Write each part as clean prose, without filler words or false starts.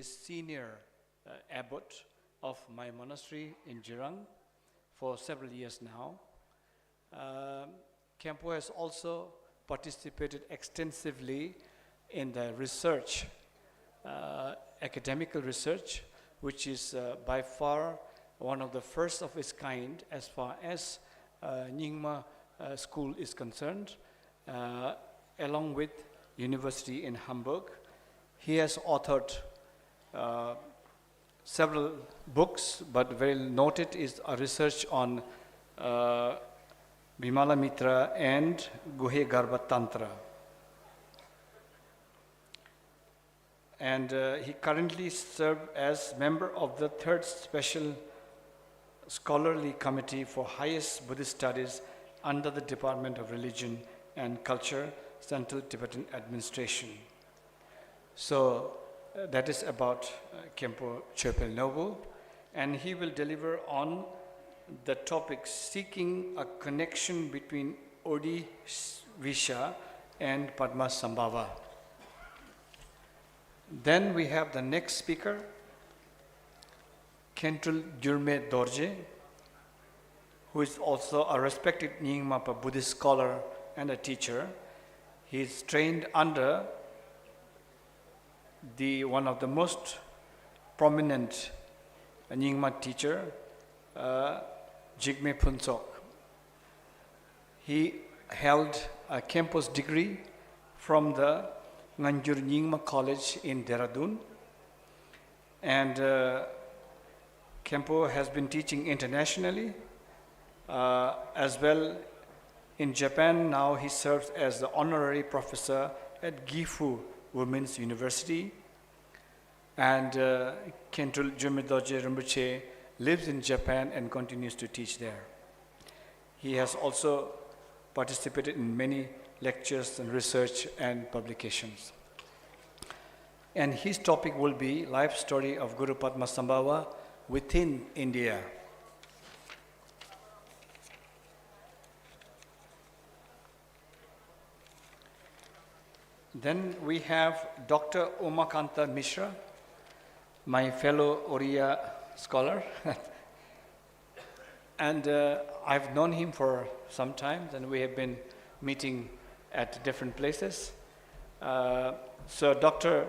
Senior abbot of my monastery in Jirang for several years now. Khenpo has also participated extensively in the research, academical research, which is by far one of the first of its kind as far as Nyingma school is concerned, along with University in Hamburg. He has authored several books, but very noted is a research on Bimala Mitra and Guhe Garbha Tantra. And he currently serves as member of the third special scholarly committee for highest Buddhist studies under the Department of Religion and Culture, Central Tibetan Administration. So that is about Khenpo Chöpel Nobu, and he will deliver on the topic seeking a connection between Odisha and Padmasambhava. Then we have the next speaker, Khentrul Gyurme Dorje, who is also a respected Nyingmapa Buddhist scholar and a teacher. He is trained under one of the most prominent Nyingma teacher, Jigme Phuntsok. He held a Khenpo's degree from the Nganjur Nyingma College in Dehradun, and Khenpo has been teaching internationally as well in Japan. Now he serves as the honorary professor at Gifu Women's University, and Khentrul Gyurme Dorje Rinpoche lives in Japan and continues to teach there. He has also participated in many lectures and research and publications. And his topic will be life story of Guru Padmasambhava within India. Then we have Dr. Umakanta Mishra, my fellow Oriya scholar. And I've known him for some time, and we have been meeting at different places. So Dr.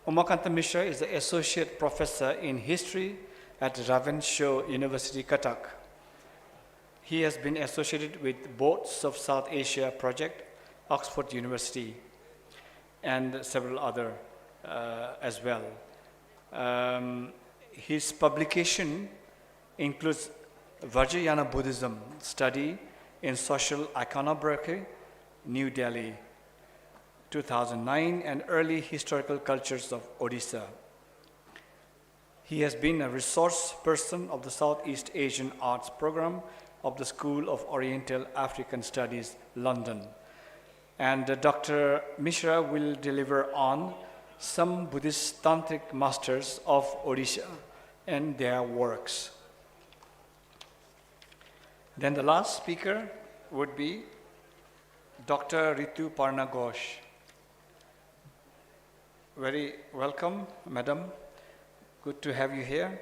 Umakanta Mishra is the Associate Professor in History at Ravenshaw University, Cuttack. He has been associated with Boards of South Asia Project, Oxford University, and several other as well. His publication includes Vajrayana Buddhism Study in Social Iconography, New Delhi, 2009, and Early Historical Cultures of Odisha. He has been a resource person of the Southeast Asian Arts Program of the School of Oriental African Studies, London. And Dr. Mishra will deliver on some Buddhist Tantric masters of Odisha and their works. Then the last speaker would be Dr. Ritu Parna Ghosh. Very welcome, madam. Good to have you here.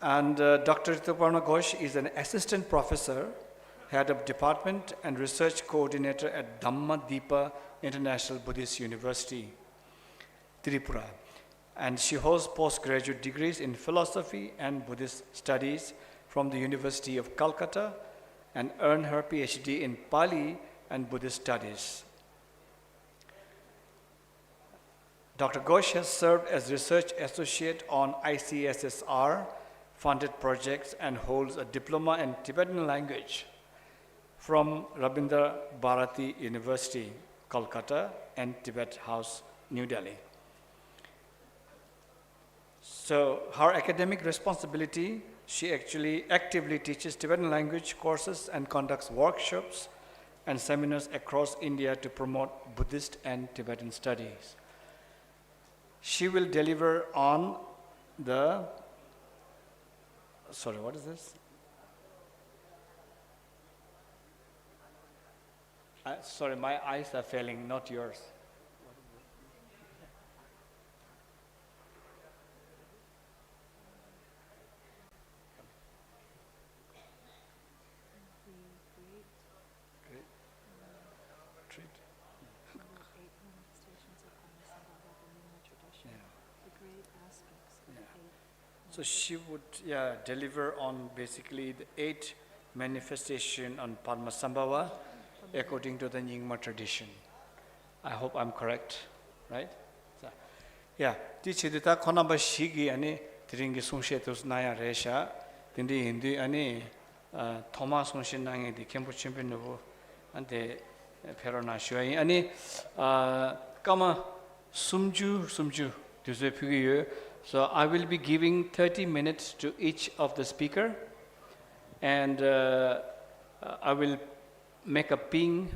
And Dr. Ritu Parna Ghosh is an assistant professor, head of department and research coordinator at Dhamma Deepa International Buddhist University, Tripura. And she holds postgraduate degrees in philosophy and Buddhist studies from the University of Calcutta and earned her PhD in Pali and Buddhist studies. Dr. Ghosh has served as research associate on ICSSR funded projects and holds a diploma in Tibetan language from Rabindra Bharati University, Kolkata, and Tibet House, New Delhi. So her academic responsibility, she actually actively teaches Tibetan language courses and conducts workshops and seminars across India to promote Buddhist and Tibetan studies. She will deliver on the, sorry, what is this? Sorry, my eyes are failing, not yours. So she would deliver on basically the 8 manifestation on Padmasambhava according to the Nyingma tradition. I hope I'm correct, right? So, yeah, tichidita konamba shigi ani tiringi sungshe tos naya resha tindi hindi ani Thomas sungshe nange di kempu chimpi nubu ante perona shuai ani kama sumju tuzwe pigi. So I will be giving 30 minutes to each of the speaker, and I will make a ping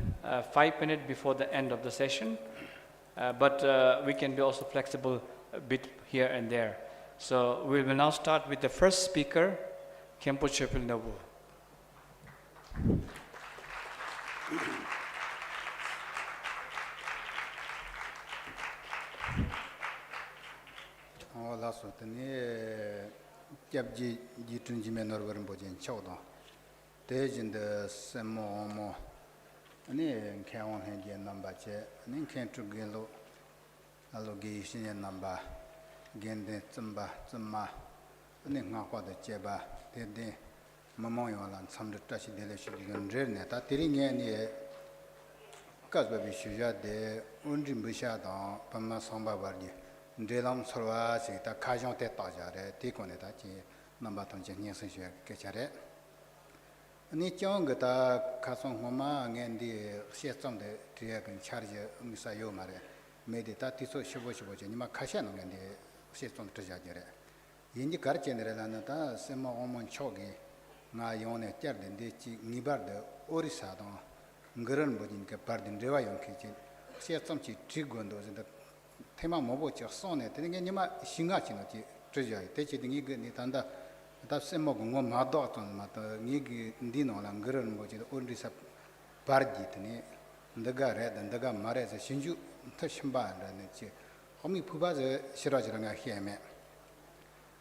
5 minutes before the end of the session, but we can be also flexible a bit here and there. So we will now start with the first speaker, Khenpo Chöpil Nabu. Lasso tene kyabji jitunji menor warin bojen chawdo tejin de semmo ani kawon henje namba che ani kentu gelo alogi shinye namba gende tsamba ani ngakwa de cheba tede mamong yolan samde tashi dele shi gendre ne ta tiringe ni kazba bi shuja de unjim bisha da Padmasambhava bardi Drelam Sorwa Sita Kajon Te Tajare, Tikoneta, Nambaton Jensen Kachare. Nichongata Kason Homa and the Shesom de Triak and Charge Misayo Mare, Medita Tiso Shiboshi, Nima Kashan and the Shesom Trajare. In the Karchen Relanata, Semo Omon Chogi, Mayone Terdin, Nibar de Orisadon, Gurun Bodin, Pardin Revayon Kitchen, Shesom Trigondos in the tema mobo che sone tenge nima singa chino ti treja te che dingi ni tanda ta semmo go ma do ton ma ta ni gi ndino la ngren mo che onri sa parji tni ndaga re ndaga mare se shinju ta shimba ra ne che homi phuba je shira jira nga hieme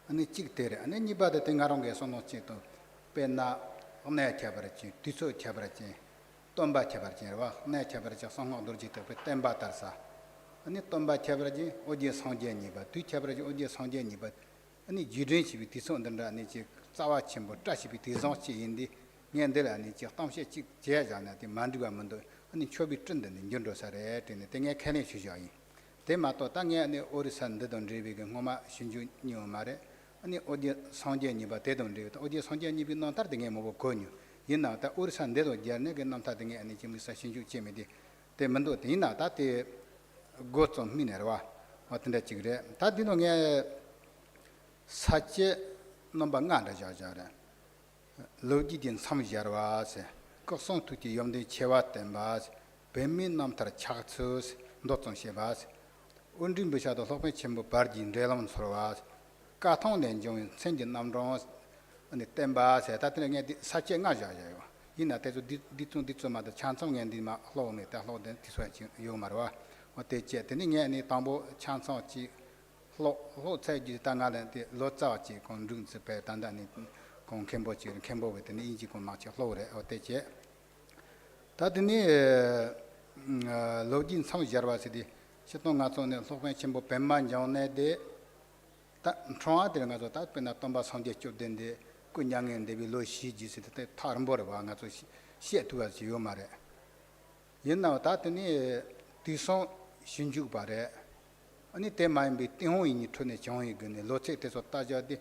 ani chik tere ani ni ba de tengarong ge sono che to penna ne cha bara chi tiso cha bara chi tomba cha bara chi wa ne cha bara cha songo dorji te pe temba tarsa ani tomba chabraji oje sangje ni ba tu chabraji oje sangje ni ba ani jidren chi bi tison danda ani chi tsawa chimbo tashi bi tizong chi indi nyendela ani chi tamshe chi je ja na ti manduga mando ani chobi trende ni nyondo sare tene tenge khane chi ja yi te ma to tangye ani orisan de don ribi ge ngoma shinju nyo mare ani oje sangje ni ba te don ribi oje sangje ni bi non tar tenge mo ko nyu yina ta orisan de do jarne ge nam ta tenge ani chi misa shinju chi me di te mando te ina ta te gotsom minerwa watende chigre ta dino nge sache nomba nganda jajare logi din samjarwa se koson tuti yomde chewa tembas bemin namtar chaksus ndotson shebas undrim bishado lokpe chembo barjin relam sorwas kathon den jong senjin namron ani tembas ta dino nge sache nga jajayo ina tezo ditun ma da chansong ngendi ma hlo me ta hlo den tiswa yo marwa What jet any any tambo chance of chi low side tangale lo chachi con rooms per tandani con Cambodia and Cambo with an easy con match of lore or te jet. Tadini Login some Jarvasidi, Shetongas on the Sofa Chimbo Pemman Jone de Tron de Nazota, Penatomba Sunday then the Kunyang and the below Shijis at the Tarmbora, she to us Yomare. You know, Tatani Tison. Shinju bare ani te mai bi tihon ini thone chong yi gane lo che te so ta ja de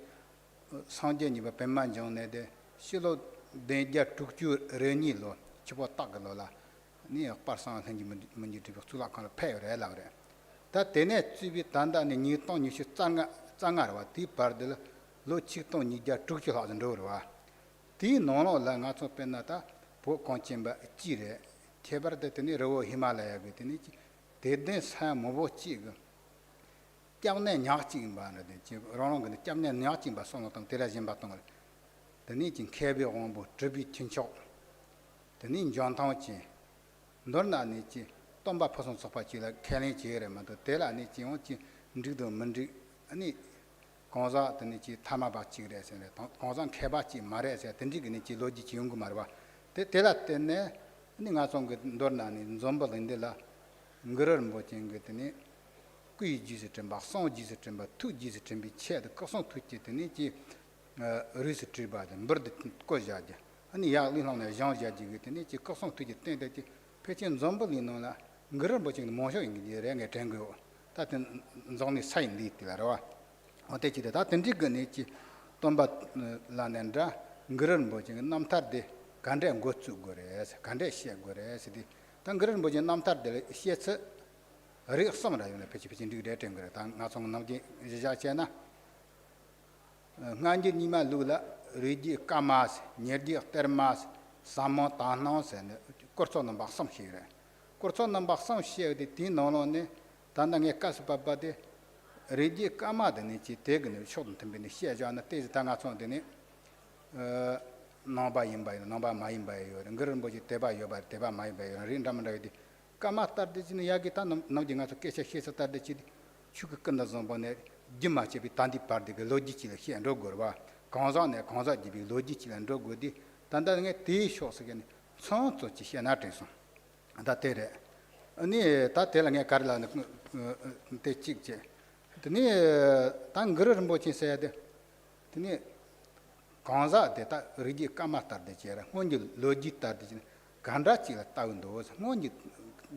sangje ni ba pemman jong ne de shilo de ja tukju re ni lo chibo tak lo la ni par sang thang ji man ji de su la kan phe re la re ta te ne chi bi tan da ni tong ni shi chang wa ti par de lo chi tong ni ja tukju la den ro wa ti no no la nga cho pen na ta po kon chen ba chi re thebar de te ni ro Himalaya bi te ni Deden sa mobo chi ga kyamne nyak chi ba na de chi rong ga kyamne nyak chi ba song tong tera jin ba tong de ni jin khebe ong bo zhi tin chao de ni jang tang chi ndor na ni chi tong ba phosong so pa chi la khelin chi re ma de te la ni chi ong chi ndi do men ri ani kong za de ni chi thama ba chi re se ne kong za khe ba chi ma re se de ni chi lo ji chi yong gu ma ba te la te ne ni nga song ga ndor na ni zomba de la ngrer mo ching ge tni kui ji se tremba song ji se tremba tu ji se trembi che de ko song tu ti ni ji ri se triba de mbur de ko ja de ani ya li long ne jang ja ji ge ni ji ko song tu ji ten de ji pe chen zombo li no la ngrer bo ching mo sho ing ji re nge teng go ta ten zong ni sai li ti la ro o te ji de ta ten ji ge ni ji tomba la nen da ngrer bo ching nam tar de 간데 고츠 고레스 간데 시에 고레스 디 당그런 뭐지 남타들 시에서 어리 섬라요네 페치페치 디데 땡그래 당 나송 남지 자자체나 nganji nima lula riji kamas nyerdi termas samo tanos ne korso namba sam shire korso namba sam shire de tin nono ne tandang ekas babba de riji kamade ne chi tegne shodon tembe ne shia jana te tanga son de ne nomba imba nomba mai imba yo ngren boji teba yo ba teba mai ba yo rin ramda de kama tar de ni yagi tan no jinga so kesha shesa tar de chi chuk kanda zomba ne jima che bi tandi par de logi chi le hian ro gorwa kangza ne kangza ji bi logi chi lan ro go di tanda nge ti sho se gen son so chi hian na te so da te re ani ta te la nge kar la te chik che ni tan ngren bo chi se de ni 강자 데이터 리지 까마터 데지라 뭔지 로지터 데지 간다치가 따운도 뭔지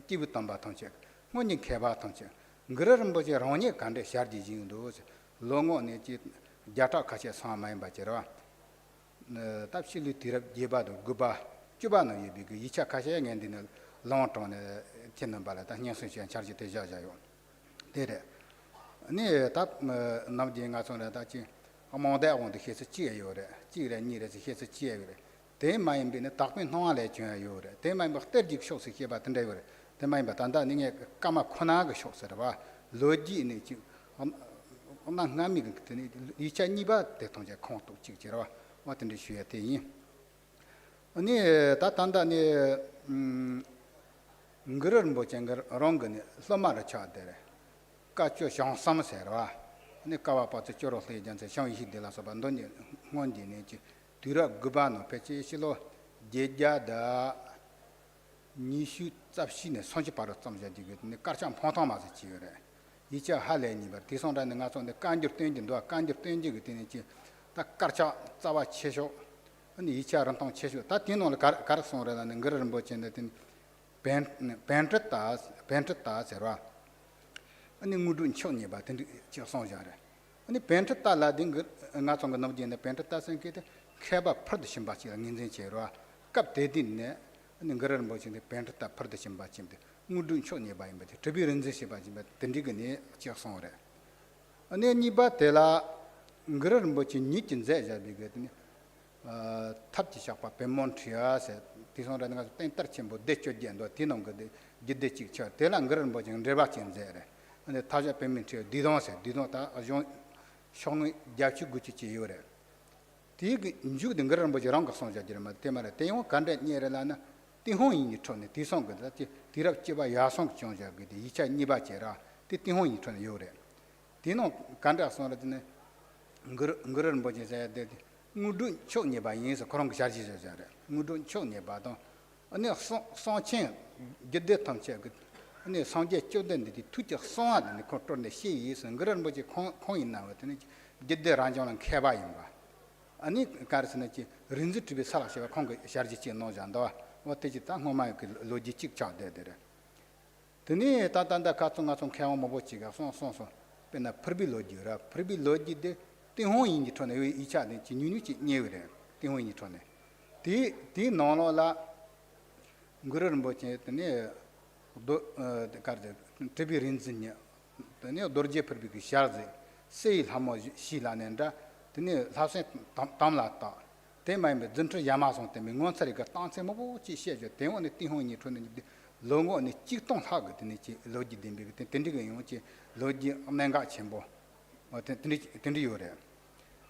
티부터 바통체 뭔지 개바 통체 그러는 뭐지 로니 간데 샤르지진도 롱오네 지 자타 카체 사마이 바체라 답실리 티랍 제바도 구바 주바노 예비 그 2차 카체 엔디는 롱톤에 티는 발다 녀선시 차르지 대자자요 데레 아니 답 남지가 손에다지 amanda on de hese chi yore chi re ni re hese chi yore de mai bin ne tak bin no le chön yore de mai ba ter dik shok se ke ba tan de yore de mai ba tan da ni nge kama khona ga shok se ba loji ni chi on na ngami ga tni i cha ni ba de tong je khong tu chi ji ra wa tan de shue te yin ani ta tan da ni ngrer mo chen ga rong ga ni slama ra cha de re ka cho shang sam se ra ne kawa pa che choro le jan se shang yi de la so ban don ni ngon di ne chi dura gubano pe chi shilo je ja da ni shu tsap shi ne song chi pa ro tsam ja di ge ne kar chang phong thong ma se chi re yi cha ha le ni ba ti song da ne nga song de kan ju ten jin do kan ju ten ji ge ti ne chi ta kar cha tsa wa che sho ani yi cha ran tong che sho ta tin no le kar song re da ne ngre ren bo chen de tin pen ta se ra ani ngudun chon ye ba ten chi song ja re ani pent ta la ding nga chong ga nam pent ta sen ke kheba phad sim ba chi ngin zen che ro kap de din ne ani ngaran bo chi pent ta phad sim ba chim de ngudun chon ye ba im ba de trebi ren ze se ba ji ba ten ri ge ne chi song re ani ni ba te la ngaran bo chi ni chin ze ja bi ge ni thap chi shak pa pe mon thia se ti song ra nga ten tar chim bo de cho jen do ti nong ge de jidde chi cha te la ngaran bo chi re ba chen ze re 근데 타자 페멘트 디동세 디동다 아종 숑이 야치 구치치 요래 디기 인주 등거는 뭐지 랑 성자지마 때마다 대용 간데 니에라나 디홍이 촌네 디송거다 디랍 지바 야송 정자게 이차 니바제라 디홍이 촌네 요래 디노 간데 성라드네 응거는 뭐지 자데 무든 초니바 인서 그런 거 자지자자래 무든 초니바도 아니 성친 gedde tamche 아니 상제 쪼된데 투적 성하는 컨트롤의 시이선 그런 뭐지 코인 나왔더니 gedde ran정은 개바인가 아니 가르스네지 린즈트비 살아셔가 콩거 샤르지치 노잔다 어때지 딱 뭐만 그 로지직 자대들 드니 따단다 카통가 좀 캐와 뭐지가 손손손 베나 프리빌로지라 프리빌로지데 띵호인지 촌에 이차네 진유니치 녀그래 띵호인지 촌에 디 노노라 그런 뭐지 했더니 도 가르데 트비 린즈냐 드니 도르제 프리비 샤르제 세일 하모 시라넨다 드니 사세 담라타 대마임에 전투 야마송 때문에 원서리가 땅세 뭐지 시에죠 대원의 띵호인이 촌에 롱고니 직동 하거든요 로지 dem비 텐디가 용치 로지 엄nen가 첨보 텐디 요래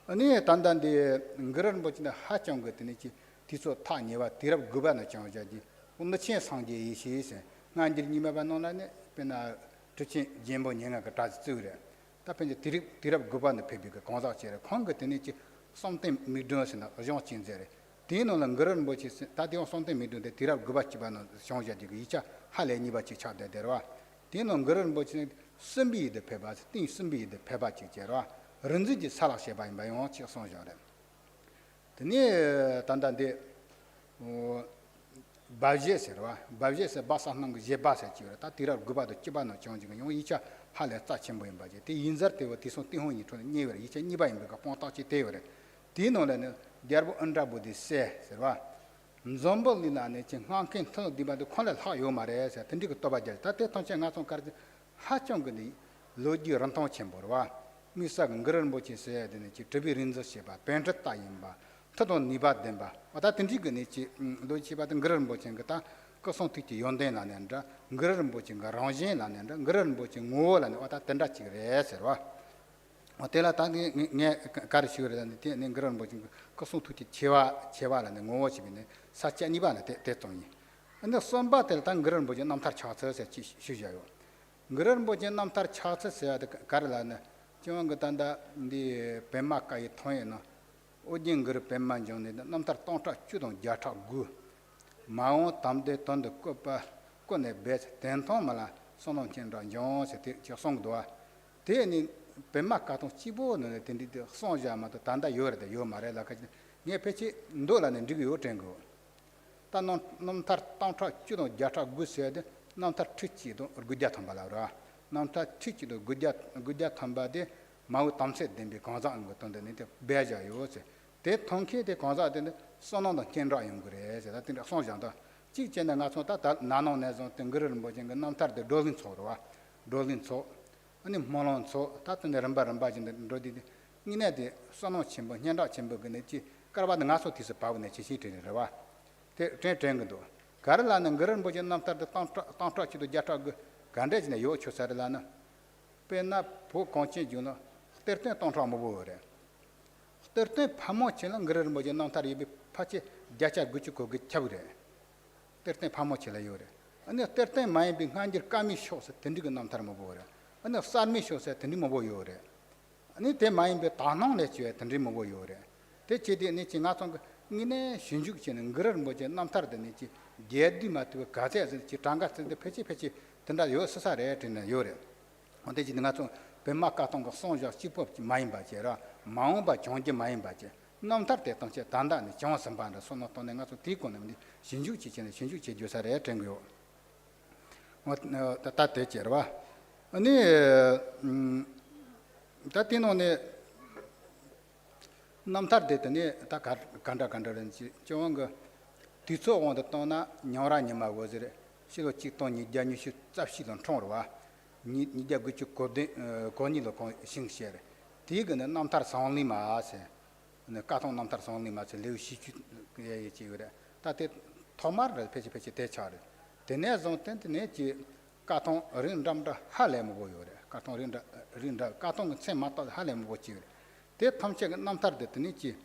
아니 단단데 그런 뭐지나 하정 거든요 디소 타니와 디랍 구바나 정자지 운치에 상제 이시세 난질니마바 논라네 베나 투치 젬보 녀가 다지 쯔래 답변이 디랍 구바나 페비가 공사체래 콩거든요 something midos나 어정 진제래 디노는 그런 뭐지 다디오 something mid데 디랍 구바치바는 정자지 이차 할레니바치 차대대로와 디노는 그런 뭐지 선비 데 페바 띵 선비 데 페바 지제라 런지지 살락셰 바인 바용 치 송자래 드니 단단데 바제세라 바제세 바사는 그 제바세 지라 다 디라 그바도 기반의 정지가 용 이차 할래 짜친 보인 바제 디 인저테와 디손 띵혼이 돈 니베 이차 니바인 그 ponta치 테요레 디노는 디아르보 안다보디 세라 좀볼리나네 친 한킨 터 디바도 콘라 하요 마레세 든디 그 또바제 다테 통체 나송 카르 하정근이 로지 런통 쳔보와 미사근 그런 뭐치세야 되는 지 드비린저 셰바 벤트다 임바 터도 니바덴바 와다 든디근이 지 로지 받은 그런 뭐친 거다 거송 티티 연대나는다 그런 뭐친 거 랑제나는다 그런 뭐친 ngo라는 와다 던다치 그래서와 어때라 당이 네 가르치거든데 네 그런 뭐친 거송 티티 제와라는 ngo집이네 사치 니바나 대통이 근데 선바텔 당 그런 뭐지 남탈 차서서 시셔요 그런 뭐지 남탈 차서서 가르라네 지금 그 단다 네 뱀마까이 통해나 오진 그 뱀만 정네 남탈 똥타 주동 야타 구 마오 담데 ton데 코파 코네 베스 텐통마라 손은 진짜 용세 저송도와 대니 뱀마까통 치보는 텐디데 손자마도 단다 요르데 요 말에다 그 네 패치 ndola는 디고 요iten고 단놈 남탈 똥타 주동 야타 구세데 남탈 트치도 구자 탐발아라 남타 치치도 구자 탐바데 마우 탐세 덴비 강자한 것던데 네 배자요세 대 통케데 강자데 선원도 견라 용그래 제가 တင်손장다 직전에 가서 다 나노내서 땡그르는 뭐진 그 남타데 돌린 소로와 돌린 소 아니 몰론소 다튼 럼바진데 로디디 니네데 선원 침보 년다 침보 그네지 까르바드 가서 티스 바우네 지시트르와 땡땡도 가르라는 그런 뭐진 남타데 땅타치도 자타 간데지네 요 초사르라나 페나 포 konche juno terte tontra mobore terte phamochela ngrer moje nantari bi phache jacha guchu ko gchabre terte phamochela yore ane terte mai bi nganjir kami shose tendig namtar mobore ane sarmi shose tendi mobo yore ane te mai bi tanong le chue tendi mobo yore te chedi ne chinga tong ngine shinjuk chen ngrer moje namtar de ne chi jedi matu gaze chi tanga de pechi tenda yo sasare tena yore onde ji nga to pemma ka tong sonja chipop main ba jera maung ba jongje main ba je nam tar te tong che danda ni jong sam ba na so no to nga to ti ko ne shinju chi chen shinju che jo sare teng yo ta te che ba ani ta ti no ne nam tar de te ne ta kanda ren chi jong ga ti so won de to na nyora ni ma go zere 시로 직동이 자뉴시 잡시던 총으로와 니자 그쪽 고니로 싱시에 디그는 남탈 상리마세 네 까통 남탈 상리마세 레우시치 예 지그래 다테 토마르 페치 대차르 데네 존텐네 지 까통 린담다 할레모 보요래 까통 린다 까통 쳔마타 할레모 보치래 데 탐체 남탈 데트니 지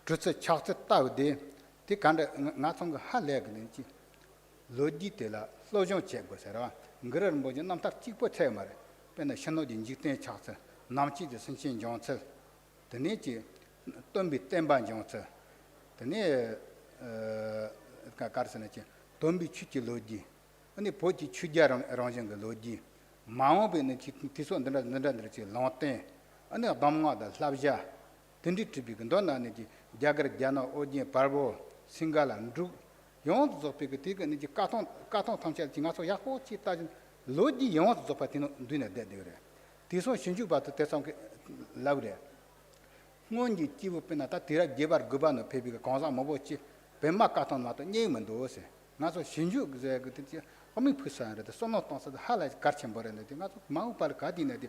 드츠 차트 따우데 디 간데 나통 할레그니 로지텔라 소종 체고서라 그런 뭐지 남딱 찍고 쳐 말에 근데 신호진 직대 차서 남치지 선신 정策드네지 돈비 땜반 정策드네 가르스네지 돈비 취지 로지 아니 보지 취자랑 랑정 그 로지 마오베는 티소 ndra 랑테 아니 담마다 랍자 든디트비 근도나네지 자그르 자나 오지 바보 싱갈란두 영어도 접히게 되게 이제 까통 탐찰 지나서 약고 치따진 로지 영어도 접하티는 눈에 대대래 디소 신주바도 대상 라우래 뭔지 집업에나다 디라 제발 그바는 페비가 강사 뭐보지 뱀마 까통 나도 녀면도 오세 나서 신주 그제 그때 어미 푸사는데 손노통서 할아 가르쳐 버렸는데 나도 마우 빨 가디네데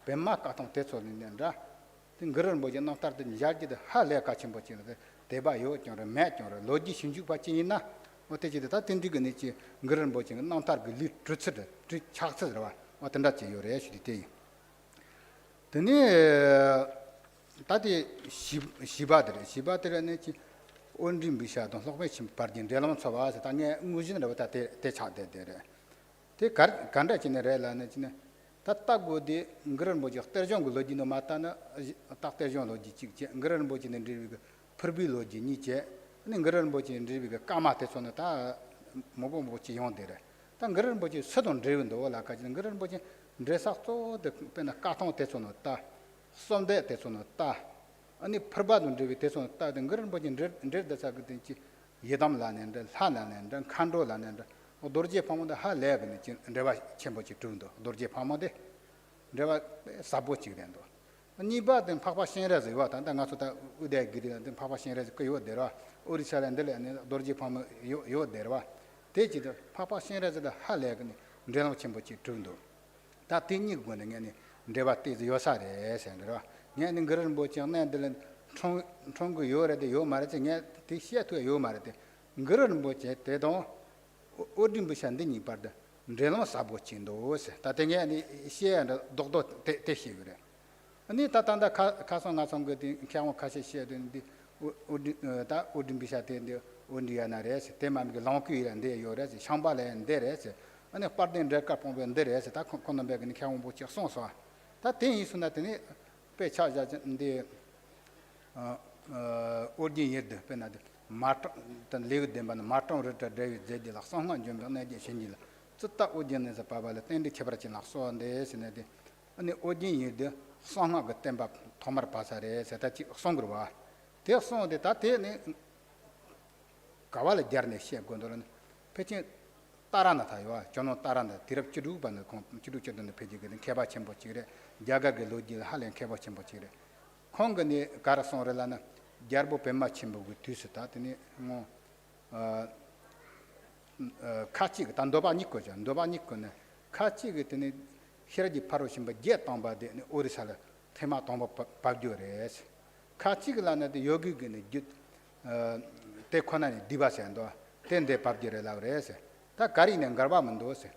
뱀마 까통 대소는데라 등 그런 뭐지 나타르든 자지도 할래 같이 버치는데 대바요 저 매저 로지 신주 받지나 어때지도 다 딘디그니지 그런 뭐지 나타르 리 트츠드 트 차츠르와 어떤다지 요래 시디테 드니 다디 시바들은 온림 비샤도 속배침 빠진 데라만 쳐봐서 당에 무진으로 다 대차대대래 대 간다지네래라는 지네 다따고디 그런 뭐지 떨정 로지노 마타나 딱ter정 로지 찍지 그런 뭐지는 리비가 퍼비 로지 니제 네 그런 뭐지 리비가 까마테서는 다 뭐지 용데래 단 그런 뭐지 서돈 드리는도 올라가지는 그런 뭐지 드레사토 데 페나 카톤 테소노 타 솜데 테소노 타 아니 퍼바든 드비 테소노 타든 그런 버진 드르다사 그든지 예담라는데 하나는데 칸도라는데 도르제 파모데 하레그니 레바 쳔보치 둔도 도르제 파모데 레바 사보치 된도 니바든 파파신레즈 와탄다 가서다 우데 기리는 파파신레즈 그 요데라 오리사란데 도르제 파모 요데라 대지도 파파신레즈다 하레그니 레나 쳔보치 둔도 다 띵이 거는 레바 띠즈 요사레 센드라 냐는 그런 뭐지 않는데는 총구 요래데 요 말하지 냐 티시아투 요 말하데 그런 뭐지 대도 오딘부산데니 바다 레노 사보친도스 다땡에 아니 시에나 독도 테시 그래 아니 따탄다 가서 나선 거디 그냥 가시 시에 되는데 다 오딘비샤테인데 온디아나레스 테마미게 랑퀴란데 요레스 샴발렌데레스 아니 파르덴 레카 폼벤데레스 다 콘노베그니 그냥 보치 송소 다 땡이 순나테니 페차자인데 오딘 예드 페나데 마트 tan legu demba maton reta de de la sanga jombe na de shenjila tutta odien za pabala tende chebrachi na so ande sinede ani odien yede sanga ga temba thomar pasare seta chi songruwa te so de ta te ne kawale jarne she gondoran pechi tarana tayo jono tarana dirab chiru ban ko chiru chedon peji ge keba chembo chire jaga ge loji halen keba chembo chire khongani karason relana jarbo pemma chembo gu tisata tene mo 같이 단도바 니코죠. 단도바 니코네. 같이 그때는 히라지 바로 심바 제 담바데 오리살라 테마 담바 바디오레스. 같이 그라나데 여기기네 테코나니 디바센도 텐데 바디레라레스. 다 가리는 가바만도세.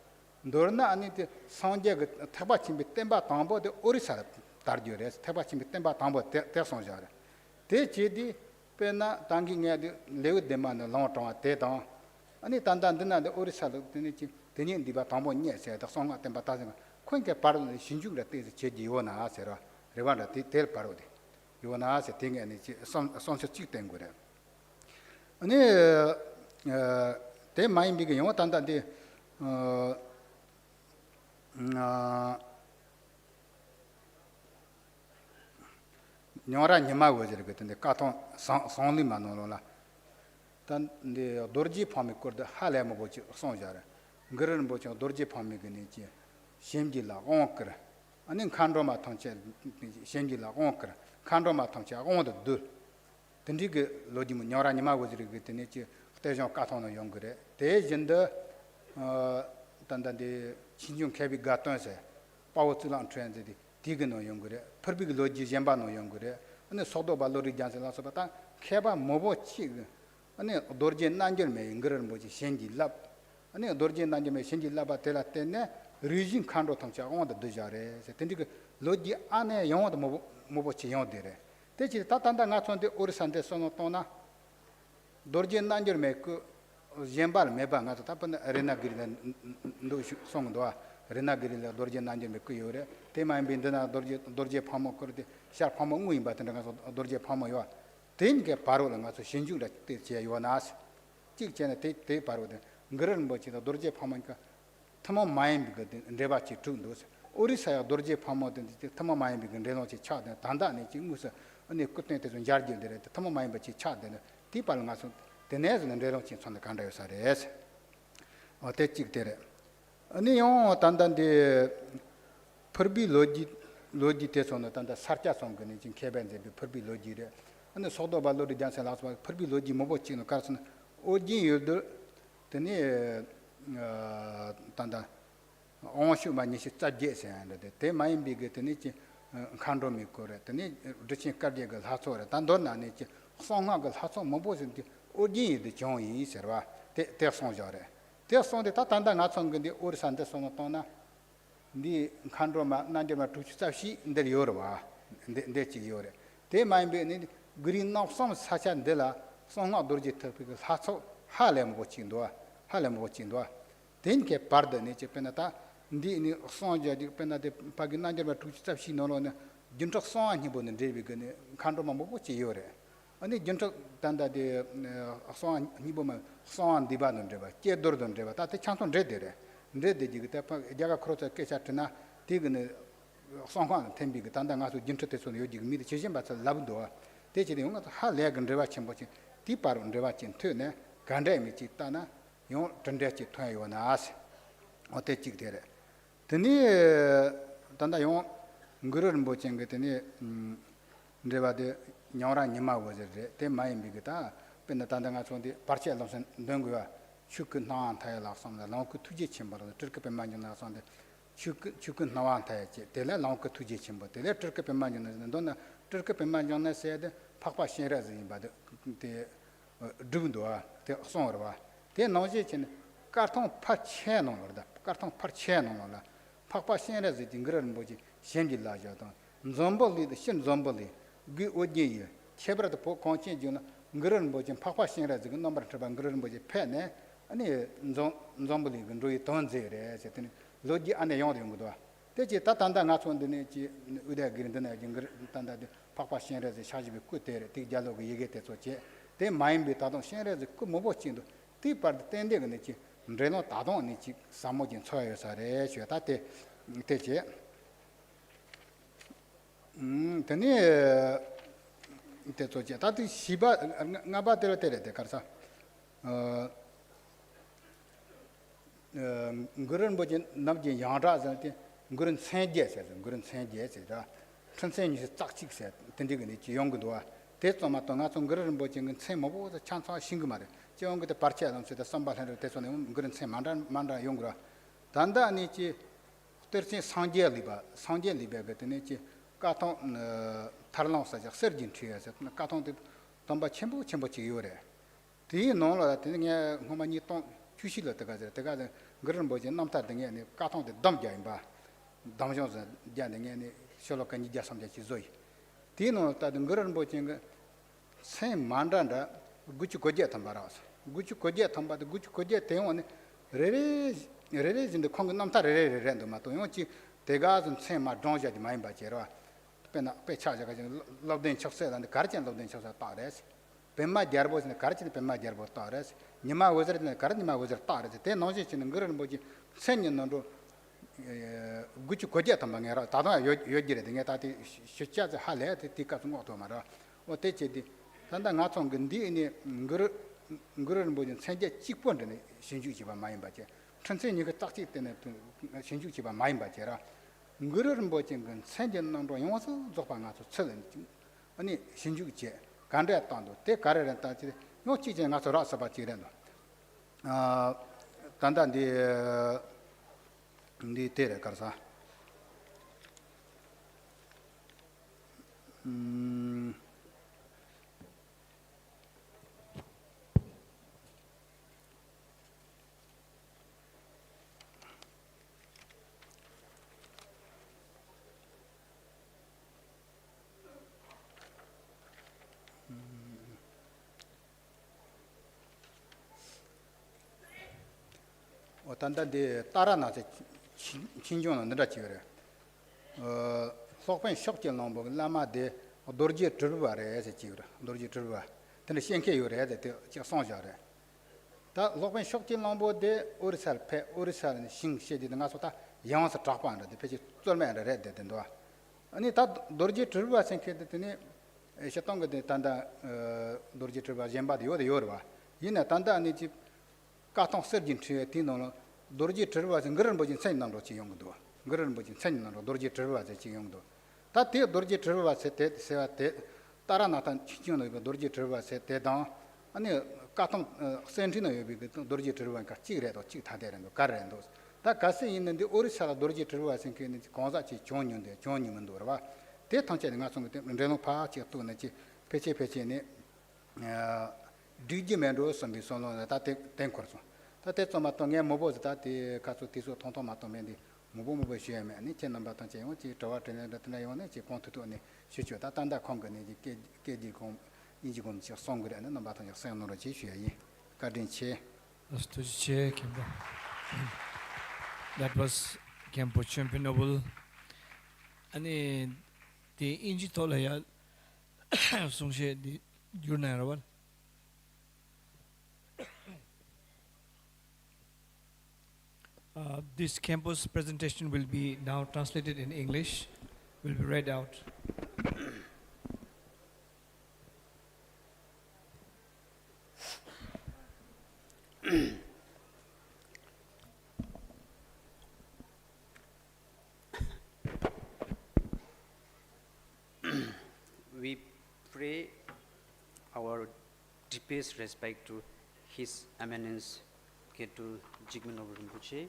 너나 아니데 상제 그 타바침비 템바 담보데 오리살라 다르디오레스. 타바침비 템바 담보 테송자레. 대제디 페나 당기게 레우 데만 롱토아 테다 아니 단단드나데 오리살로 되니지 되니 디바 담보 녀세다 송가 템바타세 콘게 바르는 신주그라 테지 제지오나 아세라 레반다 텔 바로데 요나 아세 땡에니 손서 찍된 거래 아니 대 마인비게 영어 단단데 녀라 녀마고지를 그랬는데 까통 성리만으로라 단데 도르지 파미 거다 할에 먹었지 송자라 그러는 뭐죠 도르지 파미 그니지 셴질라 온크라 아니 칸로마 통체 셴질라 온크라 칸로마 통체 온도 들 든디게 로디무 녀라 녀마고지를 그랬더니 대전 까통의 연그래 대전도 단단데 신중 캡이 갔던세 파워틀란 트렌드디 디그노 연구래 퍼비그 로지 젬바노 연구래 아니 소도 발로리 잔sel라서 바타 케바 모보치 아니 도르제 난절메 인거는 뭐지 신질랍 아니 도르제 난절메 신질랍아 테라테네 리진 칸로 통차 온도 드자래 텐디그 로지 안에 영어도 모보치 영어데래 대지 따탄다 나촌데 오르산데 소노토나 도르제 난절메 그 젬발 메바 나도 답은 레나기르는 ndo 송도아 레나기르라 도르제 난절메 그 요래 테마인 빈드나 도르제 파모 거르데 샤 파모 무이 바트나 가서 도르제 파모요 된게 바로는 가서 신주라 제 요나스 찍잖아 대 바로데 그런 뭐지도 도르제 파모니까 타모 마인 비거든 레바치 퉁도스 오리사야 도르제 파모든 타모 마인 비건 레노치 차데 단다네 지무서 아니 그때한테 좀 잘질데 타모 마인 바치 차데네 디발은 가서 데네즈는 레노치 손에 간다요 사레스 어때 찍데래 아니 요 단단데 퍼비 로지 테소나 단다 사르자 송거니 진 케벤제 퍼비 로지레 아니 소도 발로리 잔살라스 퍼비 로지 모보치노 카르스나 오지 요들 테니 단다 온슈 마니시 짜제세한데 테 마임비게 테니 칸로미 코레 테니 드치 카디가 하소레 단도나니 송하가 하소 모보신디 오지데 종이 서와 테 송자레 대선데 다 단단 나선 근데 오르산데 소노토나 니 칸로마 난데마 투치사시 인데 요르와 인데 요레 대 마임베 니 그린 나섬 사찬데라 송나 도르지 터피그 사소 할렘 고친도와 된게 파르데니 체페나타 니 송자디 페나데 파기난데마 투치사시 노노네 진tok 송아니 보는 데비그네 칸로마 모고치 요레 아니 진tok 단다데 송아 니보마 송안 디바는 데바 제도르던 데바 따테 찬손 레데레 레데지 그때 자가 크로트 깨차트나 디그네 상황 템비가 단단 가서 진트에서 요지 미리 제신 받서 라브도 대지리 용가 하래 근레와 쳔버지 디파로 레와 쳔 트네 간데 미치 따나 용 전대치 토요나스 어때 찍대래 드니 단다 용 그런 뭐 쳔게더니 레와데 녀라 니마 워저데 테 마임비가 펜나 단단가 손디 파르첼로선 덩고야 축근 나한 타야라 섬다 나그 투지 쳔버로 트르크 펜만이나 손데 축근 나한 타야지 데라 나그 투지 쳔버 데라 트르크 펜만이나 돈나 트르크 펜만이나 세데 팍파 신라지 바데 데 드분도아 데 송어와 데 나오지 쳔 카톤 파체노르다 카톤 파체노노라 팍파 신라지 딩그런 뭐지 신질라자도 좀볼리 신 좀볼리 그 어디에 체브라도 보 konchen ngren bojen phakpa singra zig number traba ngren boje phene ani zomboli gndoi tonze re setini logi ane yong de ngdo te ji ta tanda nga chon de ji uda girin de na ngr tanda de phakpa singra ze shajibe ku te re ti dialog yege te so che te maim be ta don singra ze ku mobo chin do ti par ten de ne ji reno ta don ni ji samojin choyo sa re chue ta te te che teni ite toje tati shiba ngaba tere tere de karsa ngurun boje namje yangra zante ngurun senje se ngurun senje se da 천sen ni 짝직 세 던디그니 지용도와 대소마 동아 좀 그런 보지 sen 뭐보다 찬사 신그 말에 지용 그때 parche 안서다 선발하는 대소네 그런 sen 만다 용그라 단다 아니지 tersi 상제 리바 같은 지 까통 탈랑사자 서진 트여서 까통 담바 첨부 지요래 뒤 놓으라 되게 뭐만이 또 주실을 때가서 그런 뭐지 남타 등에 까통데 담자인 봐 담정서 자능에 쇼로칸이 자삼자치 조이 뒤 놓다 그런 뭐지 세 만단다 구치 고제 담바라서 구치 고제 담바도 구치 고제 대원에 레레진데 콩 남타 레레렌도 마또 용치 대가좀 세마 동자디 많이 바제라 페나 페차자가 럽된 척세한테 가르친 럽된 척사 따레스 뱀마 디아보스네 가르친 뱀마 디아보 따레스 니마 워저네 가르니마 워저 따레스 대 노지치는 그런 뭐지 생년도 구치 고제 담방에라 다다 요지레 등에 다티 시차자 할래 티카 좀 얻어 말아 어때지디 단다 나총 근디니 그런 뭐지 생제 찍본데 신주지바 많이 바제 천천히 그 딱지 때문에 신주지바 많이 바제라 그런 뭐진 생전능도 용어서 접방아서 처는 아니 신주지 간대 땅도 때 가래는 따지 놓치지 나서 라서 바지래는 아 단단디 니 때래 가서 단단데 따라나서 친종은 늘었지 그래 속pen shopjen lombo lama de dorje turbare se chigra dorje turba tene shenke yore de te sonjare ta lokpen shopjen lombo de orisal sing shedi nga sota yangsa trakpan de pe tsolmen re de den do ani ta dorje turba senke de tene shatong de tanda dorje turba jemba de yore yorwa yina tanda ani ji katon serjin tre tino dorje turba ngren bojin sen namro chi yongdo 그런 뭐지 천년으로 도르지 들어와서 지금도 다때 도르지 들어와서 때 세와때 따라 나타난 치치는 거 도르지 들어와서 때다 아니 까통 센티는 여기 도르지 들어와니까 찌그래도 찌다 되는 거 가르는도 다 가서 있는데 오리사라 도르지 들어와서 그 공사치 좋은데 좋은님은 돌아와 때 통째는 가서 레노 파치 또 내지 페체페체네 디지멘도 선비선로 다때 땡거서 다때 좀 맞던 게 뭐보다 다때 가서 뒤서 통통 맞던 면디 모보모 시에면 아니 전남바 단체 원치 저와트네 다트나요네 지 콘투토네 시초다 단다 콩거네 지 깨디공 이지공 지 송그래는 남바탄 역사연으로 지슈이 가든치 Astuce Kempo. That was Kempo Champion Noble. And the Inji Tolaya Sungshe the Jurnarawan. This campus presentation will be now translated in English, will be read out. We pray our deepest respect to His Eminence Ketu Jigme Noble Rinpoche,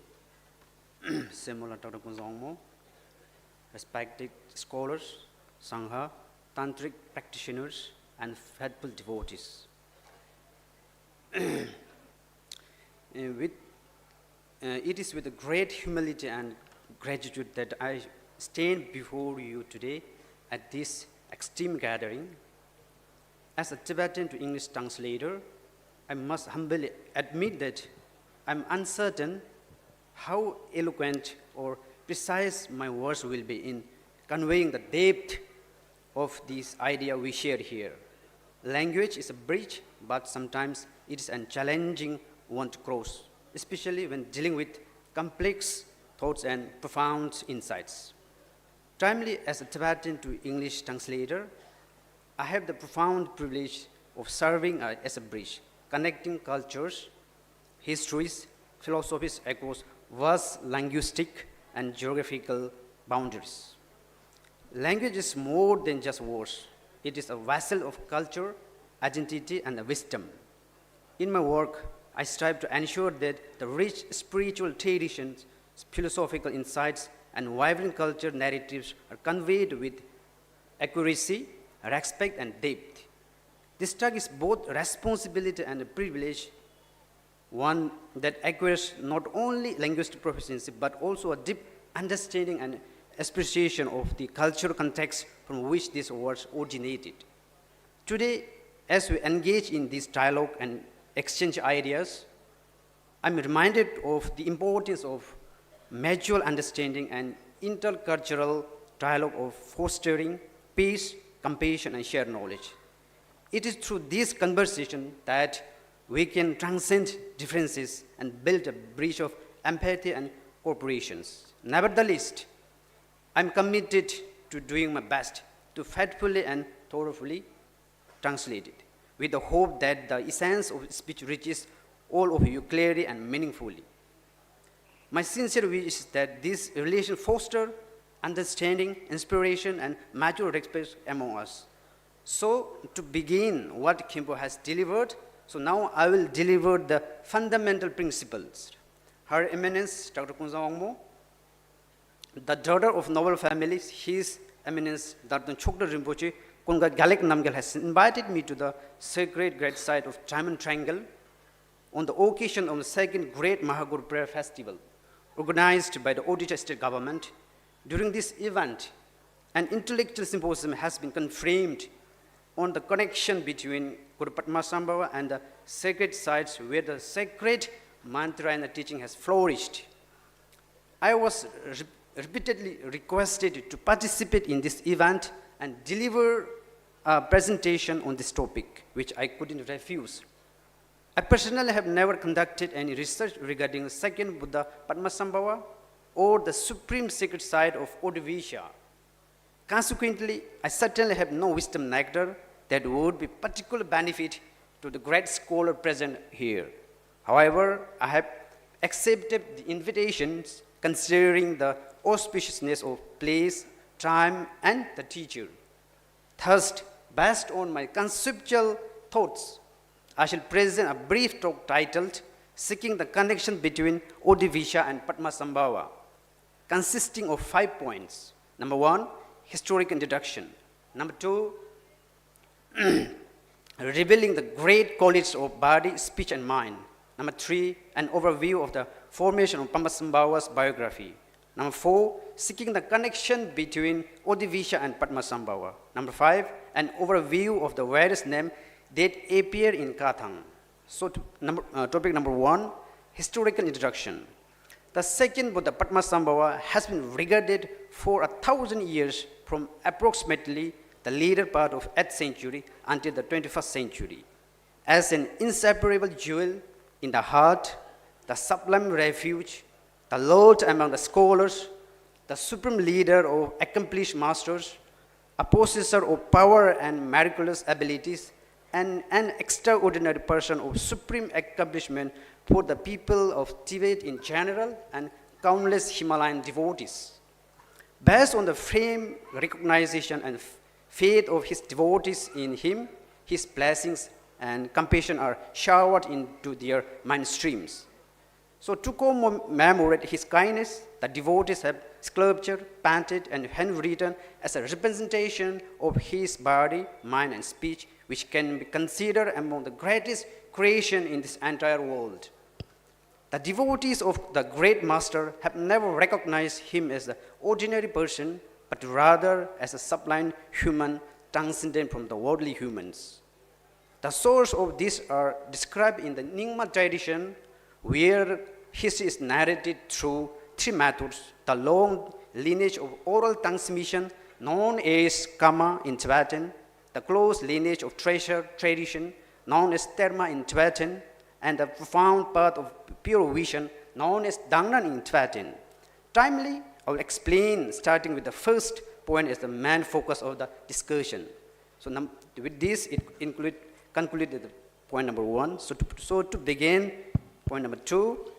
Semola Dr. Kunzongmo, respected scholars, Sangha, Tantric practitioners, and faithful devotees. It is with great humility and gratitude that I stand before you today at this extreme gathering. As a Tibetan to English translator, I must humbly admit that I'm uncertain how eloquent or precise my words will be in conveying the depth of this idea we share here. Language is a bridge, but sometimes it is a challenging one to cross, especially when dealing with complex thoughts and profound insights. Primarily as a Tibetan to English translator, I have the profound privilege of serving as a bridge, connecting cultures, histories, philosophies across vast linguistic and geographical boundaries. Language is more than just words. It is a vessel of culture, identity, and wisdom. In my work, I strive to ensure that the rich spiritual traditions, philosophical insights, and vibrant culture narratives are conveyed with accuracy, respect, and depth. This task is both a responsibility and a privilege, one that acquires not only linguistic proficiency, but also a deep understanding and appreciation of the cultural context from which these words originated. Today, as we engage in this dialogue and exchange ideas, I'm reminded of the importance of mutual understanding and intercultural dialogue of fostering peace, compassion, and shared knowledge. It is through this conversation that we can transcend differences and build a bridge of empathy and cooperation. Nevertheless, I'm committed to doing my best to faithfully and thoroughly translate it, with the hope that the essence of speech reaches all of you clearly and meaningfully. My sincere wish is that this relation foster understanding, inspiration, and mutual respect among us. So, to begin what Khenpo has delivered, so now I will deliver the fundamental principles. Her Eminence, Dr. Kunzongmo, the daughter of noble families, His Eminence, Dr. Chokdar Rinpoche, Kunga Galek Namgyal has invited me to the sacred great site of Diamond Triangle on the occasion of the second Great Mahaguru Prayer Festival, organized by the Odisha State Government. During this event, an intellectual symposium has been confirmed on the connection between Guru Padmasambhava and the sacred sites where the sacred mantra and the teaching has flourished. I was repeatedly requested to participate in this event and deliver a presentation on this topic, which I couldn't refuse. I personally have never conducted any research regarding the second Buddha Padmasambhava or the supreme sacred site of Odisha. Consequently, I certainly have no wisdom nectar that would be particular benefit to the great scholar present here. However, I have accepted the invitations considering the auspiciousness of place, time, and the teacher. Thus, based on my conceptual thoughts, I shall present a brief talk titled Seeking the Connection Between Odisha and Padmasambhava, consisting of 5 points. Number 1, historic introduction. Number 2, revealing the great qualities of body, speech, and mind. Number 3, an overview of the formation of Padmasambhava's biography. Number 4, seeking the connection between Odisha and Padmasambhava. Number 5, an overview of the various names that appear in Kathang. So, topic number 1, historical introduction. The second Buddha Padmasambhava has been regarded for 1,000 years from approximately the later part of 8th century until the 21st century as an inseparable jewel in the heart, the sublime refuge, the the Lord among the scholars, the supreme leader of accomplished masters, a possessor of power and miraculous abilities, and an extraordinary person of supreme accomplishment for the people of Tibet in general and countless Himalayan devotees. Based on the firm recognition and faith of his devotees in him, his blessings and compassion are showered into their mind streams. So to commemorate his kindness, the devotees have sculptured, painted, and handwritten as a representation of his body, mind, and speech, which can be considered among the greatest creation in this entire world. The devotees of the great master have never recognized him as an ordinary person, but rather as a sublime human transcendent from the worldly humans. The source of this are described in the Nyingma tradition, where history is narrated through three methods: the long lineage of oral transmission, known as Kama in Tibetan, the close lineage of treasure tradition, known as Terma in Tibetan, and the profound path of pure vision, known as Dangnan in Tibetan. Timely, I will explain, starting with the first point as the main focus of the discussion. So with this, it concluded the point number 1. So to begin, point number 2.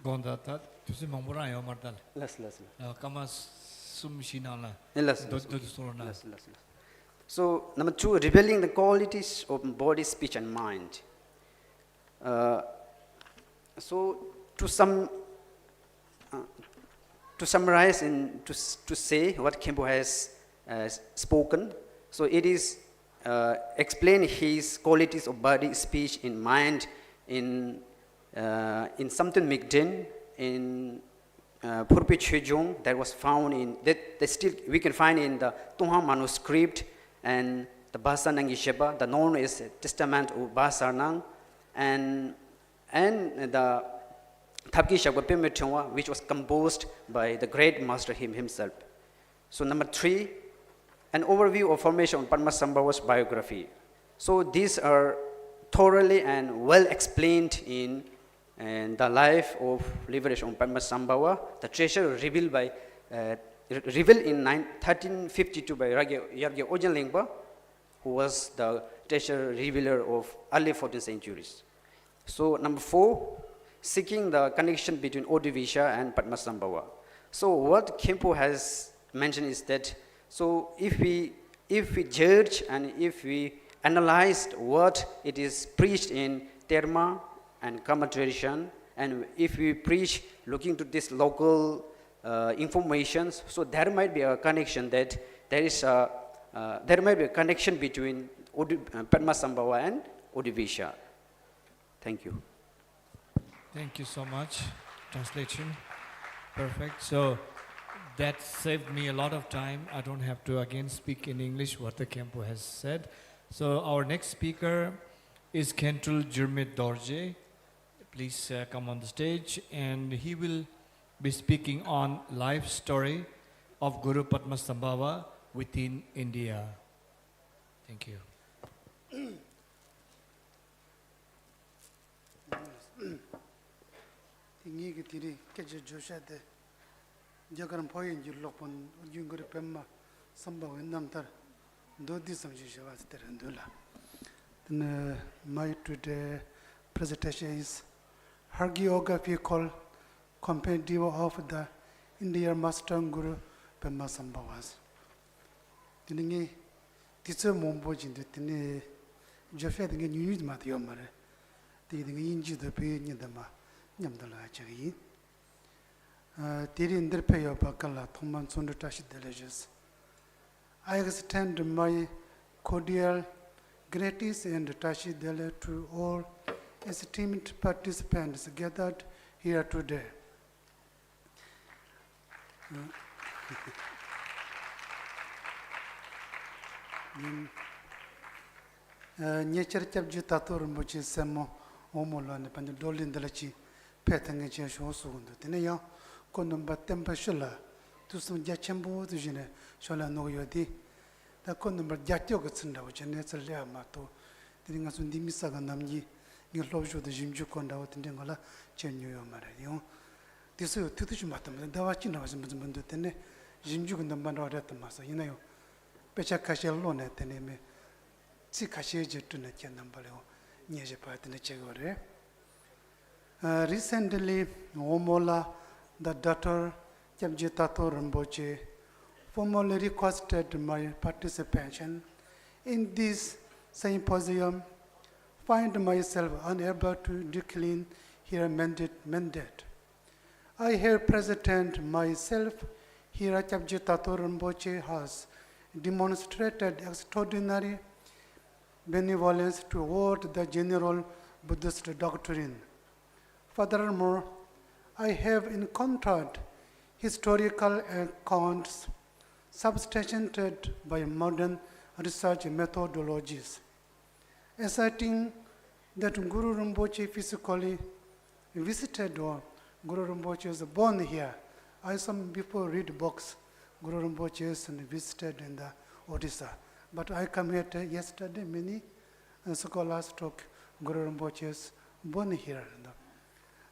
Gondata, tu se mamura yo mardal. Let's. Kama sumshinala. Let's. So number 2, revealing the qualities of body, speech, and mind. So to summarize and to say what Khenpo has spoken, so it is explain his qualities of body, speech, and mind in Samten Migden, in Purpi Chejong, that was found in that still we can find in the Tongham manuscript, and the Basanang Sheba, the known as Testament of Basarnang, and the Thapki Shakwa Pimechwa, which was composed by the great master himself. So number 3, an overview of formation of Padmasambhava's biography. So these are thoroughly and well explained in the life of liberation of Padmasambhava, the treasure revealed in 1352 by Yargya Ojan Lingpa, who was the treasure revealer of early 14th centuries. So number 4, seeking the connection between Odivisha and Padmasambhava. So what Khenpo has mentioned is that, so if we judge and if we analyze what it is preached in Terma and Kama tradition, and if we preach looking to this local information, so there might be a connection that there might be a connection between Padmasambhava and Odivisha. Thank you. Thank you so much. Translation. Perfect. So that saved me a lot of time. I don't have to again speak in English what the Khenpo has said. So our next speaker is Kentrul Jermit Dorje. Please come on the stage, and he will be speaking on life story of Guru Padmasambhava within India. Thank you. Tingi tiri keje joshade jagaram poyin ju lopon jungure pemma sambhav namtar dodi samji shavas terandula. Then my today presentation is hagiography called compendium of the Indian Master Guru Padmasambhavas. Tingi titsa mombo jinde tini jofya tingi nyuj mat yomare tingi inji the pe nyadama nyamdala chagi tiri inderpeyo bakala thumman sundu tashi deleges. I extend my cordial greetings and tashi dele to all esteemed participants gathered here today. Nature chapji tator mochi semo omola ne pan dolin delachi petang che sho sugundu tinaya kondom batem pashula tu sum jachembo tu jine shola no yodi da kondom jatyo gutsinda uchene tsalya mato tininga sundi misaga namji ni lobjo de jimju konda tindengola chenyo yo mare yo 디스 투투지 맞다면 다와치 나와서 무슨 분도 때네 진주근 넘반도 알았던 마서 이나요 배차카실로네 때네메 지카시에지트네 캔남발요 니에제 파트네 제거래 recently Omola the daughter Kyabjitato Rinpoche formally requested my participation in this symposium. Find myself unable to decline her mandate. I have presented myself here. Kyabjitato Rinpoche has demonstrated extraordinary benevolence toward the general Buddhist doctrine. Furthermore, I have encountered historical accounts substantiated by modern research methodologies, asserting that Guru Rinpoche physically visited or Guru Rinpoche was born here. I saw before read books, Guru Rinpoche is visited in the Odisha. But I come here yesterday, many scholars talk Guru Rinpoche is born here.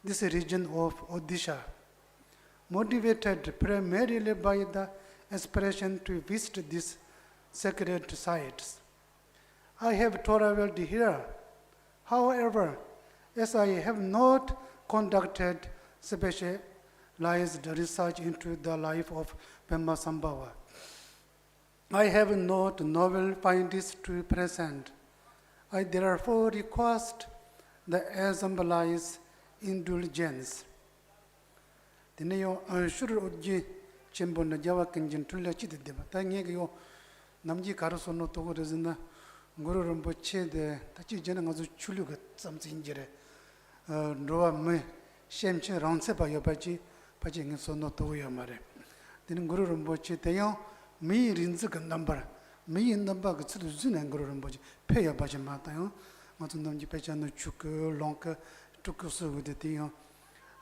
This region of Odisha, motivated primarily by the aspiration to visit these sacred sites. I have traveled here. However, as I have not conducted specialized research into the life of Padmasambhava, I have not novel findings to present. I therefore request the assemblies indulgence. Dinayo shuru oji chembo na jawa kenjin tulla chi de ba ta nge yo namji karaso no to rezna Guru Rinpoche de ta chi jena ngazu chulu ga samsin jere roa me shemche rangse ba yo ba chi nge so no to yo mare din Guru Rinpoche de yo mi rinzi ga number mi number ga tsu zun Guru Rinpoche pe ya ba ji ma ta yo ngazu namji pe cha no chuk lonka tukkusu gudetiyo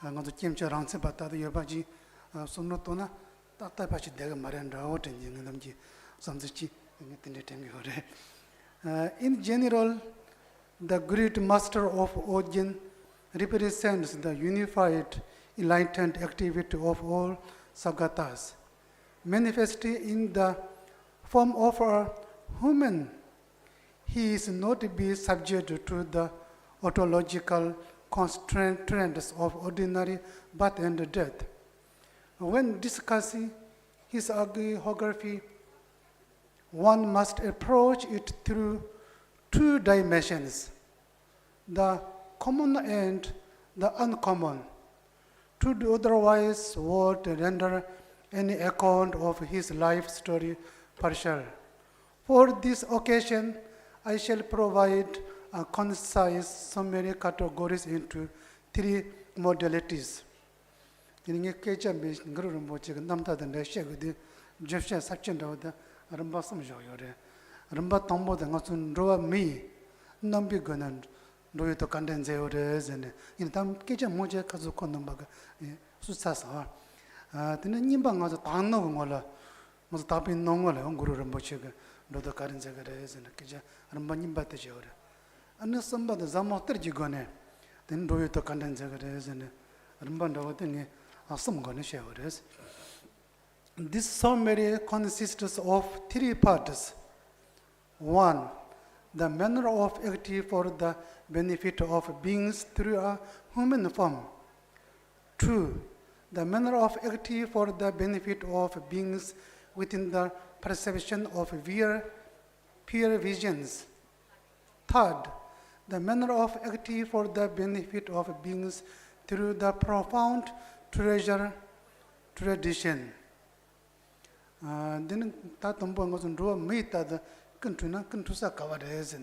ngazu kimcha rangse bata de yobaji somno tona tata pachi dega marenda oten jing namji samjichi ngitinde tengi hore. In general, the great master of Ojin represents the unified enlightened activity of all sagatas, manifested in the form of a human. He is not to be subject to the ontological constraints of ordinary birth and death. When discussing his hagiography, one must approach it through two dimensions, the common and the uncommon. To do otherwise would render any account of his life story partial. For this occasion, I shall provide a concise summary categories into three modalities. In a case of Guru Rinpoche, Namta and Shagudi, Jefsha Sachen Roda, Ramba Samjoyore, Ramba Tombo, the Nasun Roa me, Nambi Gunan, Royto Condense orders, and in Tam Kitchen Moja Kazuko Nambaga, Susasa. The Nimbang was a Tano Mola, was tapping Nongola on Guru Rinpoche, Roda Karinzagares and Kija, Rambanimba Tejora. And somebody Zamoterjigone, then Royto Condense and Rambanda thing, some gonna showers. This summary consists of three parts. 1. The manner of acting for the benefit of beings through a human form. 2. The manner of acting for the benefit of beings within the perception of pure visions. 3rd, the manner of acting for the benefit of beings through the profound treasure tradition. Then Tatumbo was in Rua Mita, the Kuntuna Kuntusa Kavares.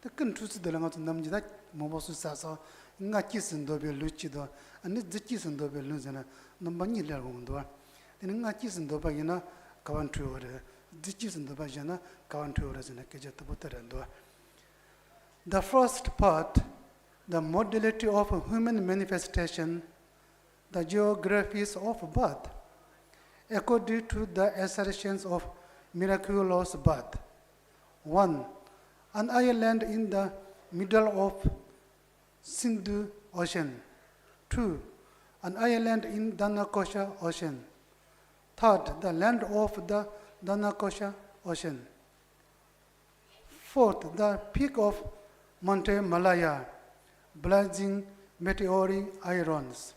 The Kuntus de Langat Namjida, Mobosu Sasa, Nakis and Dobe Lucido, and it's the Kis and Dobe Luzana, Nambani Lagundua. Then Nakis and Dobayana, Kavantu, the Chis and Dobajana, Kavantu, and a Kajatabutandua. The first part, the modality of human manifestation, the geographies of birth, according to the assertions of miraculous birth. 1. An island in the middle of Sindhu Ocean. 2. an island in Dhanakosha Ocean. Third, the land of the Dhanakosha Ocean. Fourth, the peak of Monte Malaya, blazing meteoric irons.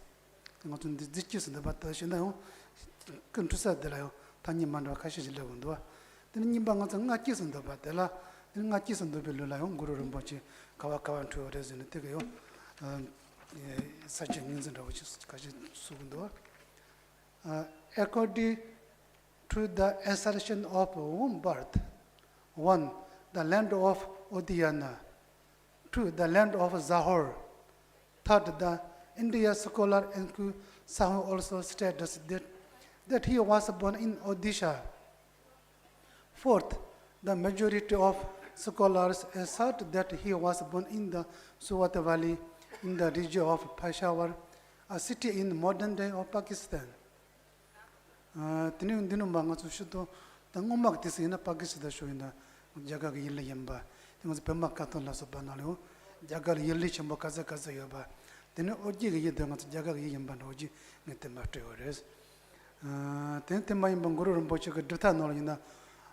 According to the assertion of womb birth, 1. The land of Odiana. 2. The land of Zahor. 3. The India scholar Enku Sahu also states that he was born in Odisha. 4th, the majority of scholars assert that he was born in the Swat Valley in the region of Peshawar, a city in modern day of Pakistan. Tinu manga sushuto tangomak tisina Pakistan shoina jaga yilla yamba. Tingus pemma katon la sobanalo jaga yilli chamba kaza kaza yoba. Tinu oji ge yedanga jaga yamba oji ngete matores. Tente mai banguru rumboche ge duta nolina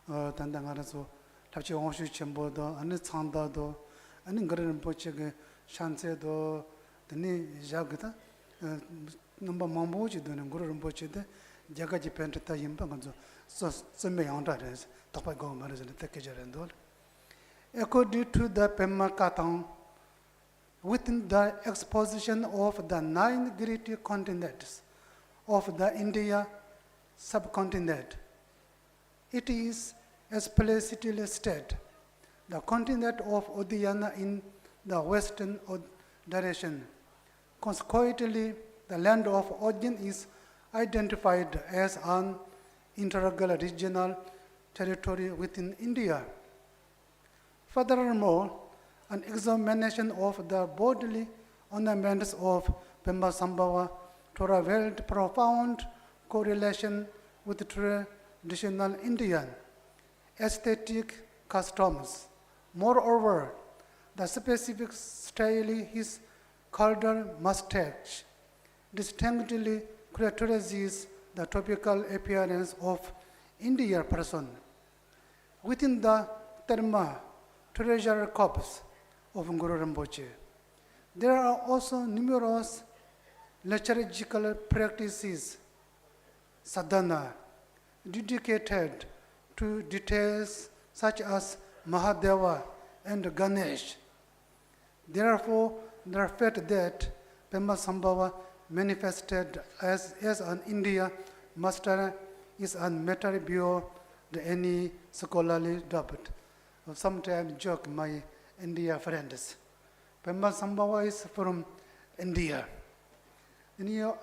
단당하라서 답지 원수 전보도 아니 창다도 아니 그런 보체게 šan세도 드니 자그다 넘버 mambo지 되는 그런 보체데 자가지 펜트다 임방간서 선매양다레스 답하고 말해서 택게저랜도 according to the Pemmakatang, within the exposition of the 9 great continents of the India subcontinent, it is explicitly stated the continent of Odiana in the western direction. Consequently, the land of origin is identified as an integral regional territory within India. Furthermore, an examination of the bodily ornaments of Padmasambhava revealed profound correlation with traditional Indian aesthetic customs. Moreover, the specific style his curled mustache distinctly characterizes the tropical appearance of Indian person. Within the Dharma treasure corpus of Guru Rinpoche, there are also numerous liturgical practices, sadhana, dedicated to details such as Mahadeva and Ganesh. Therefore, the fact that Padmasambhava manifested as an India master is a matter beyond any scholarly doubt. Sometimes joke my India friends. Padmasambhava is from India. And here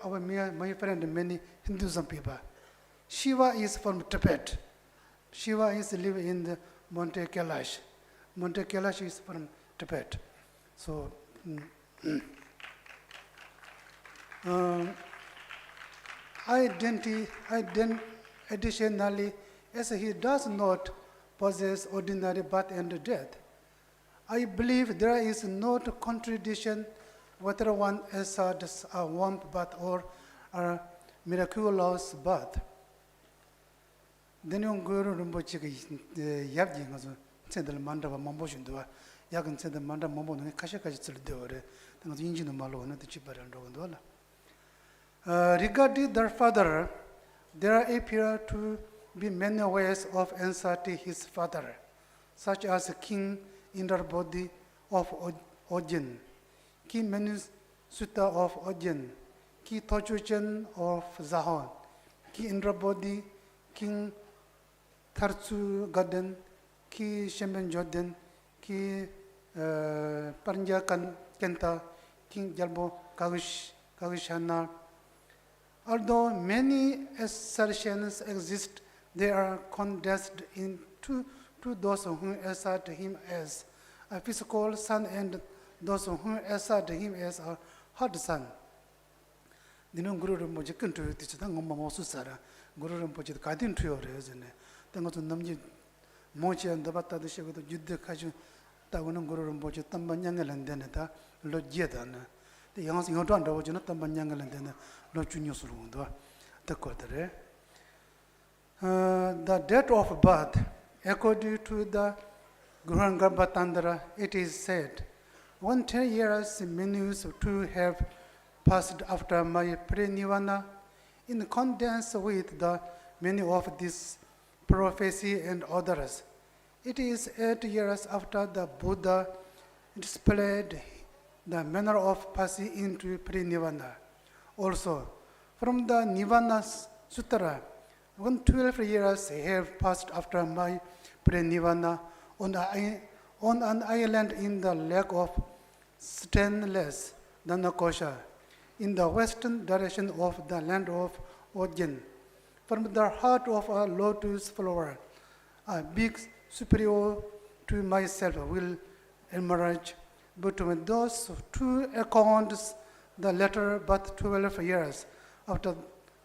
my friend, many Hinduism people. Shiva is from Tibet. Shiva is living in the Monte Kailash. Monte Kailash is from Tibet. So, additionally, as he does not possess ordinary birth and death, I believe there is no contradiction whether one asserts a warm birth or a miraculous birth. Then you go to Yabji, said the Manda Mamboshin do Yagan said the Manda Mambo and Kashakaji do it, and the engine of Malo and the cheaper and Rogandola. Regarding their father, there appear to be many ways of inserting his father, such as King Indrabodhi of Ojin, King Menusutta of Ojin, King Tochuchen of Zahon, King Indrabodhi, King Tarsu Garden, Ki Shemben Jordan, Ki Paranja Kenta, King Jalbo Kagishana. Although many assertions exist, they are condensed into those who assert him as a physical son and those who assert him as a hard son. Dino Guru Rinpoche kuntu tichita ngomma mosu sara Guru Rinpoche kadin tuyo rezene. Tangoto namji mochi andabata de shegoto judde kaju tagono Guru Rinpoche tamba nyangelan deneta lo jedana. the young thing don't know what the Manyangal and then no juniors the quarter. The date of birth, according to the Gurangarbhatandara, it is said, 110 years minutes to have passed after my pre-nirvana, in accordance with the many of this prophecy and others. It is 8 years after the Buddha displayed the manner of passing into pre-nirvana. Also, from the Nirvana Sutra, 112 years have passed after my pre-nirvana on an island in the lake of Stainless, Danakosha, in the western direction of the land of Ojin. From the heart of a lotus flower, a big superior to myself will emerge. Between those two accounts, the latter but 12 years after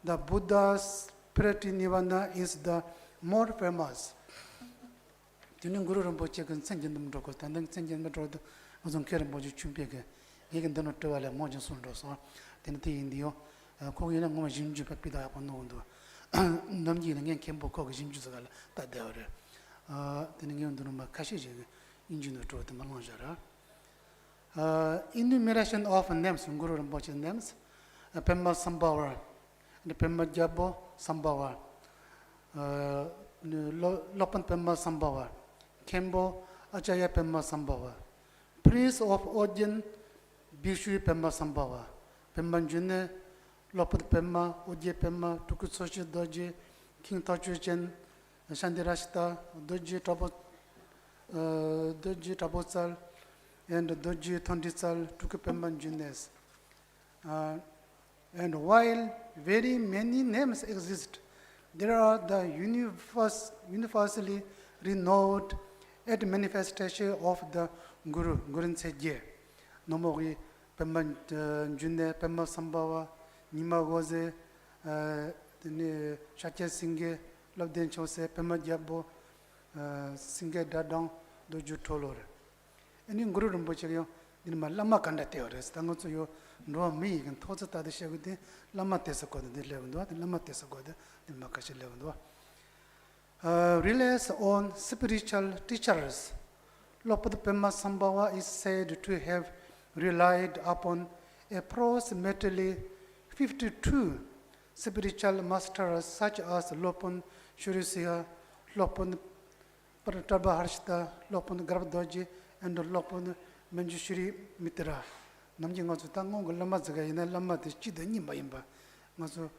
the Buddha's pre-nirvana is the more famous. Tining Guru Rinpoche can send them to Costa and send them to the Ozonker Moji Chumpeke. He can do not tell a Mojan Sundos or Tenati Indio, Koyana Mojin Jupapida upon Nondo. Namji again came Boko Jinjuzagal, that they are. Tining Dunuma Kashi, Injun to the Malonjara. Enumeration of names from Guru Rinpoche names, Padmasambhava, the Padmasambhava Sambhava, Lopan Padmasambhava, Kembo Ajaya Padmasambhava, Priest of Ojin Bishu Padmasambhava, Padmanjune, Lopan Padma, Ojje Padma, Tukusoshi Doji, King Tachuchen, Shandirashita, Doji Tabosal, and Doji Tondisal, Tukupembanjunes. And while very many names exist, there are the universally renowned at manifestation of the Guru, Gurun Seje. Nomori, Pemban June, Padmasambhava, Nima Goze, Shache Singhe, Labden Chose, Pema Jabo, Singhe Dadang, Doju Tolore. And in Guru Rinpoche, in my Lama Kanda theories, Tangoto, you know me and Tozata the Shagudi, Lama Tesako, the Levandua, the Lama Tesako, the Makashi Levandua. Relies on spiritual teachers. Lopad Padmasambhava is said to have relied upon approximately 52 spiritual masters such as Lopan Shurisiha, Lopan Pratabharshita, Lopan Garbdoji, and Lopan Manjushri Mitra. Namjing also Tango Lamazaga in a Lama de Chida Nimbaimba. Maso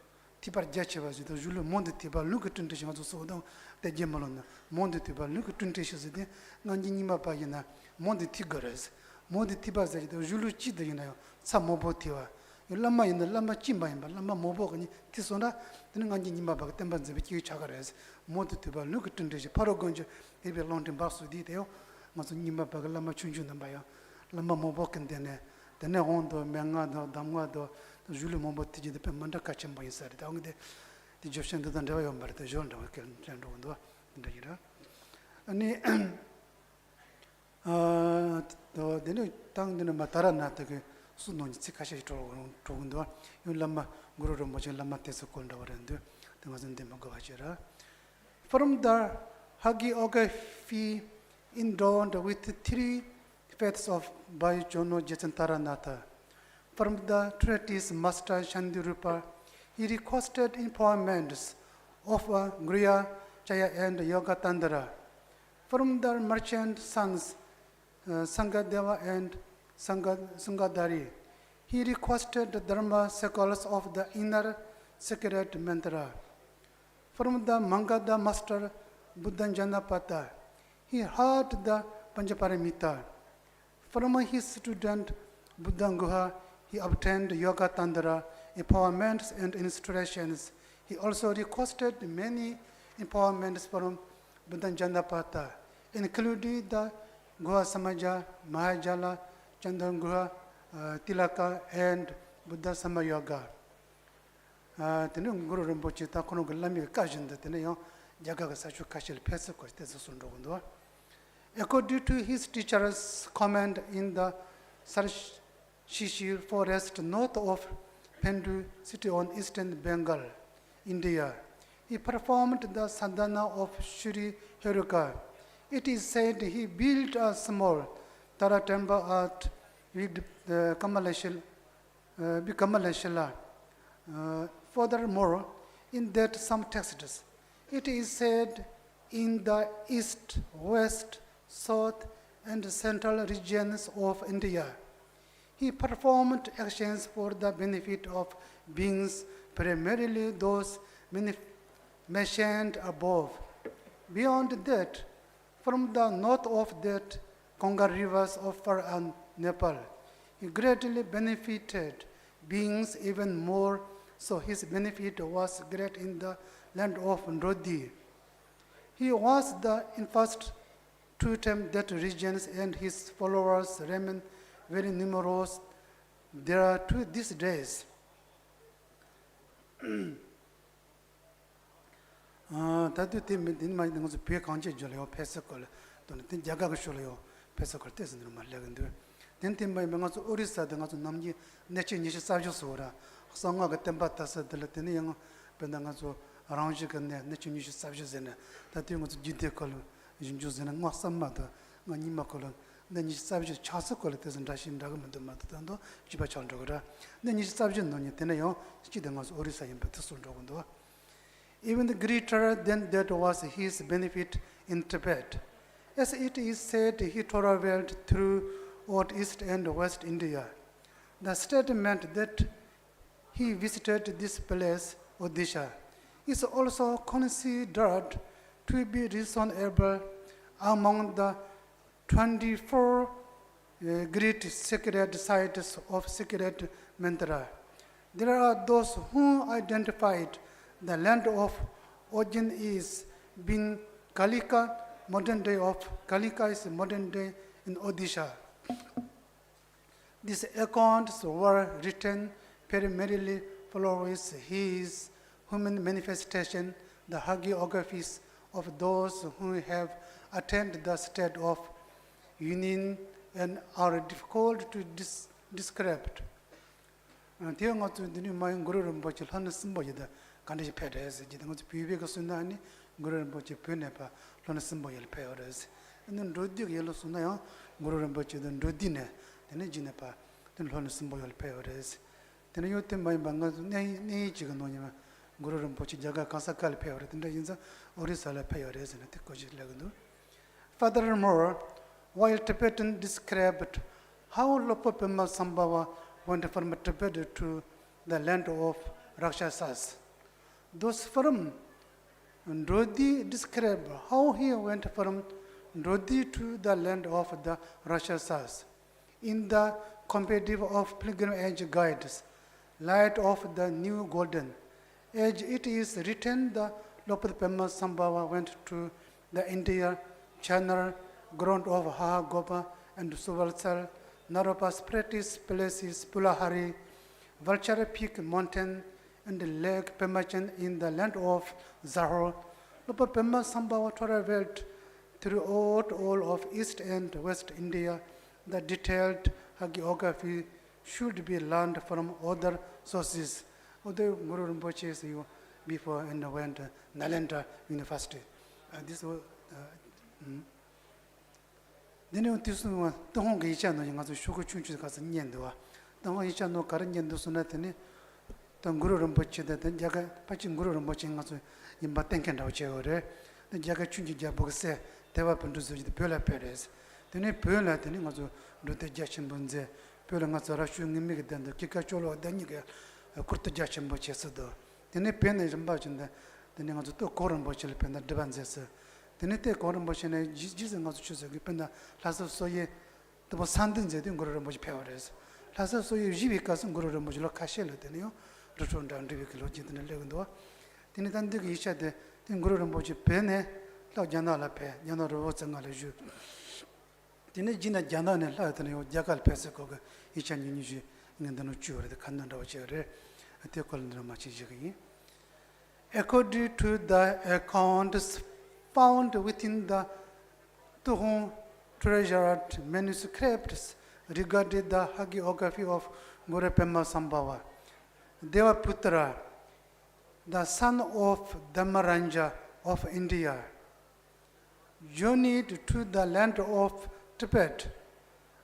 Tipar Jacheva, the Julu Monde Tiba, look at Tuntation also so down the Gemalona, Monde Tiba, look at Tuntations, Nanjinima Payana, Monde Tigres, Monde Tibas, the Julu Chida, you know, some Mobotiva. Lama in the Lama Chimbaimba, Lama Mobogani, Tisona, the Nanjinima Bagtembans, the Vicky Chagares, Monde Tiba, look at Tuntation, Paragonja, they belong to Basu detail, Mazunima Bagalama Chunjunambaya, Lama Mobok and then. The Nehondo, Mangado, Damado, the Julu Moboti, the Pemanda Kachamba inside the Egyptian doesn't know about the Jonda, in the Ira. And the new tongue in the Matarana, Sunon Sikashi Togundo, you Lama Guru Mojan Lama Tesokonda, and there wasn't Demagavajera. From the hagiography endowed with 3 faiths of by Jono Jatantaranatha. From the treatise Master Shandirupa, he requested empowerments of Griya, Jaya and Yogatandara. From the merchant sons Sangadeva and Sungadari, he requested the Dharma circles of the inner sacred mantra. From the Mangada master Buddhanjanapata, he heard the Panchaparamita. From his student Buddhanguha, he obtained Yoga Tandara, empowerments and instructions. He also requested many empowerments from Buddhanjanapata, including the Guha Samaja, Mahajala, Chandanguha, Tilaka, and Buddha Samayoga. Tenung Guru Rinpoche Takono Lami Kajin, the Teneo, Jagaga Sachu Kashil Pesa, According to his teacher's comment in the Shishir forest north of Pendu city on eastern Bengal, India. He performed the sadhana of Shri Haruka. It is said he built a small Tara temple at Kamaleshala. Furthermore, in that some texts, it is said in the east, west, south, and central regions of India, he performed actions for the benefit of beings, primarily those mentioned above. Beyond that, from the north of that Konga rivers of Far and Nepal, he greatly benefited beings even more, so his benefit was great in the land of Ndrodi. He was the first to attempt that regions, and his followers remain very numerous there to these days. 다들 때문에 많이 된 것을 비에 강제 줄래요 패스걸 또는 된 자가가 줄래요 패스걸 때스는 말이야 근데 된 때문에 명아서 오리사 등 아주 남기 내치 니시 사주소라 성화가 템바타서 들었더니 영 변당아서 아라운지 근데 내치 니시 사주세네 다들 것을 지대걸 인주세는 뭐 삼마다 뭐니마걸 내 니시 사주 차서걸 때선 다신다고 만도 맞다도 집어 전적으로 내 니시 사주 논이 되네요 지된 것을 오리사 임부터 손적은도 Even greater than that was his benefit in Tibet. As it is said, he traveled throughout East and West India. The statement that he visited this place, Odisha, is also considered to be reasonable among the 24 great sacred sites of sacred mantra. There are those who identified the land of origin is being Kalika, modern day of Kalika is modern day in Odisha. These accounts were written primarily following his human manifestation, the hagiographies of those who have attained the state of union and are difficult to describe. 대형 같은 분이 많이 그러는 뭐지 하는 쓴보이다. 간지 패드에서 지금 그 비비가 순나니 그런 뭐지 변해봐 하는 쓴보이를 패어서. 는 로디가 열로 순나요. 그런 뭐지든 로디네. 되는 지네봐. 된 하는 쓴보이를 패어서. 되는 요때 많이 방가서 네 지금 노니면 그런 뭐지 자가 가사칼 패어서. 근데 진짜 오리살에 패어서 듣고지려고도. Furthermore, while Tibetan described how Lopa Padmasambhava went from Tibet to the land of Rakshasas, those from Ndrodi describe how he went from Ndrodi to the land of the Rakshasas. In the comparative of pilgrimage guides, Light of the New Golden Age, it is written the Lopa Padmasambhava went to the India Channel, ground of Hagopa and Suvalsal, Naropa's practice places Pulahari, Vulture Peak Mountain, and Lake Pemachan in the land of Zahor. Lopa Padmasambhava traveled throughout all of East and West India. The detailed hagiography should be learned from other sources. Other Guru Rinpoche's before and went to Nalanda University. This was Then this one, the home Gichano, you must show chunches as a Yendua. The one Gichano current Yendusonatini, the Guru Rinpoche, that the Jaga Pachin Guru Rinpoche also in Batankan Aucheore, the Jaga Chunji Jabose, they were to the Pula Perez. The name Pula, the name also do the Jachin Bunze, Pula Mazarashun, than the Kikacholo, Daniga, a Kurta Jachin Bocheso. The name Pen is embarking the name of the two Koran Bochel Pen, the Devanzes. The nete koran boshene Jesus ngazu chusa gipenda laso soye to sandin je din goro moji pewres laso soye jibi kasun goro moji lo kashel denio roton dan ribi kilo jidne legondo tini dan de isha de din goro moji pene la jana la pe jana ro changa le ju tini jina jana ne la denio jagal pese ko isha ni ji ngandano chure de kandan ro chere ate kolndra machi jigi according to the accounts found within the Tuhun treasured manuscripts, regarding the hagiography of Guru Padmasambhava. Devaputra, the son of Dhammaranja of India, journeyed to the land of Tibet.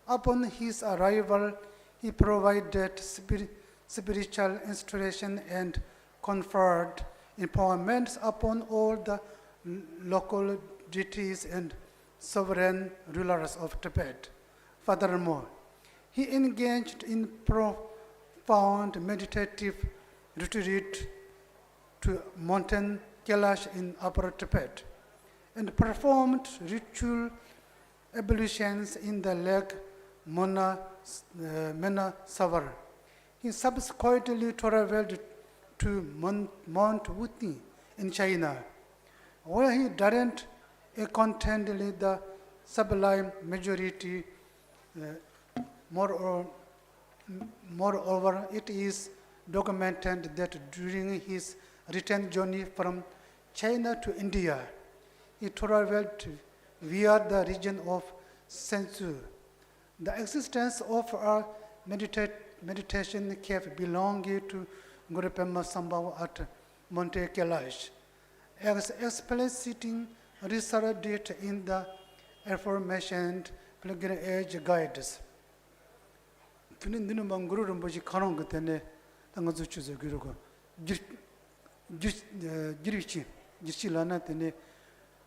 Upon his arrival, he provided spiritual instruction and conferred empowerments upon all the local deities and sovereign rulers of Tibet. Furthermore, he engaged in profound meditative retreat to mountain Kailash in Upper Tibet and performed ritual ablutions in the lake Manasavar. He subsequently traveled to Mount Wuti in China, where he didn't accountably the sublime majority. Moreover, it is documented that during his return journey from China to India, he traveled via the region of Sensu. The existence of a meditation cave belonging to Guru Padmasambhava at Monte Kailash, as explicitly reserved in the aforementioned pilgrimage guides. Tunin Guru Rinpoche Karong Tene, Tangazu Chuzo Gurugo, Jirchi Lana Tene,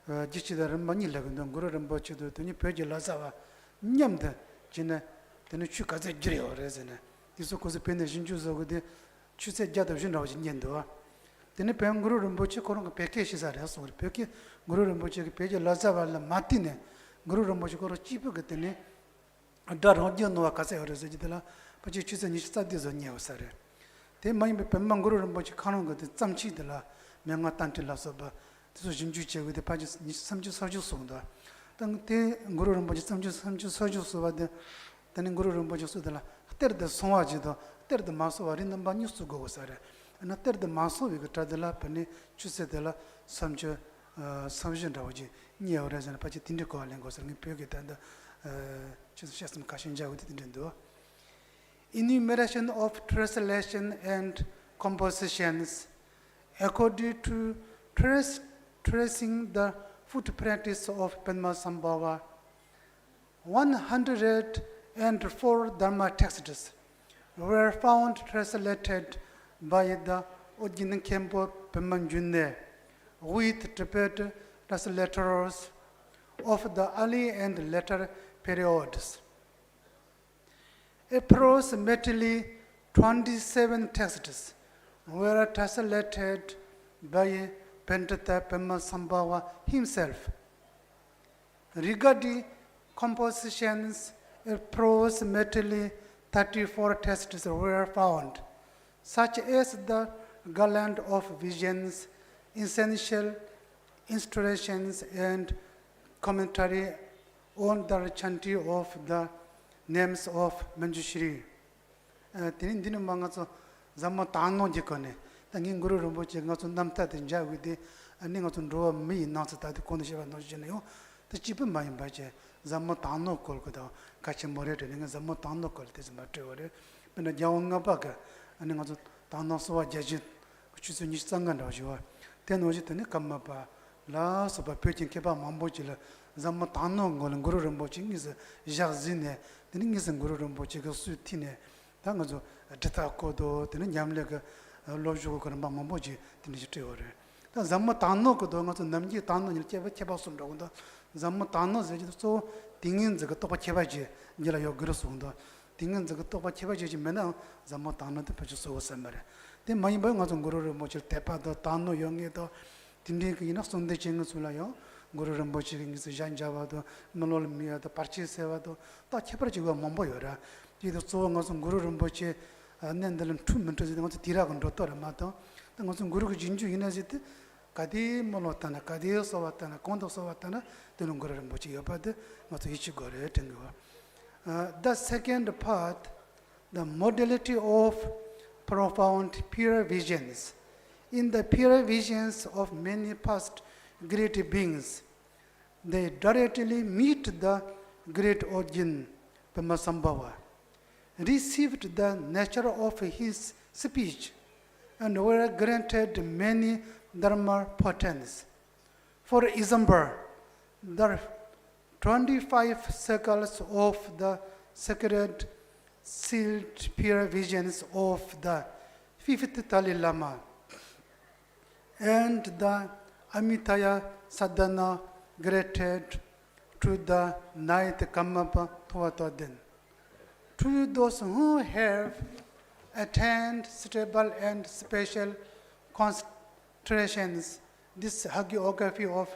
Jichi the Ramani Lagan, Guru Rinpoche, Tuni Page Lazava, Nyamda, Jina, Tenuchukaze Jiri or Resena. This was a pen Jinjuzo with the Chuse Jada Jino Yendo. Then a pen Guru Rinpoche Korong Pekes are also Peki, Guru Rinpoche Page Lazava Martine, Guru Rinpoche Koro Chipu Gatene, a Darhodio no Akase or Residela, but you choose any studies on Yosare. They might be Pemanguru Rinpoche Kanong, the Samchi de la Mengatanti Lasoba, this was Jinjuche with the pages, some just Soju Sunda. Then the Guru Rinpoche, some just Soju Sova, then Guru Rinpoche Sudala, third the Soajido, third the Maso are in the Banus to go, Sare, and a third the Maso, we got Tadela, Pane, Chusedela, Samja, Samjan Raji, Nia Resin, Pachitindico, and goes and Pugit and Chesam Kashinja with it in the enumeration of translation and compositions according to tracing the footprints of Padmasambhava. 104 Dharma texts were found translated by the Ojin Kempo Pemanjune with Tibet translators of the early and later periods. Approximately 27 texts were translated by Pentata Padmasambhava himself. Regarding compositions, approximately 34 texts were found, such as the Garland of Visions, Essential Instructions, and commentary on the chanting of the names of Manjushri. Tinin Mangaso Zama Tano Jikone, Tangin Guru Rinpoche, Nasun Namta, and Javidi, and Ningatun Roa me, not that the Kondisha Nojaneo, the cheaper mine bache, Zamotano Kolkoda, Kachamoret, and Zamotano Koltes Matore, and a Yaunga Baga, and Ningatun Tano Soa Jajit, which is in Yistangan Rajua. Then Ojitani Kamapa, last of a pitching Kepa Mambochilla, Zamotano Gol, Guru Rinpoche is a Jazine, the Ningis and Guru Rinpoche Sutine, Tangazo, a Teta Kodo, the Yamlega, Lojo Mamboji, the Nijitore. Zamotano Kodo, Namji Tano, and Chebasum Ronda, Zamotano, so Tingin the Topa Chevaji, Nila Yogrosunda, Tingin the Topa Chevaji Mena, Zamotano, the Pachuso Samara. Then my bang on Guru Rinpoche, Tepa, the Tano Yongeto, Tindik, Sunday Chingasulayo, Guru Rinpoche, Jan Javado, Manol Mia, the Parchisevado, the Chepachigo Momboyora, the song was on Guru Rinpoche, and then the 2 minutes they want to Tira and Doctor Mato, then was on Guru Jinju Inazit, Kadi Monotana, Kadi Sawatana, Kondo Sawatana, then Guru Rinpoche, but not to each gore. The second part, the modality of profound pure visions. In the pure visions of many past great beings, they directly meet the great origin, Padmasambhava, received the nature of his speech and were granted many dharma patents. For example, the 25 cycles of the sacred sealed pure visions of the fifth Dalai Lama and the Amitaya Sadhana granted to the ninth Kammapa Tuatoden. To those who have attained stable and special concentrations, this hagiography of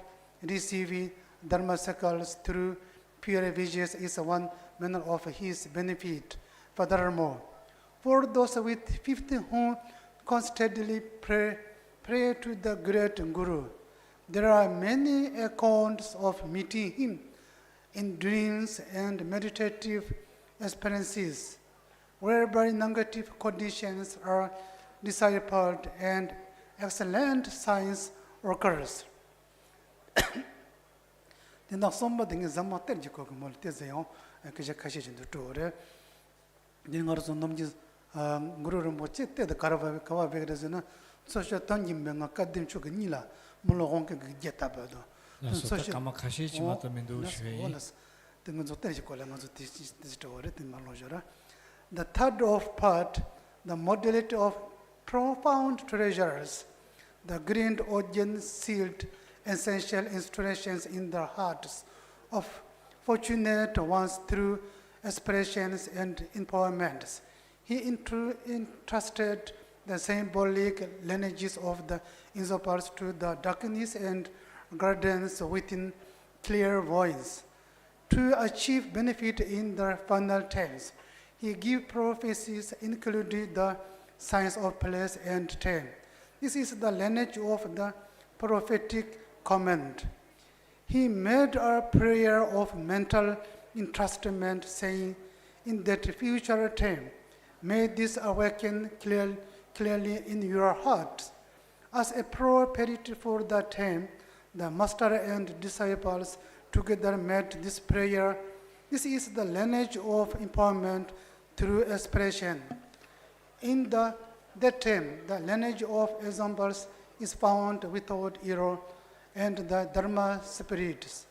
receiving dharma cycles through pure visions is one manner of his benefit. Furthermore, for those with 50 who constantly pray to the great Guru, there are many accounts of meeting him in dreams and meditative experiences, whereby negative conditions are dissipated and excellent science occurs. Then somebody thing is some matter you could multizayon, and Kajakashi to Tore. Then also Nomjis Guru Mochete, the Karava Vegasina, such a Tangim Bengadim Chuganila, Mulonka Getabado. Such a Kamakashi, Matamendo Shui. The third of part, the modality of profound treasures, the green audience sealed essential instructions in the hearts of fortunate ones through aspirations and empowerments. He entrusted the symbolic lineages of the usurpers to the darkness and gardens within clear voice. To achieve benefit in the final times, he gave prophecies including the science of place and time. This is the lineage of the prophetic command. He made a prayer of mental entrustment, saying, in that future time, may this awaken clearly in your hearts. As a preparatory for that time, the master and disciples together made this prayer. This is the lineage of empowerment through expression. In that time, the lineage of examples is found without error, and the Dharma spirits.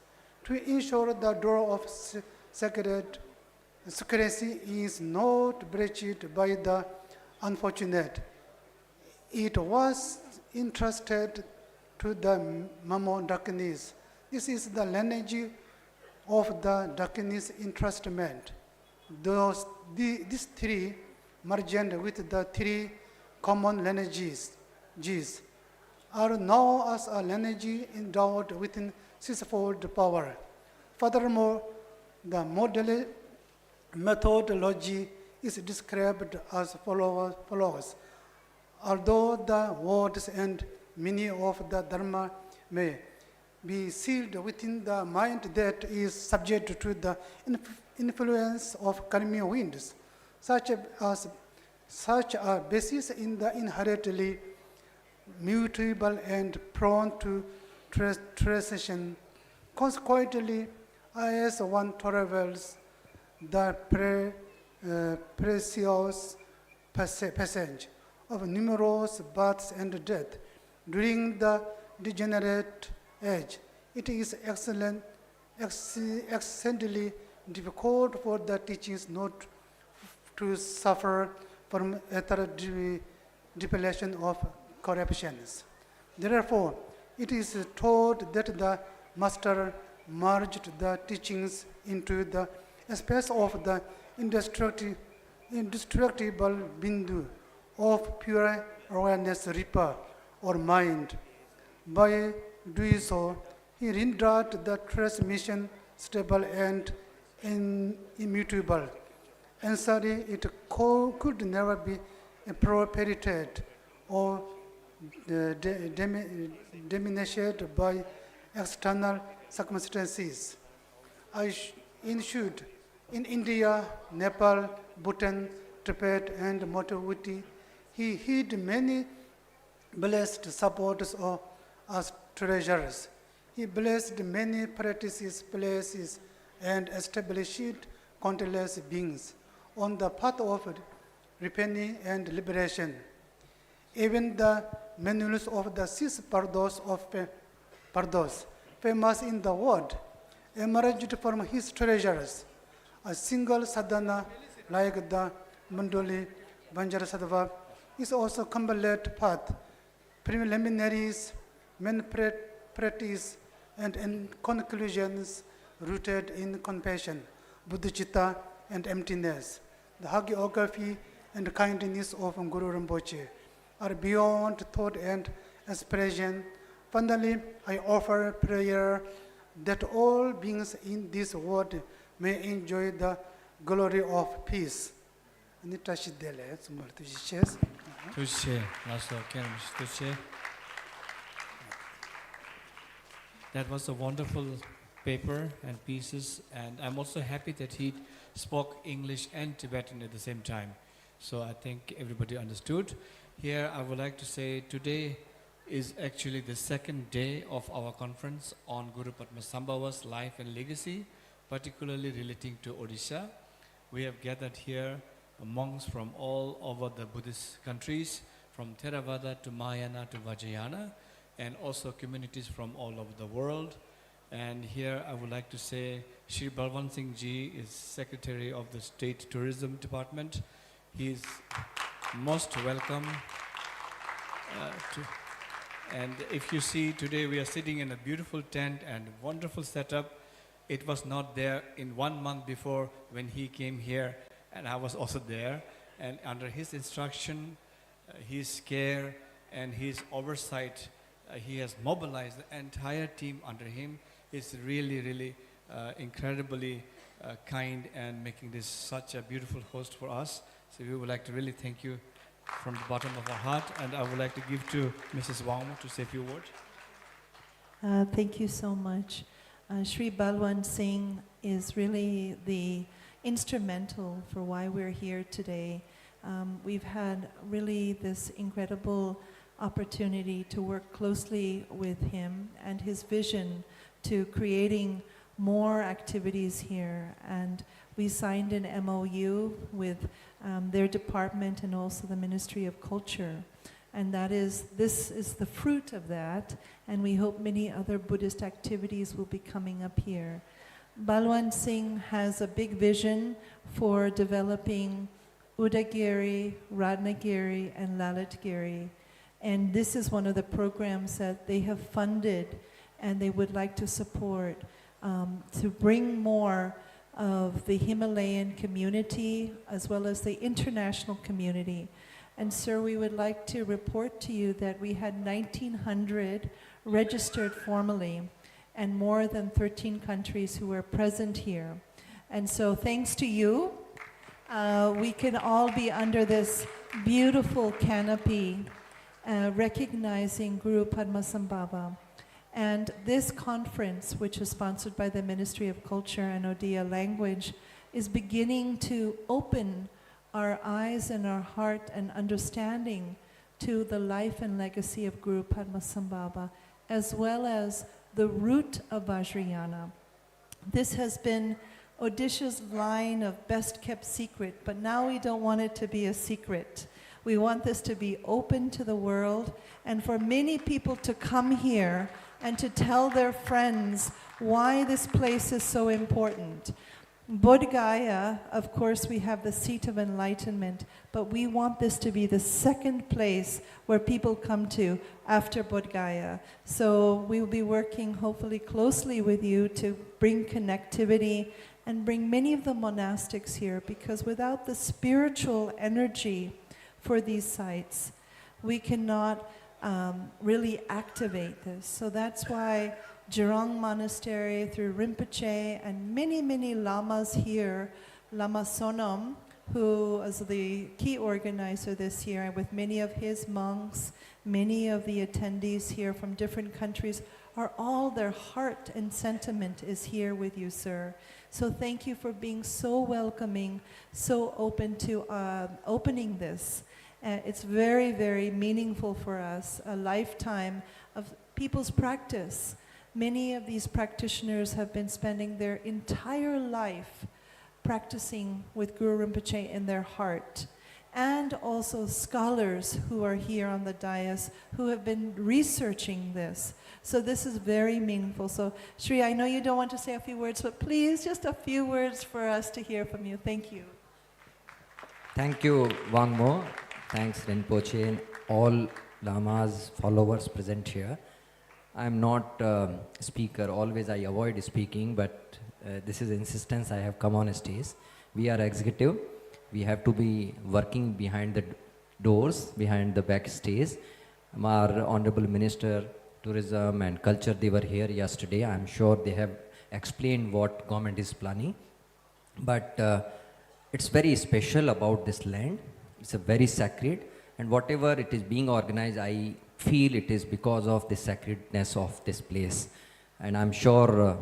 To ensure the door of sacred secrecy is not breached by the unfortunate, it was entrusted to the Mammon darkness. This is the lineage of the darkness entrustment. These three merged with the three common lineages are now as a lineage endowed with sixfold power. Furthermore, the methodology is described as follows. Although the words and meaning of the Dharma may be sealed within the mind that is subject to the influence of karmic winds, such a basis in the inherently mutable and prone to transition. Consequently, as one travels the precious passage of numerous births and deaths during the degenerate age, it is exceedingly difficult for the teachings not to suffer from depletion of corruptions. Therefore, it is taught that the master merged the teachings into the space of the indestructible bindu of pure awareness reaper or mind. By doing so, he rendered the transmission stable and immutable. Answering it could never be appropriated or diminished by external circumstances. In India, Nepal, Bhutan, Tibet, and Motawuti, he hid many blessed supporters as treasures. He blessed many practices, places, and established countless beings on the path of repenting and liberation. Even the manuals of the six Pardos, famous in the world, emerged from his treasures. A single sadhana like the Mandoli Vanjarasattva is also complete path, preliminaries, main practice, and in conclusions rooted in compassion, bodhicitta, and emptiness. The hagiography and kindness of Guru Rinpoche are beyond thought and expression. Finally, I offer prayer that all beings in this world may enjoy the glory of peace. That was a wonderful paper and pieces, and I'm also happy that he spoke English and Tibetan at the same time. So I think everybody understood. Here I would like to say today is actually the second day of our conference on Guru Padmasambhava's life and legacy, particularly relating to Odisha. We have gathered here monks from all over the Buddhist countries, from Theravada to Mahayana to Vajrayana, and also communities from all over the world. And here I would like to say Shri Balwant Singh Ji is Secretary of the State Tourism Department. He is most welcome. And if you see today we are sitting in a beautiful tent and wonderful setup. It was not there in 1 month before when he came here, and I was also there. And under his instruction, his care and his oversight, he has mobilized the entire team under him. He's really, really incredibly kind and making this such a beautiful host for us. So we would like to really thank you from the bottom of our heart, and I would like to give to Mrs. Wang to say a few words. Thank you so much. Shri Balwant Singh is really the instrumental for why we're here today. We've had really this incredible opportunity to work closely with him and his vision to creating more activities here. And we signed an MOU with their department and also the Ministry of Culture. And this is the fruit of that, and we hope many other Buddhist activities will be coming up here. Balwant Singh has a big vision for developing Udagiri, Ratnagiri, and Lalitgiri. And this is one of the programs that they have funded and they would like to support to bring more of the Himalayan community as well as the international community. And sir, we would like to report to you that we had 1,900 registered formally and more than 13 countries who were present here. And so thanks to you, we can all be under this beautiful canopy recognizing Guru Padmasambhava. And this conference, which is sponsored by the Ministry of Culture and Odia Language, is beginning to open our eyes and our heart and understanding to the life and legacy of Guru Padmasambhava, as well as the root of Vajrayana. This has been Odisha's line of best kept secret, but now we don't want it to be a secret. We want this to be open to the world and for many people to come here and to tell their friends why this place is so important. Bodh Gaya, of course, we have the seat of enlightenment, but we want this to be the second place where people come to after Bodh Gaya. So we will be working hopefully closely with you to bring connectivity and bring many of the monastics here, because without the spiritual energy for these sites, we cannot really activate this. So that's why Jurong Monastery through Rinpoche and many, many lamas here, Lama Sonam, who is the key organizer this year, and with many of his monks, many of the attendees here from different countries, are all their heart and sentiment is here with you, sir. So thank you for being so welcoming, so open to opening this. It's very, very meaningful for us, a lifetime of people's practice. Many of these practitioners have been spending their entire life practicing with Guru Rinpoche in their heart, and also scholars who are here on the dais who have been researching this. So this is very meaningful. So Shri, I know you don't want to say a few words, but please just a few words for us to hear from you. Thank you. Thank you one more. Thanks Rinpoche and all Lamas followers present here. I'm not a speaker, always I avoid speaking, but this is insistence I have come on stage. We are executive. We have to be working behind the doors, behind the backstage. Our Honorable Minister, Tourism and Culture, they were here yesterday. I'm sure they have explained what government is planning. But it's very special about this land. It's a very sacred, and whatever it is being organized, I feel it is because of the sacredness of this place. And I'm sure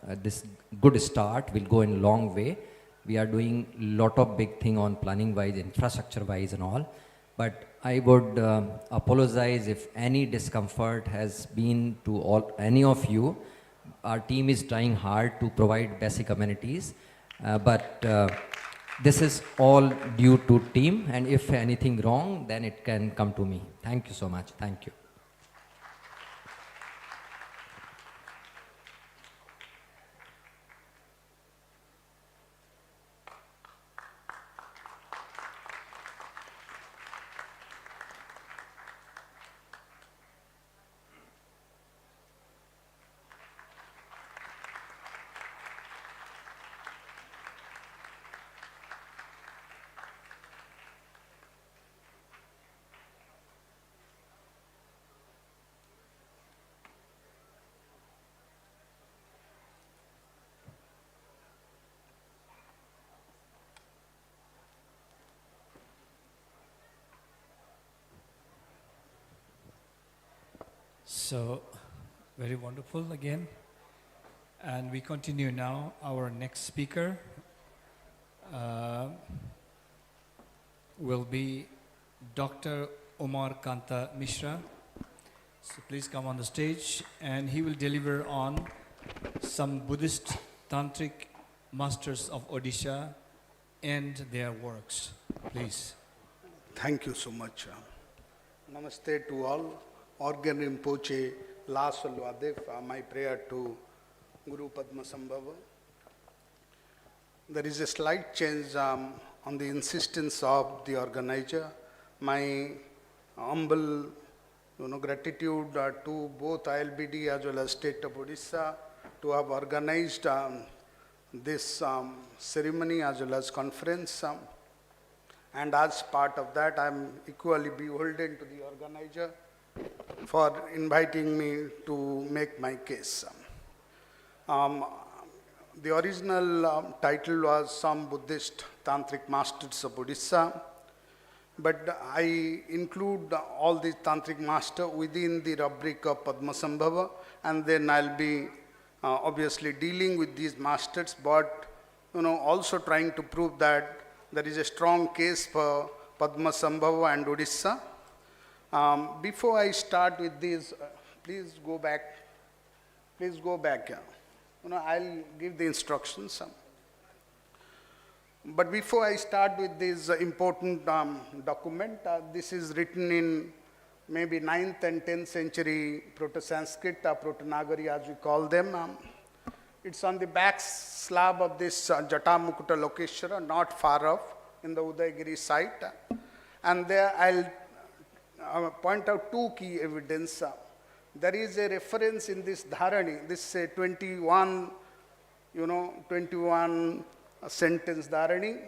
this good start will go in a long way. We are doing a lot of big thing on planning wise, infrastructure wise and all. But I would apologize if any discomfort has been to any of you. Our team is trying hard to provide basic amenities, but this is all due to team, and if anything wrong, then it can come to me. Thank you so much. Thank you. So, very wonderful again. And we continue now. Our next speaker will be Dr. Omar Kanta Mishra. So please come on the stage, and he will deliver on some Buddhist Tantric masters of Odisha and their works. Please. Thank you so much. Namaste to all. Organ Rinpoche, Last Salwadev, my prayer to Guru Padmasambhava. There is a slight change on the insistence of the organizer. My humble gratitude to both ILBD as well as State of Odisha to have organized this ceremony as well as conference. And as part of that, I am equally beholden to the organizer for inviting me to make my case. The original title was Some Buddhist Tantric Masters of Odisha, but I include all these Tantric Masters within the rubric of Padmasambhava, and then I'll be obviously dealing with these masters, but also trying to prove that there is a strong case for Padmasambhava and Odisha. Before I start with this, please go back. Please go back. I'll give the instructions. But before I start with this important document, this is written in maybe 9th and 10th century Proto-Sanskrit, Proto-Nagari as we call them. It's on the back slab of this Jatamukuta Lokeshwara, not far off in the Udayagiri site. And there I'll point out two key evidence. There is a reference in this Dharani, this 21 sentence Dharani,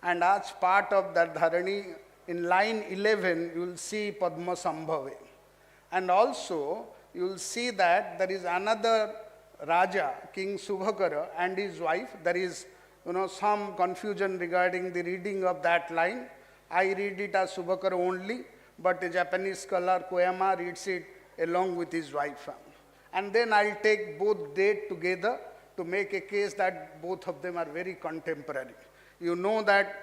and as part of that Dharani, in line 11, you will see Padmasambhava. And also, you will see that there is another Raja, King Subhakara, and his wife. There is some confusion regarding the reading of that line. I read it as Subhakara only, but a Japanese scholar, Koyama, reads it along with his wife. And then I'll take both dates together to make a case that both of them are very contemporary. You know that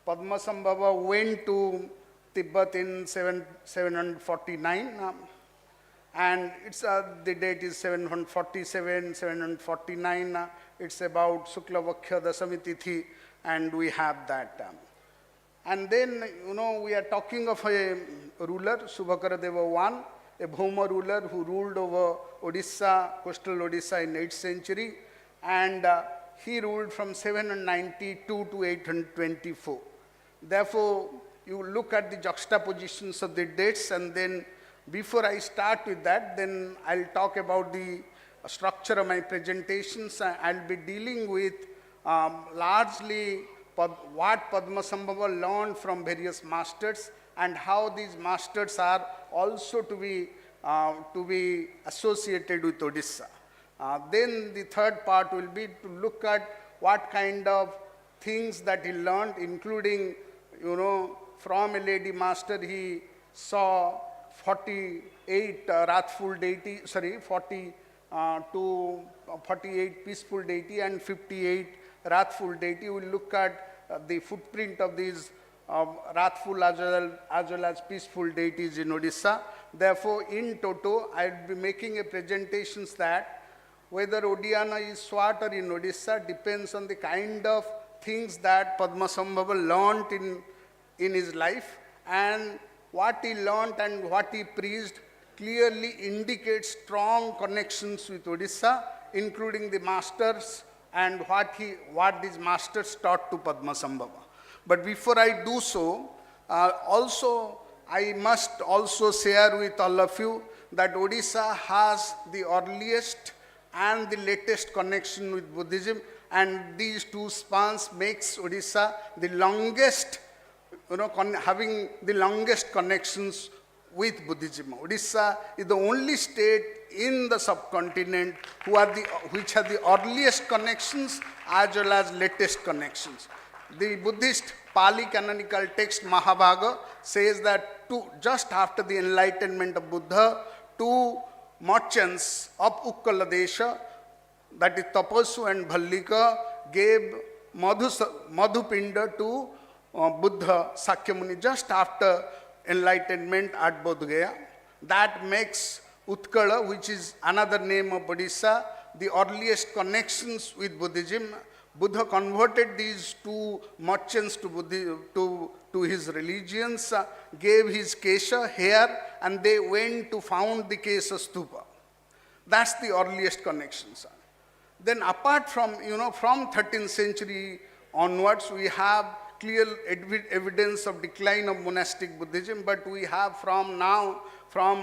Padmasambhava went to Tibet in 749, and it's the date is 747, 749. It's about Sukla Vakhya Dasami Tithi. and we have that. And then, we are talking of a ruler, Subhakara Deva I, a Bhoma ruler who ruled over Odisha, coastal Odisha in 8th century, and he ruled from 792 to 824. Therefore, you look at the juxtapositions of the dates, and then before I start with that, then I'll talk about the structure of my presentations. I'll be dealing with largely what Padmasambhava learned from various masters and how these masters are also to be associated with Odisha. Then the third part will be to look at what kind of things that he learned, including, from a lady master he saw 48 48 peaceful deity and 58 wrathful deity. We will look at the footprint of these wrathful as well as peaceful deities in Odisha. Therefore, in toto, I will be making a presentations that whether Odiana is Swat or in Odisha depends on the kind of things that Padmasambhava learnt in his life, and what he learnt and what he preached clearly indicates strong connections with Odisha, including the masters and what these masters taught to Padmasambhava. But before I do so, I must also share with all of you that Odisha has the earliest and the latest connection with Buddhism, and these two spans makes Odisha the longest, having the longest connections with Buddhism. Odisha is the only state in the subcontinent which has the earliest connections as well as latest connections. The Buddhist Pali canonical text Mahabharata says that just after the enlightenment of Buddha, two merchants of Ukkala Desha, that is Tapasu and Bhallika, gave Madhupinda to Buddha Sakyamuni just after enlightenment at Bodh Gaya. That makes Utkala, which is another name of Odisha, the earliest connections with Buddhism. Buddha converted these two merchants to his religions, gave his Kesha here, and they went to found the Kesha Stupa. That's the earliest connections. Then apart from, from 13th century onwards, we have clear evidence of decline of monastic Buddhism, but we have from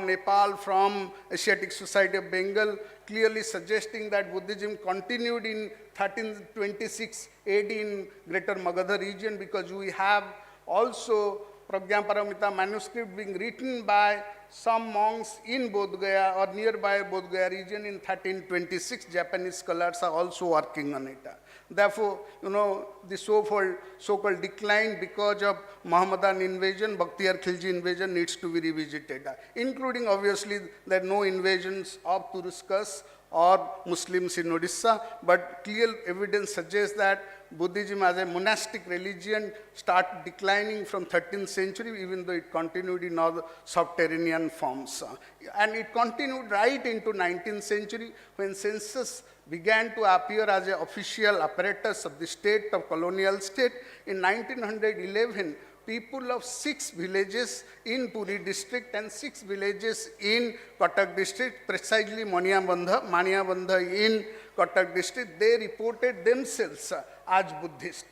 Nepal, from Asiatic Society of Bengal, clearly suggesting that Buddhism continued in 1326 AD in Greater Magadha region, because we have also Pragyaparamita manuscript being written by some monks in Bodh Gaya or nearby Bodh Gaya region in 1326. Japanese scholars are also working on it. Therefore, the so-called decline because of Mohammedan invasion, Bakhtiyar Khilji invasion needs to be revisited, including obviously there are no invasions of Turuskas or Muslims in Odisha, but clear evidence suggests that Buddhism as a monastic religion started declining from 13th century, even though it continued in other subterranean forms. And it continued right into 19th century when census began to appear as an official apparatus of the state, of colonial state. In 1911, people of 6 villages in Puri district and 6 villages in Cuttack district, precisely Maniyabandha in Cuttack district, they reported themselves as Buddhist.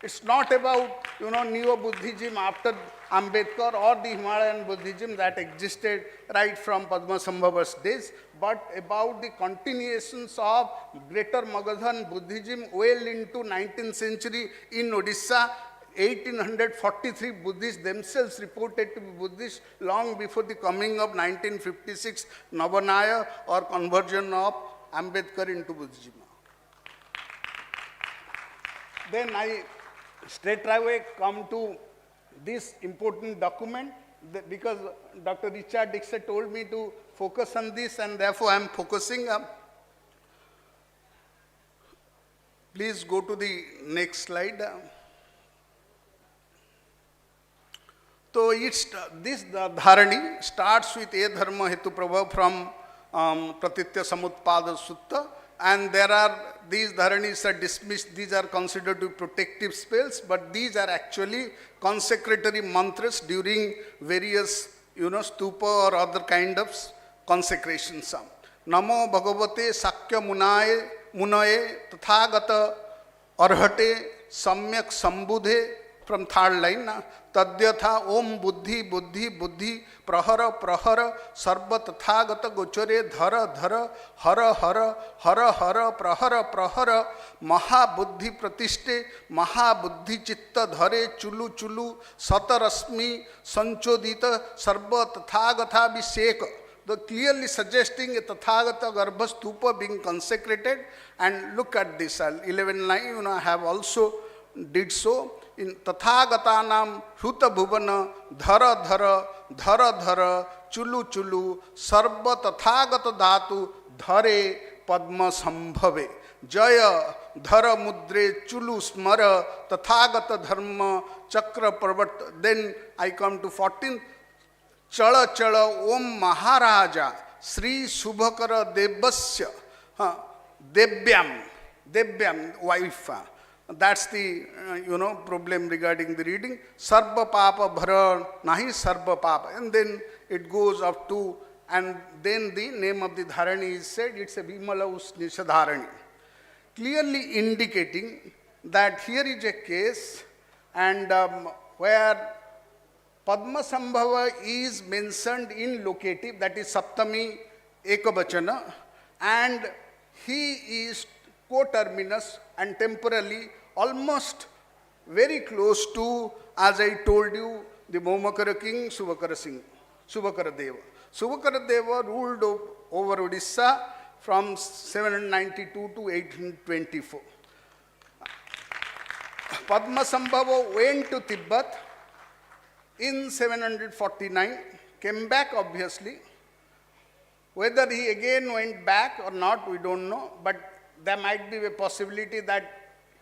It's not about, Neo-Buddhism after Ambedkar or the Himalayan Buddhism that existed right from Padmasambhava's days, but about the continuations of Greater Magadhan Buddhism well into 19th century in Odisha. 1843 Buddhists themselves reported to be Buddhist long before the coming of 1956 Navanaya or conversion of Ambedkar into Buddhism. Then I straight away come to this important document because Dr. Richard Dixon told me to focus on this, and therefore I am focusing. Please go to the next slide. So this Dharani starts with A Dharma Hetu Prabha from Pratitya Samutpada Sutta. and there are, these dharanis are dismissed, these are considered to be protective spells, but these are actually consecratory mantras during various, stupa or other kind of consecrations. Namo Bhagavate Sakya Munaye Tathagata Arhate Samyak Sambudhe, from third line, Tadyatha Om Buddhi Buddhi Buddhi Prahara Prahara Sarva Tathagata Gochare Dhara Dhara Hara Hara Hara Hara Prahara Prahara Maha Buddhi Pratishte Maha Buddhi Chitta Dhare Chulu Chulu Satarasmi Sanchodita Sarva Tathagata Abhishek. Clearly suggesting a Tathagata Garbha Stupa being consecrated. And look at this, 11 line, I have also did so. In Tathagatanam Huta Bhuvana Dhara Dhara Dhara Dhara Chulu Chulu Sarva Tathagata Dhatu Dhare Padmasambhave Jaya Dhara Mudre Chulu Smara Tathagata Dharma Chakra Parvat. Then I come to 14th. Chala Chala Om Maharaja Sri Subhakara Devasya Devyam wife. That's the problem regarding the reading. Sarva Papa Bhara Nahi Sarva Papa. And then it goes up to, and then the name of the dharani is said, it's a Vimala Usnisha Dharani. Clearly indicating that here is a case and where Padmasambhava is mentioned in locative, that is Saptami Ekavachana, and he is coterminous and temporally almost very close to, as I told you, the Momakara king Subhakara Deva. Subhakara Deva ruled over Odisha from 792 to 1824. Padmasambhava went to Tibet in 749, came back obviously. Whether he again went back or not, we don't know, but there might be a possibility that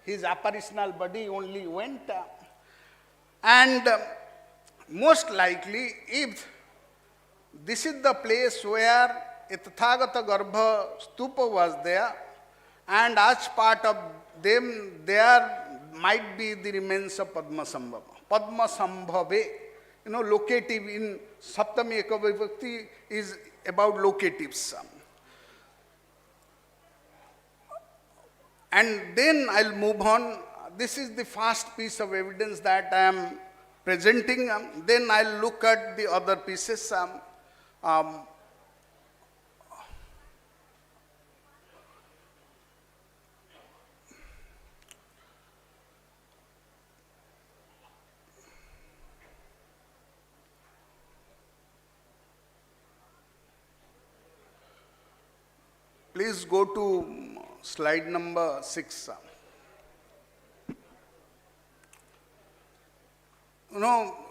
his apparitional body only went. And most likely, if this is the place where a Tathagata Garbha stupa was there, and as part of them, there might be the remains of Padmasambhava. Padmasambhave, locative in Saptami Ekavibhakti is about locatives. And then I'll move on. This is the first piece of evidence that I am presenting. Then I'll look at the other pieces. Please go to slide number 6.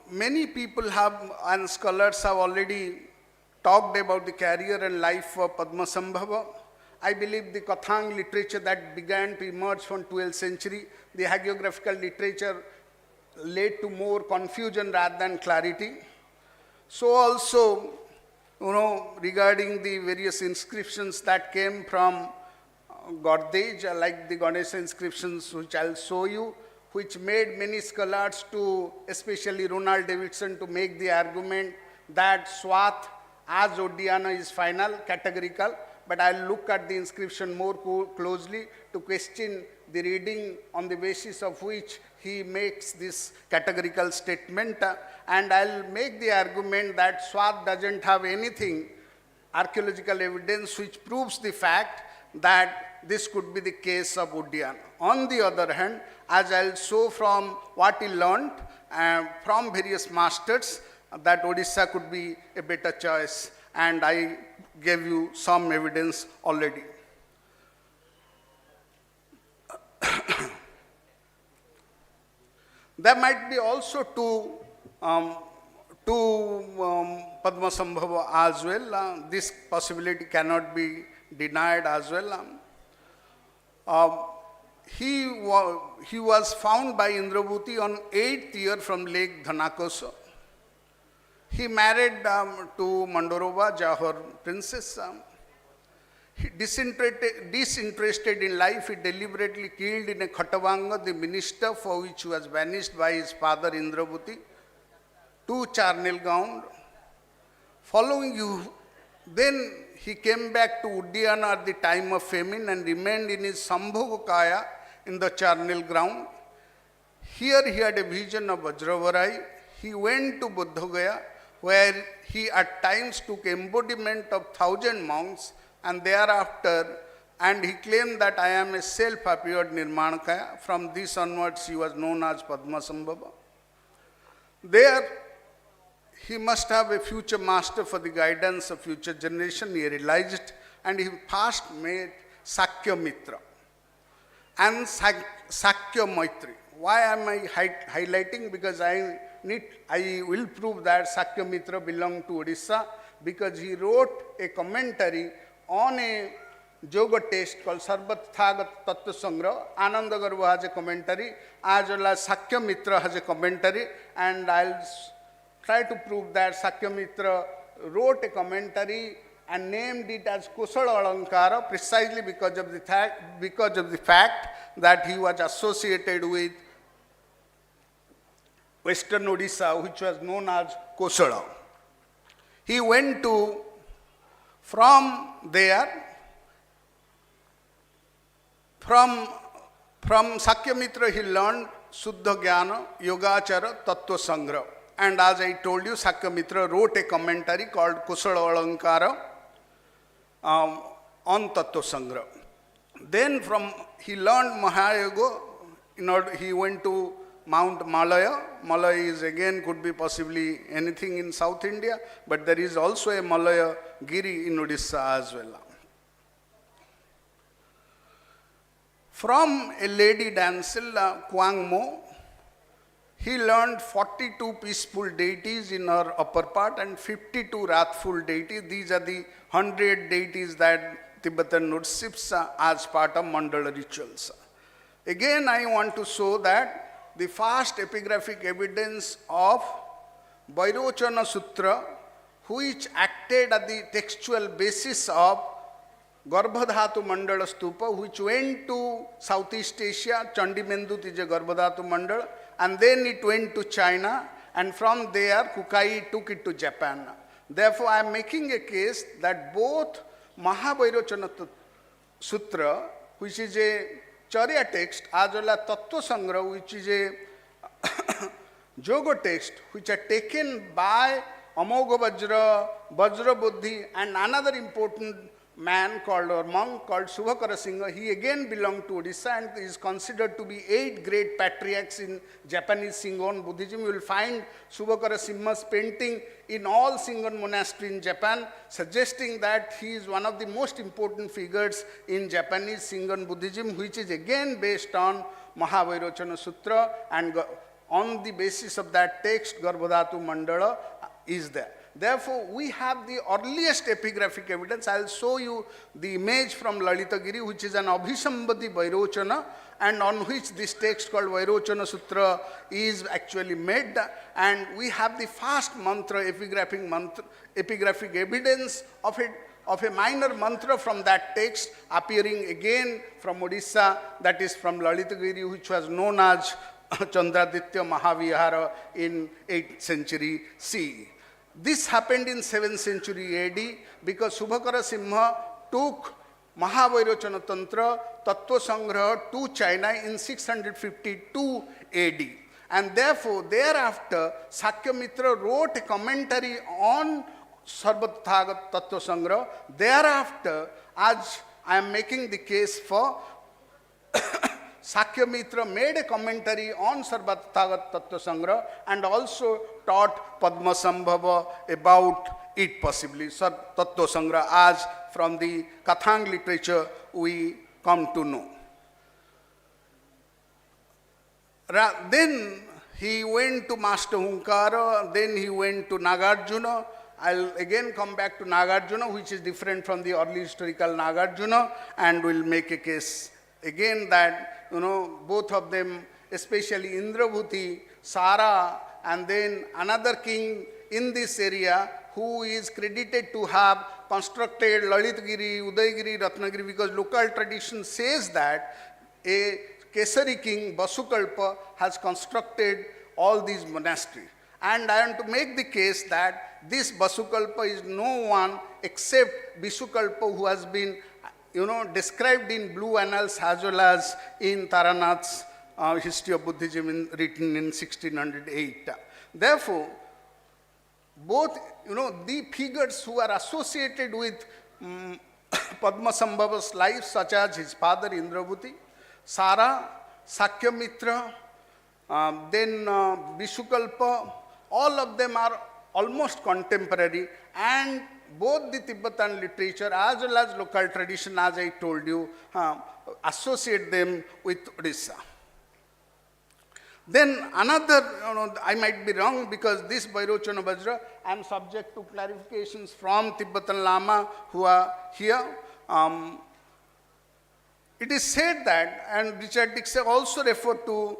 Many people have, and scholars have already talked about the career and life of Padmasambhava. I believe the Kathang literature that began to emerge from 12th century, the hagiographical literature led to more confusion rather than clarity. So also, regarding the various inscriptions that came from Gordage, like the Ganesha inscriptions which I'll show you, which made many scholars to, especially Ronald Davidson, to make the argument that Swat as Odiyana is final, categorical, but I'll look at the inscription more closely to question the reading on the basis of which he makes this categorical statement, and I'll make the argument that Swat doesn't have anything, archaeological evidence which proves the fact that this could be the case of Udyan. On the other hand, as I'll show from what he learned from various masters, that Odisha could be a better choice, and I gave you some evidence already. There might be also two Padmasambhava as well. This possibility cannot be denied as well. He was found by Indrabhuti on 8th year from Lake Dhanakosa. He married to Mandorova, Jahor princess. He disinterested in life, he deliberately killed in a Khatavanga the minister for which he was banished by his father Indrabhuti to Charnilgaon. Following you, then he came back to Uddiyana at the time of famine and remained in his Sambhogakaya in the Charnil ground. Here he had a vision of Vajravarai. He went to Buddhagaya, where he at times took embodiment of 1,000 monks, and thereafter, and he claimed that I am a self-appeared Nirmanakaya. From this onwards, he was known as Padmasambhava. There, he must have a future master for the guidance of future generation, he realized, and he first made Sakya Mitra and Sakya Maitri. Why am I highlighting? Because I will prove that Sakya Mitra belonged to Odisha, because he wrote a commentary on a yoga text called Sarvat Thagat Tattva Sangra. Ananda Garva has a commentary, as well as Sakya Mitra has a commentary, and I'll try to prove that Sakya Mitra wrote a commentary and named it as Kusala Alankara precisely because of the fact that he was associated with Western Odisha, which was known as Kosala. He went to, from Sakya Mitra, he learned Suddha Jnana, Yogachara, Tattva Sangra. And as I told you, Sakya Mitra wrote a commentary called Kusala Alankara on Tattva Sangra. Then he learned Mahayoga. He went to Mount Malaya. Malaya is again could be possibly anything in South India, but there is also a Malaya Giri in Odisha as well. From a lady damsel, Kwang Mo, he learned 42 peaceful deities in her upper part and 52 wrathful deities. These are the 100 deities that Tibetan worships as part of mandala rituals. Again, I want to show that the first epigraphic evidence of Vairochana Sutra, which acted as the textual basis of Garbhadhatu Mandala Stupa, which went to Southeast Asia, Chandimendut is a Garbhadhatu Mandala, and then it went to China, and from there Kukai took it to Japan. Therefore, I am making a case that both Mahavairochana Sutra, which is a Charya text, as well as Tattva Sangra, which is a Yoga text, which are taken by Amogha Vajra, Vajra Buddhi, and another important man called, or monk called Subhakara Singha. He again belonged to Odisha and is considered to be 8 great patriarchs in Japanese Shingon Buddhism. You will find Subhakara Singha's painting in all Shingon monasteries in Japan, suggesting that he is one of the most important figures in Japanese Shingon Buddhism, which is again based on Mahavairochana Sutra, and on the basis of that text, Garbhadhatu Mandala is there. Therefore, we have the earliest epigraphic evidence. I will show you the image from Lalitagiri, which is an Abhisambhati Vairochana, and on which this text called Vairochana Sutra is actually made. And we have the first mantra, epigraphic evidence of a minor mantra from that text appearing again from Odisha, that is from Lalitagiri, which was known as Chandraditya Mahavihara in 8th century CE. This happened in 7th century AD because Subhakara Singha took Mahavairochana Tantra, Tattva Sangraha to China in 652 AD. And therefore, thereafter, Sakya Mitra wrote a commentary on Sarvat Thagat Tattva Sangraha. Thereafter, as I am making the case for Sakya Mitra made a commentary on Sarvat Thagat Tattva Sangraha and also taught Padmasambhava about it possibly, Tattva Sangraha, as from the Kathang literature we come to know. Then he went to Master Hunkara, then he went to Nagarjuna. I'll again come back to Nagarjuna, which is different from the early historical Nagarjuna, and will make a case again that, both of them, especially Indrabhuti, Sara, and then another king in this area who is credited to have constructed Lalitgiri, Udaygiri, Ratnagiri, because local tradition says that a Kesari king, Basukalpa, has constructed all these monasteries. And I want to make the case that this Basukalpa is no one except Bisukalpa, who has been, described in blue annals as well as in Taranath's History of Buddhism written in 1608. Therefore, both, the figures who are associated with Padmasambhava's life, such as his father Indrabhuti, Sara, Sakyamitra, then Vishukalpa, all of them are almost contemporary, and both the Tibetan literature as well as local tradition, as I told you, associate them with Odisha. Then another, I might be wrong, because this Bairochana Vajra, I am subject to clarifications from Tibetan Lama who are here. It is said that, and Richard Dixon also referred to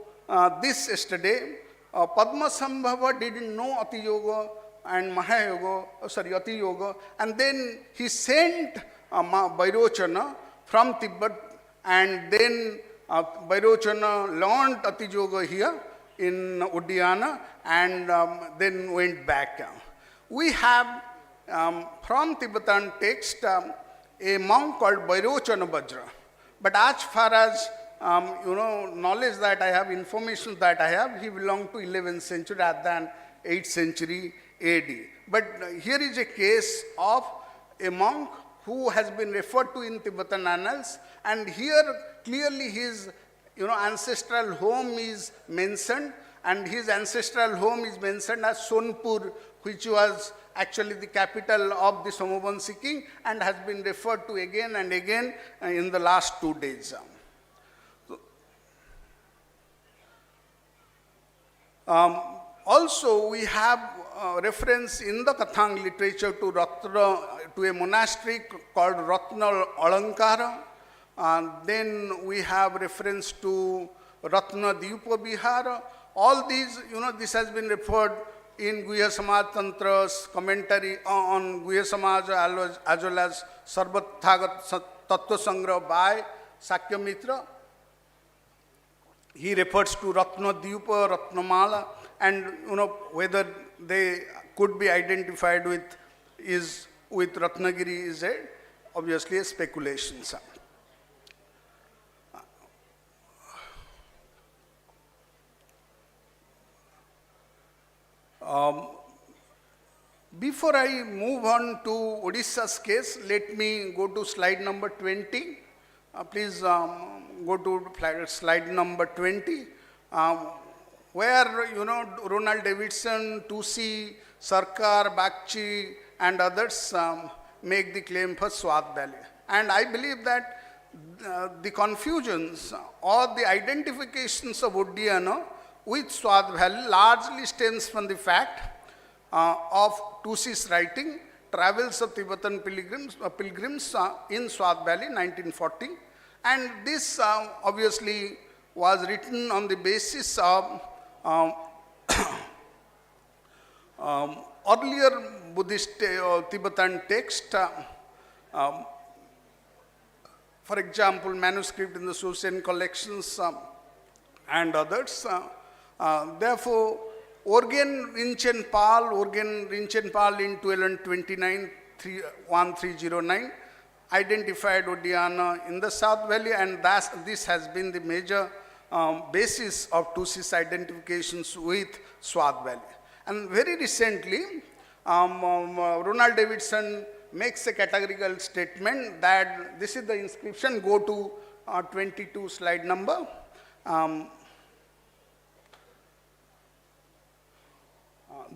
this yesterday, Padmasambhava didn't know Ati Yoga and Mahayoga, Ati Yoga, and then he sent Bairochana from Tibet, and then Bairochana learned Ati Yoga here in Uddiyana, and then went back. We have from Tibetan text a monk called Bairochana Vajra, but as far as knowledge that I have, information that I have, he belonged to 11th century rather than 8th century AD. But here is a case of a monk who has been referred to in Tibetan annals, and here clearly his ancestral home is mentioned, and his ancestral home is mentioned as Sonpur, which was actually the capital of the Somavanshi king, and has been referred to again and again in the last 2 days. Also, we have reference in the Kathang literature to a monastery called Ratna Alankara. Then we have reference to Ratna Dyupa Vihara. All these, this has been referred in Guhya Samaj Tantra's commentary on Guhya Samaj as well as Sarvathagat Tattva Sangra by Sakyamitra. He refers to Ratna Dyupa, Ratnamala, and whether they could be identified with Ratnagiri is obviously a speculation. Before I move on to Odisha's case, let me go to slide number 20. Please go to slide number 20, where Ronald Davidson, Tusi, Sarkar, Bakchi, and others make the claim for Swat Valley. And I believe that the confusions or the identifications of Uddiyana with Swat Valley largely stems from the fact of Tusi's writing, Travels of Tibetan Pilgrims in Swat Valley, 1940. And this obviously was written on the basis of earlier Buddhist Tibetan text, for example, manuscript in the Susen collections and others. Therefore, Orgen Rinchen Pal in 1229, 1309, identified Uddiyana in the South Valley, and this has been the major basis of Tusi's identifications with Swat Valley. And very recently, Ronald Davidson makes a categorical statement that this is the inscription. Go to 22 slide number.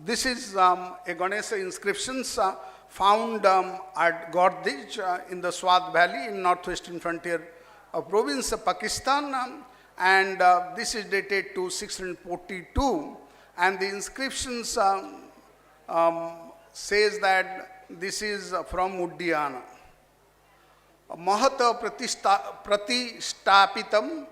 This is a Ganesha inscriptions found at Gordij in the Swat Valley in northwestern frontier of province of Pakistan, and this is dated to 642, and the inscriptions says that this is from Uddiyana. Mahata Pratishtapitam,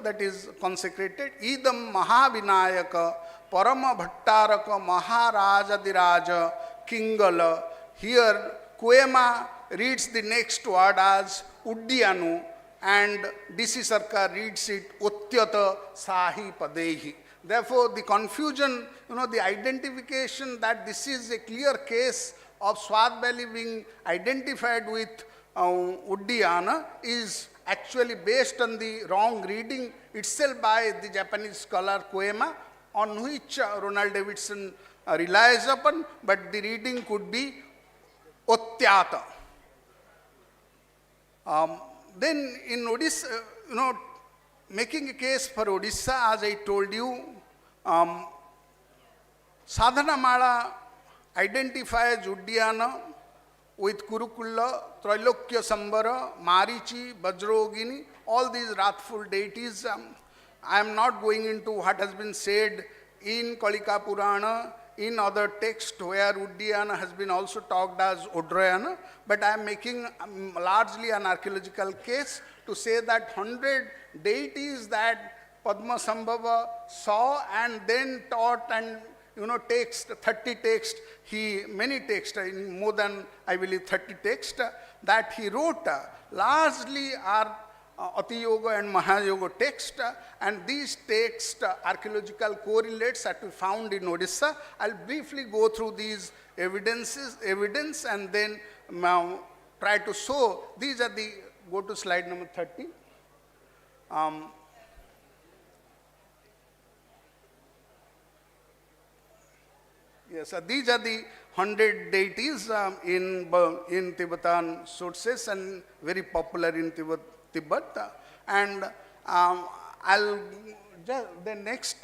that is consecrated, Idam Mahavinayaka Parama Bhattaraka Maharajadiraja Kingala here Koema reads the next word as Uddiyanu and DC Sarkar reads it Uttyata Sahi Padehi. Therefore, the confusion, the identification that this is a clear case of Swat Valley being identified with Uddiyana is actually based on the wrong reading itself by the Japanese scholar Koema, on which Ronald Davidson relies upon, but the reading could be Ottyata. Then in Odisha, making a case for Odisha, as I told you, Sadhanamala identifies Uddiyana with Kurukula, Trailokya Sambara, Marichi, Vajrogini, all these wrathful deities. I am not going into what has been said in Kalika Purana, in other texts where Uddiyana has been also talked as Udrayana, but I am making largely an archaeological case to say that 100 deities that Padmasambhava saw and then taught and text, 30 texts, many texts, in more than I believe 30 texts that he wrote, largely are Ati Yoga and Mahayoga text, and these texts archaeological correlates that we found in Odisha. I'll briefly go through these evidence and then try to show. These are the, go to slide number 30. Yes, these are the 100 deities in Tibetan sources and very popular in Tibet. And I'll just, the next,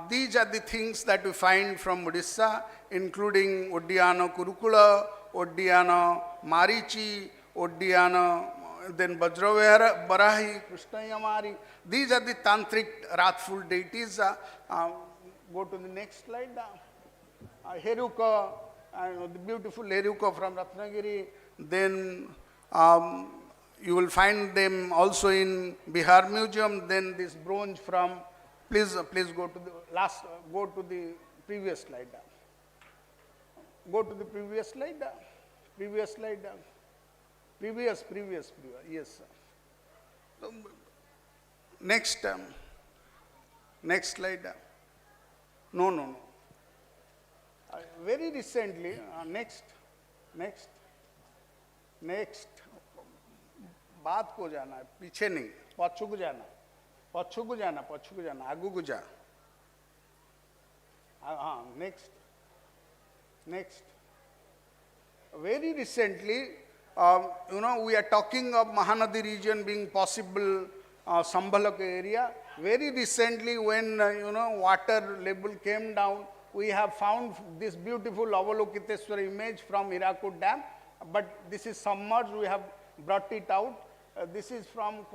these are the things that we find from Odisha, including Uddiyana Kurukula, Uddiyana Marichi, Uddiyana, then Vajravara, Barahi, Krishna Yamari. These are the tantric wrathful deities. Go to the next slide. Heruka, the beautiful Heruka from Ratnagiri. Then you will find them also in Bihar Museum. Then this bronze from, please go to the last, go to the previous slide. Go to the previous slide. Previous slide. Previous, yes. So, next slide. No. Very recently, next. बात को जाना है, पीछे नहीं, पछू को जाना, आगू को जा. हाँ, next. Very recently, we are talking of Mahanadi region being possible Sambhalaka area. Very recently, when water level came down, we have found this beautiful Avalokiteshwara image from Hirakud Dam, but this is submerged. We have brought it out. This is from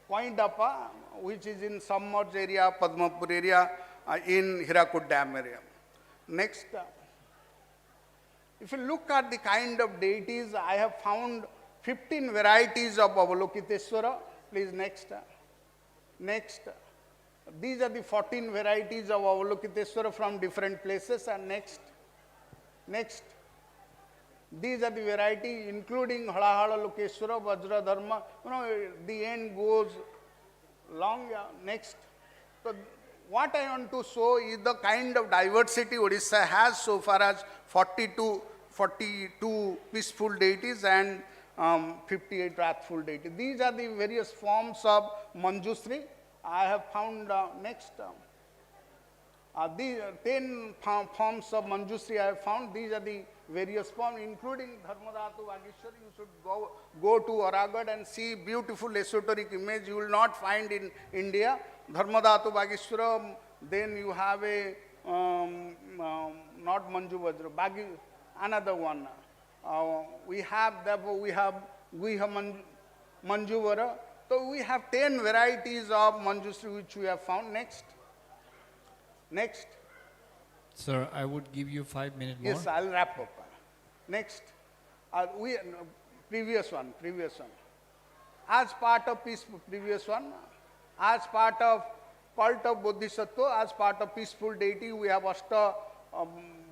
Koindapa, which is in submerged area, Padmapur area, in Hirakud Dam area. Next. If you look at the kind of deities, I have found 15 varieties of Avalokiteshwara. Please, next. These are the 14 varieties of Avalokiteshwara from different places. And next. These are the varieties including Halahala Lokeshwara, Vajra Dharma. The end goes long. Yeah. Next. So what I want to show is the kind of diversity Odisha has so far as 42 peaceful deities and 58 wrathful deities. These are the various forms of Manjusri. I have found next. The 10 forms of Manjusri I have found. These are the various forms, including Dharmadhatu Vageshwari. You should go to Aragad and see beautiful esoteric image you will not find in India. Dharmadhatu Vageshwara, then you have a, not Manju Vajra, another one. We have Guiha Manjuvara. So we have 10 varieties of Manjusri which we have found. Next. Sir, I would give you 5 minutes more. Yes, I'll wrap up. Next. Previous one. As part of previous one, as part of cult of Bodhisattva, as part of peaceful deity, we have Ashta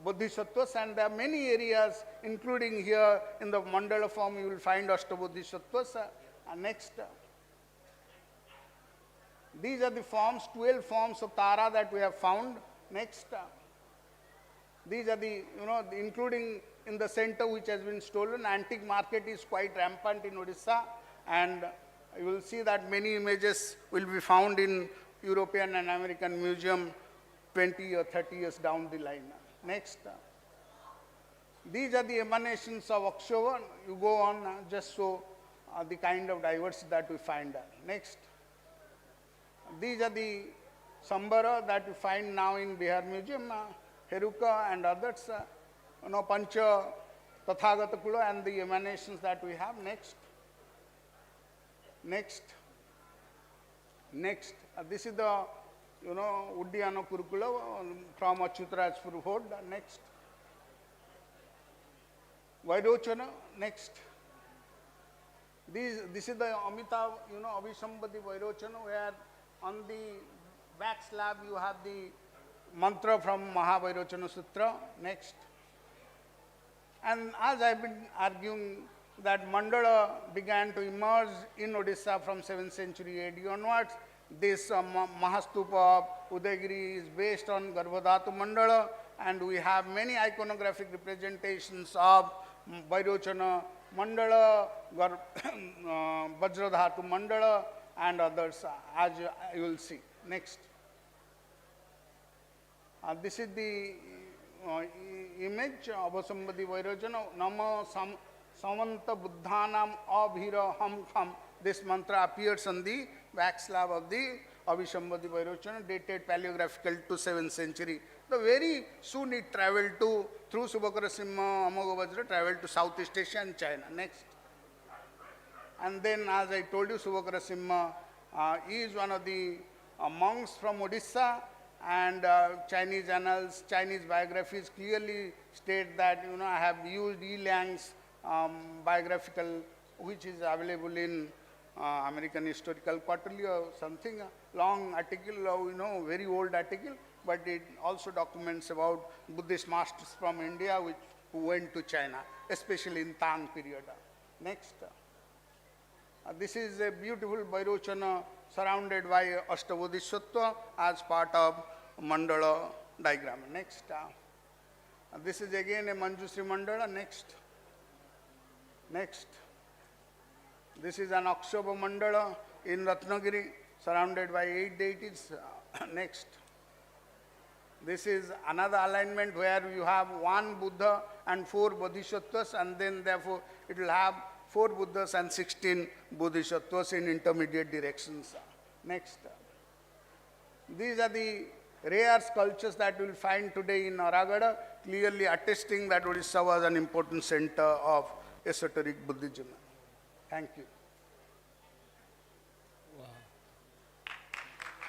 bodhisattvas, and there are many areas, including here in the mandala form, you will find Ashtabodhisattvas. Next. These are the forms, 12 forms of Tara that we have found. Next. These are the, including in the center which has been stolen. Antique market is quite rampant in Odisha, and you will see that many images will be found in European and American museum 20 or 30 years down the line. Next. These are the emanations of Akshova. You go on just so the kind of diversity that we find. Next. These are the Sambara that we find now in Bihar Museum, Heruka and others, Pancha, Tathagata Kula, and the emanations that we have. Next. Next. Next. This is the, Uddiyana Kurukula from Achyutarajpur Fort. Next. Vairochana. Next. This is the Amitabh, Abhisambhati Vairochana, where on the back slab you have the mantra from Mahavairochana Sutra. Next. And as I've been arguing that mandala began to emerge in Odisha from 7th century AD onwards, this Mahastupa of Udayagiri is based on Garbhodhatu mandala, and we have many iconographic representations of Vairochana mandala, Vajradhatu mandala, and others, as you will see. Next. This is the image of Abhisambhati Vairochana. Nama Samanta Buddhanam Abhiraham Kham. This mantra appears on the back slab of the Abhisambhati Vairochana, dated paleographical to 7th century. Very soon it traveled through Subhakara Simha, Amogha traveled to Southeast Asia and China. Next. And then, as I told you, Subhakara Simha is one of the monks from Odisha, and Chinese annals, Chinese biographies clearly state that, I have used Yi Liang's biographical, which is available in American Historical Quarterly or something, long article, very old article, but it also documents about Buddhist masters from India who went to China, especially in Tang period. Next. This is a beautiful Vairochana surrounded by Ashtabodhisattva as part of mandala diagram. Next. This is again a Manjusri mandala. Next. Next. This is an Akshobha mandala in Ratnagiri surrounded by 8 deities. Next. This is another alignment where you have one Buddha and 4 Bodhisattvas, and then therefore it will have 4 Buddhas and 16 Bodhisattvas in intermediate directions. Next. These are the rare sculptures that you will find today in Naragada, clearly attesting that Odisha was an important center of esoteric Buddhism. Thank you. Wow.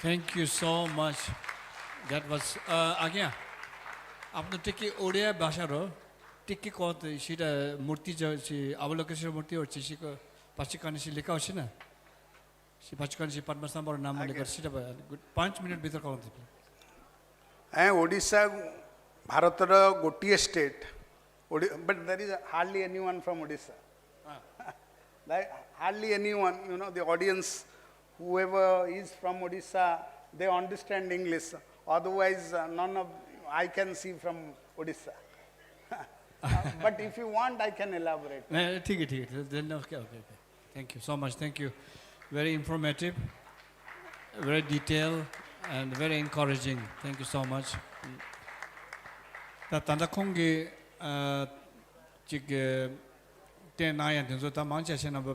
Thank you so much. That was, again, आपने टिकी ओडिया भाषा रो टिकी को तो इसीरा मूर्ति जो सी अवलोकन मूर्ति और चीज़ को पाचिकानी सी लिखा होशी ना सी पाचिकानी सी पद्मसंभव नाम लेकर सीधा 5 मिनट भीतर कौन थी ओडिशा भारत रो गोटिए state but there is hardly anyone from Odisha. Hardly anyone, the audience, whoever is from Odisha, they understand English. Otherwise, none of I can see from Odisha. But if you want, I can elaborate. Then okay. Thank you so much. Thank you. Very informative, very detailed, and very encouraging. Thank you so much. Tanda kongi jig ten naya denzo ta mancha shena ba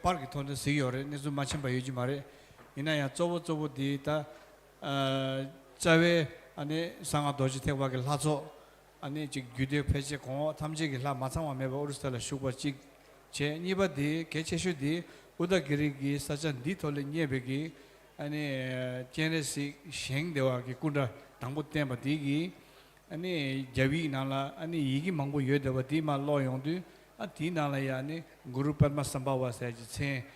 park thonde siyore nizu machin ba yuji mare ina ya zobo di ta 자외 안에 상하 도지 태와게 하죠 아니 지 규대 폐지 공 탐지기 라 마상와 메바 오르스탈 슈고지 제 니바디 개체슈디 우다기리기 사전 디톨레 니베기 아니 제네시 셴데와기 군다 당부템바디기 아니 자위 나라 아니 이기 망고 여데바디 마 로용디 아디 나라야니 구루 padmasambhava 사지 체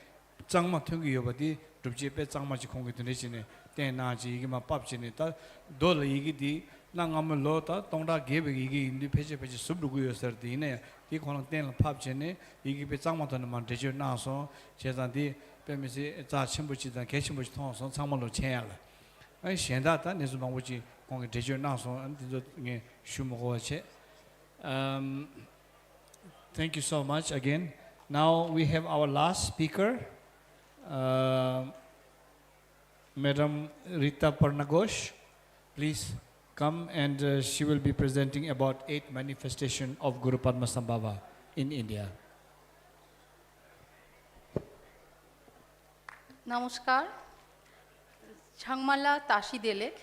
장마 튕기 여바디 룹지페 장마지 공기 드네지네 तेनाजी कि मा पाप चिने ता दो लगी दी Nangam Lota, Tonda gave the Peche Subrugu Sardine, the Content Papchene, Igi Pizamaton Montejo Naso, Chesandi, Pemisi, Chimbuchi, and Kachimbuch Tonson, Samalo Channel. I send that is one which you Dejo Naso and the Shumoche. Thank you so much again. Now we have our last speaker, Madam Rita Parnagosh. Please come and she will be presenting about 8 manifestations of Guru Padmasambhava in India. Namaskar. Changmala Tashi Delek.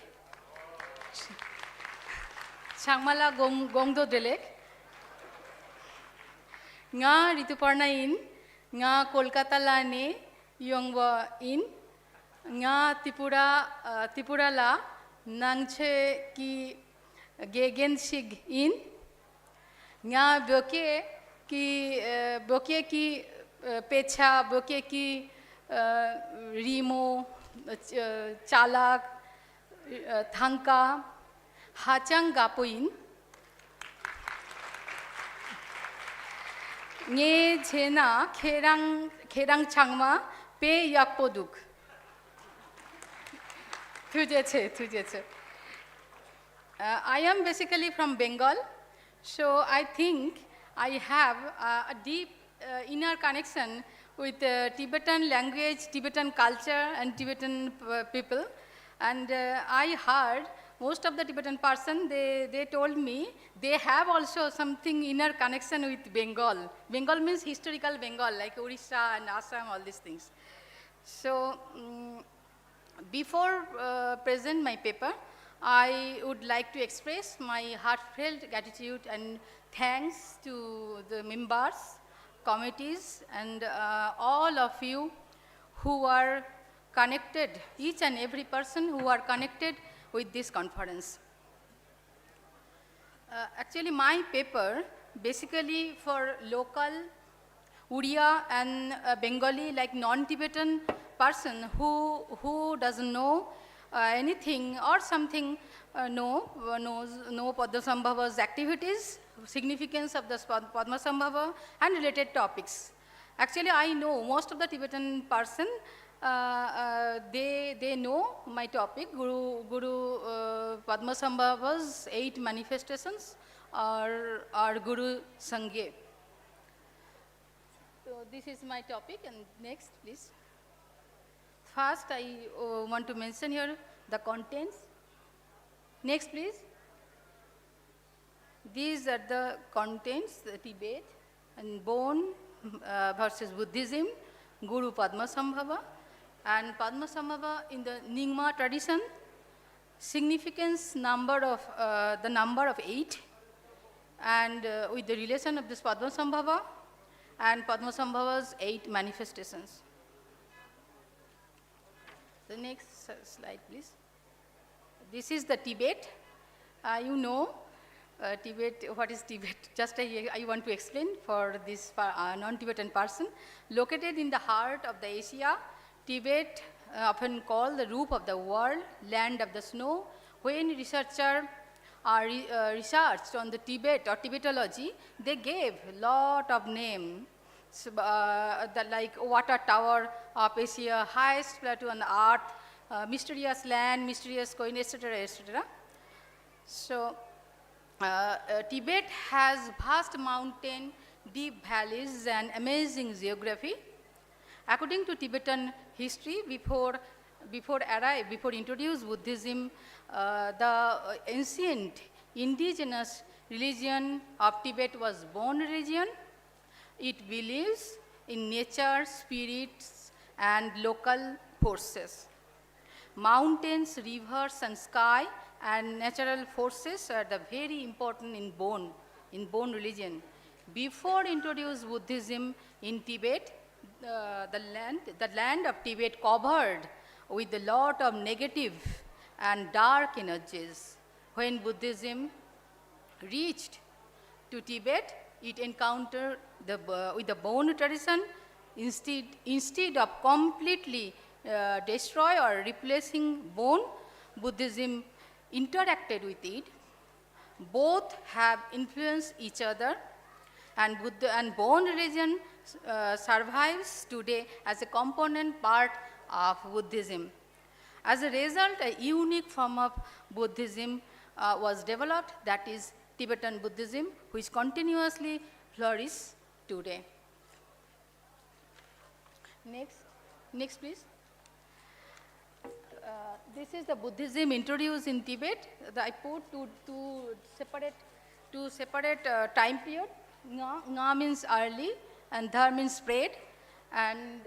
Changmala Gongdo Delek. Nga Rituparna in. Nga Kolkata Lane. Yongwa in. Nga Tipura La. Nangche ki Gegen Sig in. Nga Boke ki Pecha, Boke ki Rimo, Chalak, Thanka, Hachang Gapoin, Nye Jena, Kerang Changma, Pe Yakpoduk. Thujeche. I am basically from Bengal, so I think I have a deep inner connection with Tibetan language, Tibetan culture, and Tibetan people. And I heard most of the Tibetan person, they told me they have also something inner connection with Bengal. Bengal means historical Bengal, like Orissa and Assam, all these things. So before present my paper, I would like to express my heartfelt gratitude and thanks to the members, committees, and all of you who are connected, each and every person who are connected with this conference. Actually, my paper, basically for local Uriya and Bengali, like non-Tibetan person who doesn't know anything or something, knows Padmasambhava's activities, significance of the Padmasambhava, and related topics. Actually, I know most of the Tibetan person, they know my topic, Guru Padmasambhava's 8 manifestations or Guru Sangye. So this is my topic, and next, please. First, I want to mention here the contents. Next, please. These are the contents, the Tibet and Bon versus Buddhism, Guru Padmasambhava, and Padmasambhava in the Nyingma tradition, significance number of the number of 8, and with the relation of this Padmasambhava and Padmasambhava's 8 manifestations. The next slide, please. This is the Tibet. You know Tibet, what is Tibet? Just I want to explain for this non-Tibetan person. Located in the heart of the Asia, Tibet, often called the roof of the world, land of the snow. When researchers are researched on the Tibet or Tibetology, they gave a lot of names. So, like water tower of Asia, highest plateau on the earth, mysterious land, mysterious coin, etc., etc. So, Tibet has vast mountain, deep valleys, and amazing geography. According to Tibetan history, before introduced Buddhism, the ancient indigenous religion of Tibet was Bon religion. It believes in nature, spirits, and local forces. Mountains, rivers, and sky and natural forces are the very important in Bon religion. Before introduced Buddhism in Tibet, the land of Tibet covered with a lot of negative and dark energies. When Buddhism reached to Tibet, it encountered with the Bon tradition. Instead of completely destroy or replacing Bon, Buddhism interacted with it both have influenced each other, and Buddha and Bon religion survives today as a component part of Buddhism. As a result, a unique form of Buddhism was developed, that is Tibetan Buddhism, which continuously flourishes today. Next please. This is the Buddhism introduced in Tibet. I put two separate time period. Nga means early, and Dhar means spread, and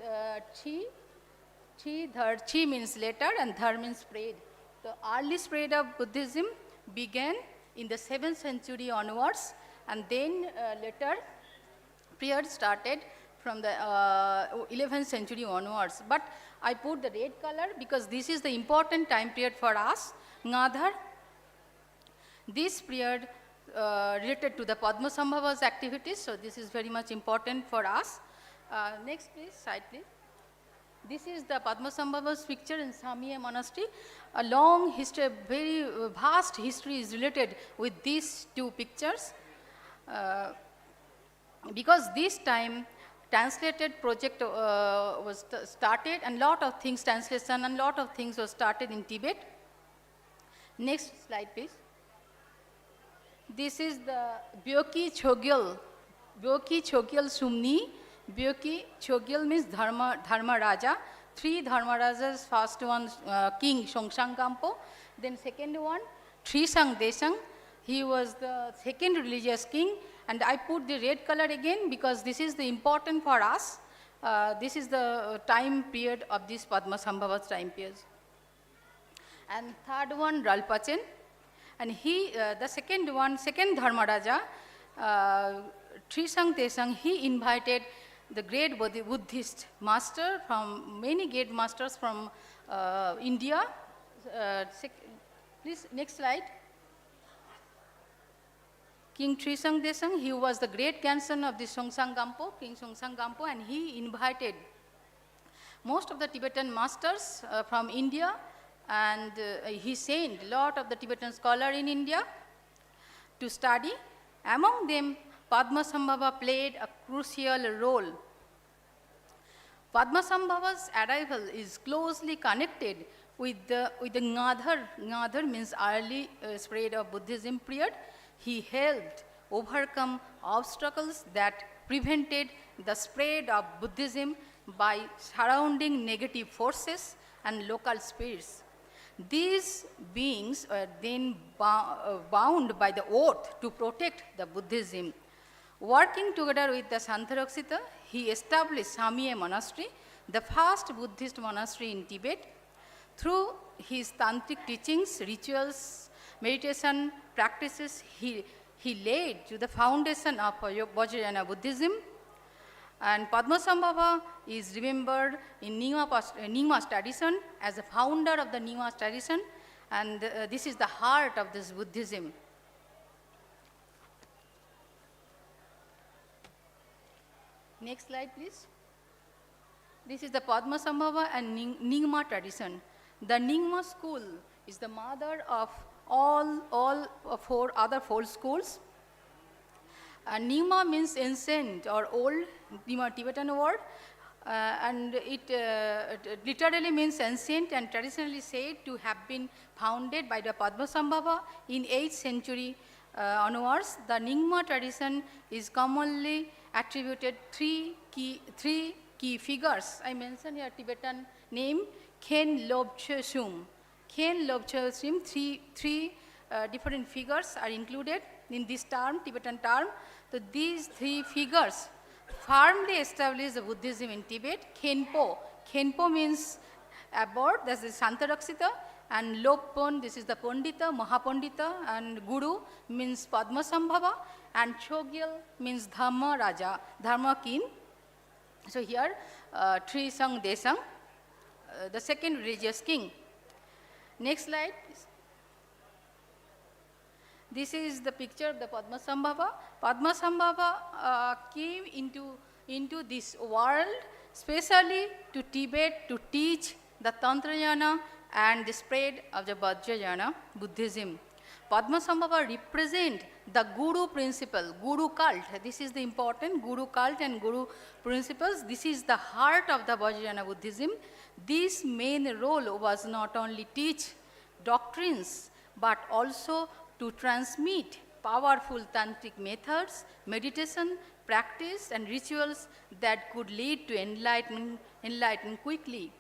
Chi means later, and Dhar means spread. The early spread of Buddhism began in the 7th century onwards, and then later period started from the 11th century onwards. But I put the red color because this is the important time period for us, Ngadhar. This period related to the Padmasambhava's activities, so this is very much important for us. Next please, slide please. This is the Padmasambhava's picture in Samye Monastery. A long history, very vast history is related with these two pictures. Because this time translated project was started, and lot of things, translation and lot of things were started in Tibet. Next slide please. This is the Byoki Chogyal Sumni. Byoki Chogyal means Dharma Raja. 3 Dharma Rajas, first one King Songsang Gampo, then second one Trisang Desang. He was the second religious king, and I put the red color again because this is the important for us. This is the time period of this Padmasambhava's time period. And third one Ralpachen, and he, the second Dharma Raja, Trisang Desang, he invited the great Buddhist master from many great masters from India. Please, next slide. King Trisang Desang, he was the great grandson of the Songsang Gampo, King Songsang Gampo, and he invited most of the Tibetan masters from India, and he sent a lot of the Tibetan scholars in India to study. Among them, Padmasambhava played a crucial role. Padmasambhava's arrival is closely connected with the Ngadhar. Ngadhar means early spread of Buddhism period. He helped overcome obstacles that prevented the spread of Buddhism by surrounding negative forces and local spirits. These beings were then bound by the oath to protect the Buddhism. Working together with the Santaraksita, he established Samye Monastery, the first Buddhist monastery in Tibet. Through his tantric teachings, rituals, meditation practices, he laid to the foundation of Vajrayana Buddhism. And Padmasambhava is remembered in Nyingma's tradition as the founder of the Nyingma's tradition, and this is the heart of this Buddhism. Next slide, please. This is the Padmasambhava and Nyingma tradition. The Nyingma school is the mother of all 4 other 4 schools. Nyingma means ancient or old, Nyingma Tibetan word, and it literally means ancient and traditionally said to have been founded by the Padmasambhava in 8th century onwards. The Nyingma tradition is commonly attributed 3 key figures. I mentioned here Tibetan name, Khen Lobche Sum. Khen Lobche Sum, 3 different figures are included in this term, Tibetan term. So these 3 figures firmly established the Buddhism in Tibet. Khenpo. Khenpo means abode, that's the Santaraksita, and Lobpon, this is the Pandita, Mahapandita, and Guru means Padmasambhava, and Chogyal means Dharma Raja, Dharma King. So here, Trisang Desang, the second religious king. Next slide, please. This is the picture of the Padmasambhava. Padmasambhava came into this world specially to Tibet to teach the Tantrayana and the spread of the Vajrayana Buddhism. Padmasambhava represent the Guru principle, Guru cult. This is the important Guru cult and Guru principles. This is the heart of the Vajrayana Buddhism. This main role was not only teach doctrines, but also to transmit powerful tantric methods, meditation, practice, and rituals that could lead to enlightenment quickly.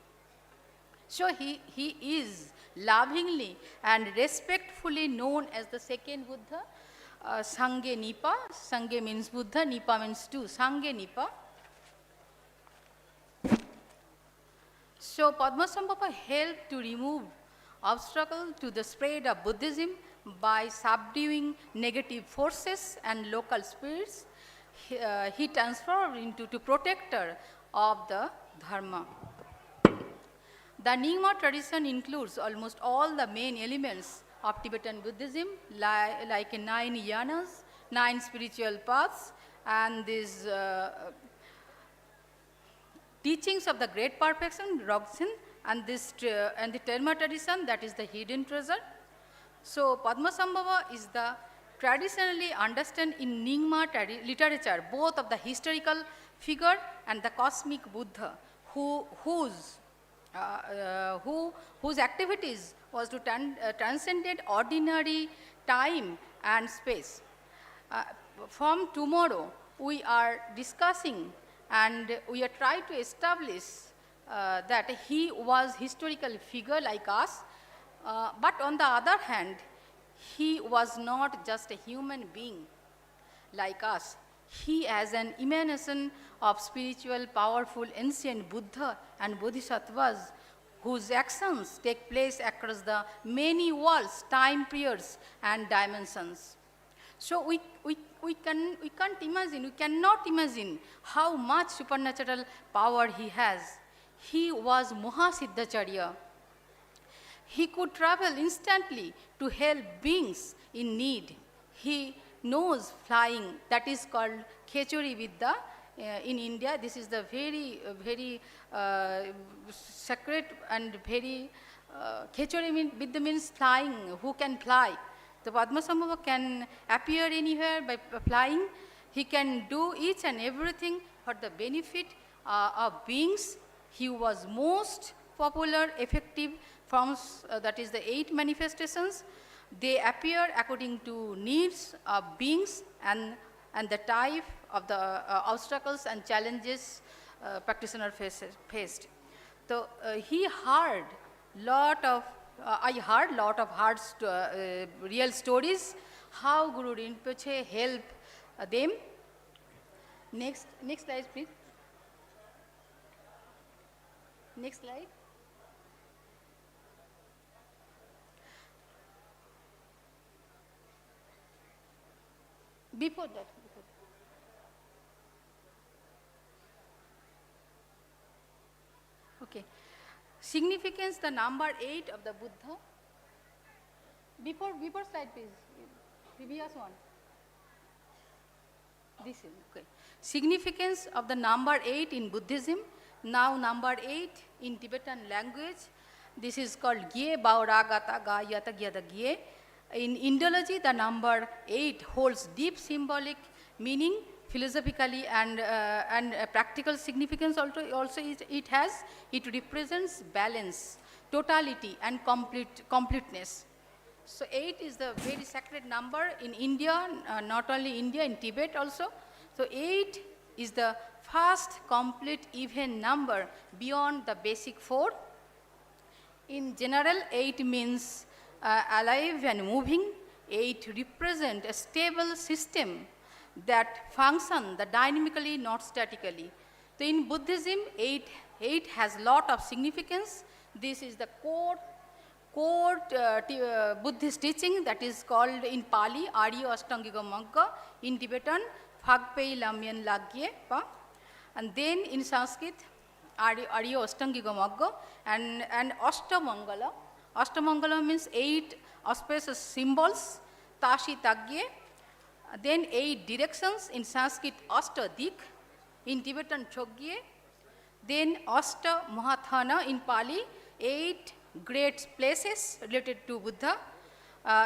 So he is lovingly and respectfully known as the second Buddha, Sangye Nipa. Sangye means Buddha, Nipa means two, Sangye Nipa. So Padmasambhava helped to remove obstacle to the spread of Buddhism by subduing negative forces and local spirits. He transformed into protector of the Dharma. The Nyingma tradition includes almost all the main elements of Tibetan Buddhism, like 9 yanas, 9 spiritual paths, and these teachings of the great perfection, Rogzen, and the Terma tradition, that is the hidden treasure. So Padmasambhava is the traditionally understood in Nyingma literature, both of the historical figure and the cosmic Buddha, whose activities was to transcend ordinary time and space. From tomorrow, we are discussing and we are trying to establish that he was historical figure like us, but on the other hand, he was not just a human being like us. He has an emanation of spiritual, powerful, ancient Buddha and Bodhisattvas whose actions take place across the many worlds, time periods, and dimensions. So we cannot imagine how much supernatural power he has. He was Mahasiddhacharya. He could travel instantly to help beings in need. He knows flying, that is called Khechuri Vidya. In India, this is the very sacred and very, Khechuri Vidya means flying, who can fly. The Padmasambhava can appear anywhere by flying. He can do each and everything for the benefit of beings. He was most popular, effective forms, that is the 8 manifestations. They appear according to needs of beings and the type of the obstacles and challenges practitioner faced. So he heard I heard lot of real stories how Guru Rinpoche helped them. Next slide, please. Next slide. Before that. Okay. Significance, the number 8 of the Buddha. Before slide, please. Previous one. This is, okay. Significance of the number 8 in Buddhism. Now number 8 in Tibetan language. This is called Gye Bauragata Gayata Gyada Gye. In Indology, the number 8 holds deep symbolic meaning, philosophically and practical significance also it has. It represents balance, totality, and completeness. So 8 is the very sacred number in India, not only India, in Tibet also. So 8 is the first complete even number beyond the basic 4. In general, 8 means alive and moving. 8 represent a stable system that function dynamically, not statically. So in Buddhism, 8 has lot of significance. This is the core Buddhist teaching that is called in Pali, Arya Ashtangika Magga, in Tibetan, Phagpei Lamyan Lagye Pa, and then in Sanskrit, Arya Ashtangika Magga, and Ashtamangala. Ashtamangala means 8 auspicious symbols, Tashi Tagye, then 8 directions, in Sanskrit Ashtadik, in Tibetan Chogye, then Ashta Mahathana in Pali, 8 great places related to Buddha,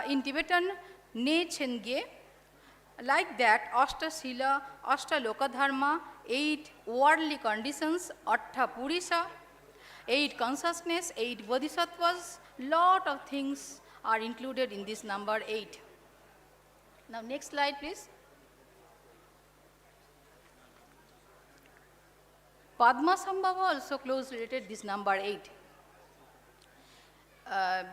In Tibetan, Ne Chenge, like that, Ashta Sila, Ashta Lokadharma, 8 worldly conditions, Artha Purisha, 8 consciousness, 8 bodhisattvas, lot of things are included in this number 8. Now next slide please. Padmasambhava also closely related this number 8.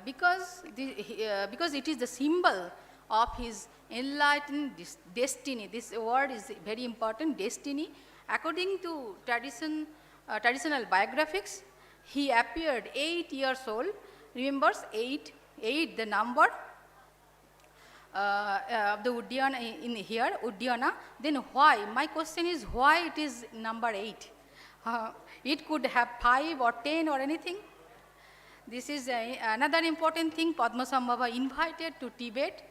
Because it is the symbol of his enlightened destiny. This word is very important, destiny. According to traditional biographics, he appeared 8 years old. Remembers 8, the number of the Uddiyana in here, Uddiyana. Then why? My question is why it is number 8? It could have 5 or 10 or anything. This is another important thing. Padmasambhava invited to Tibet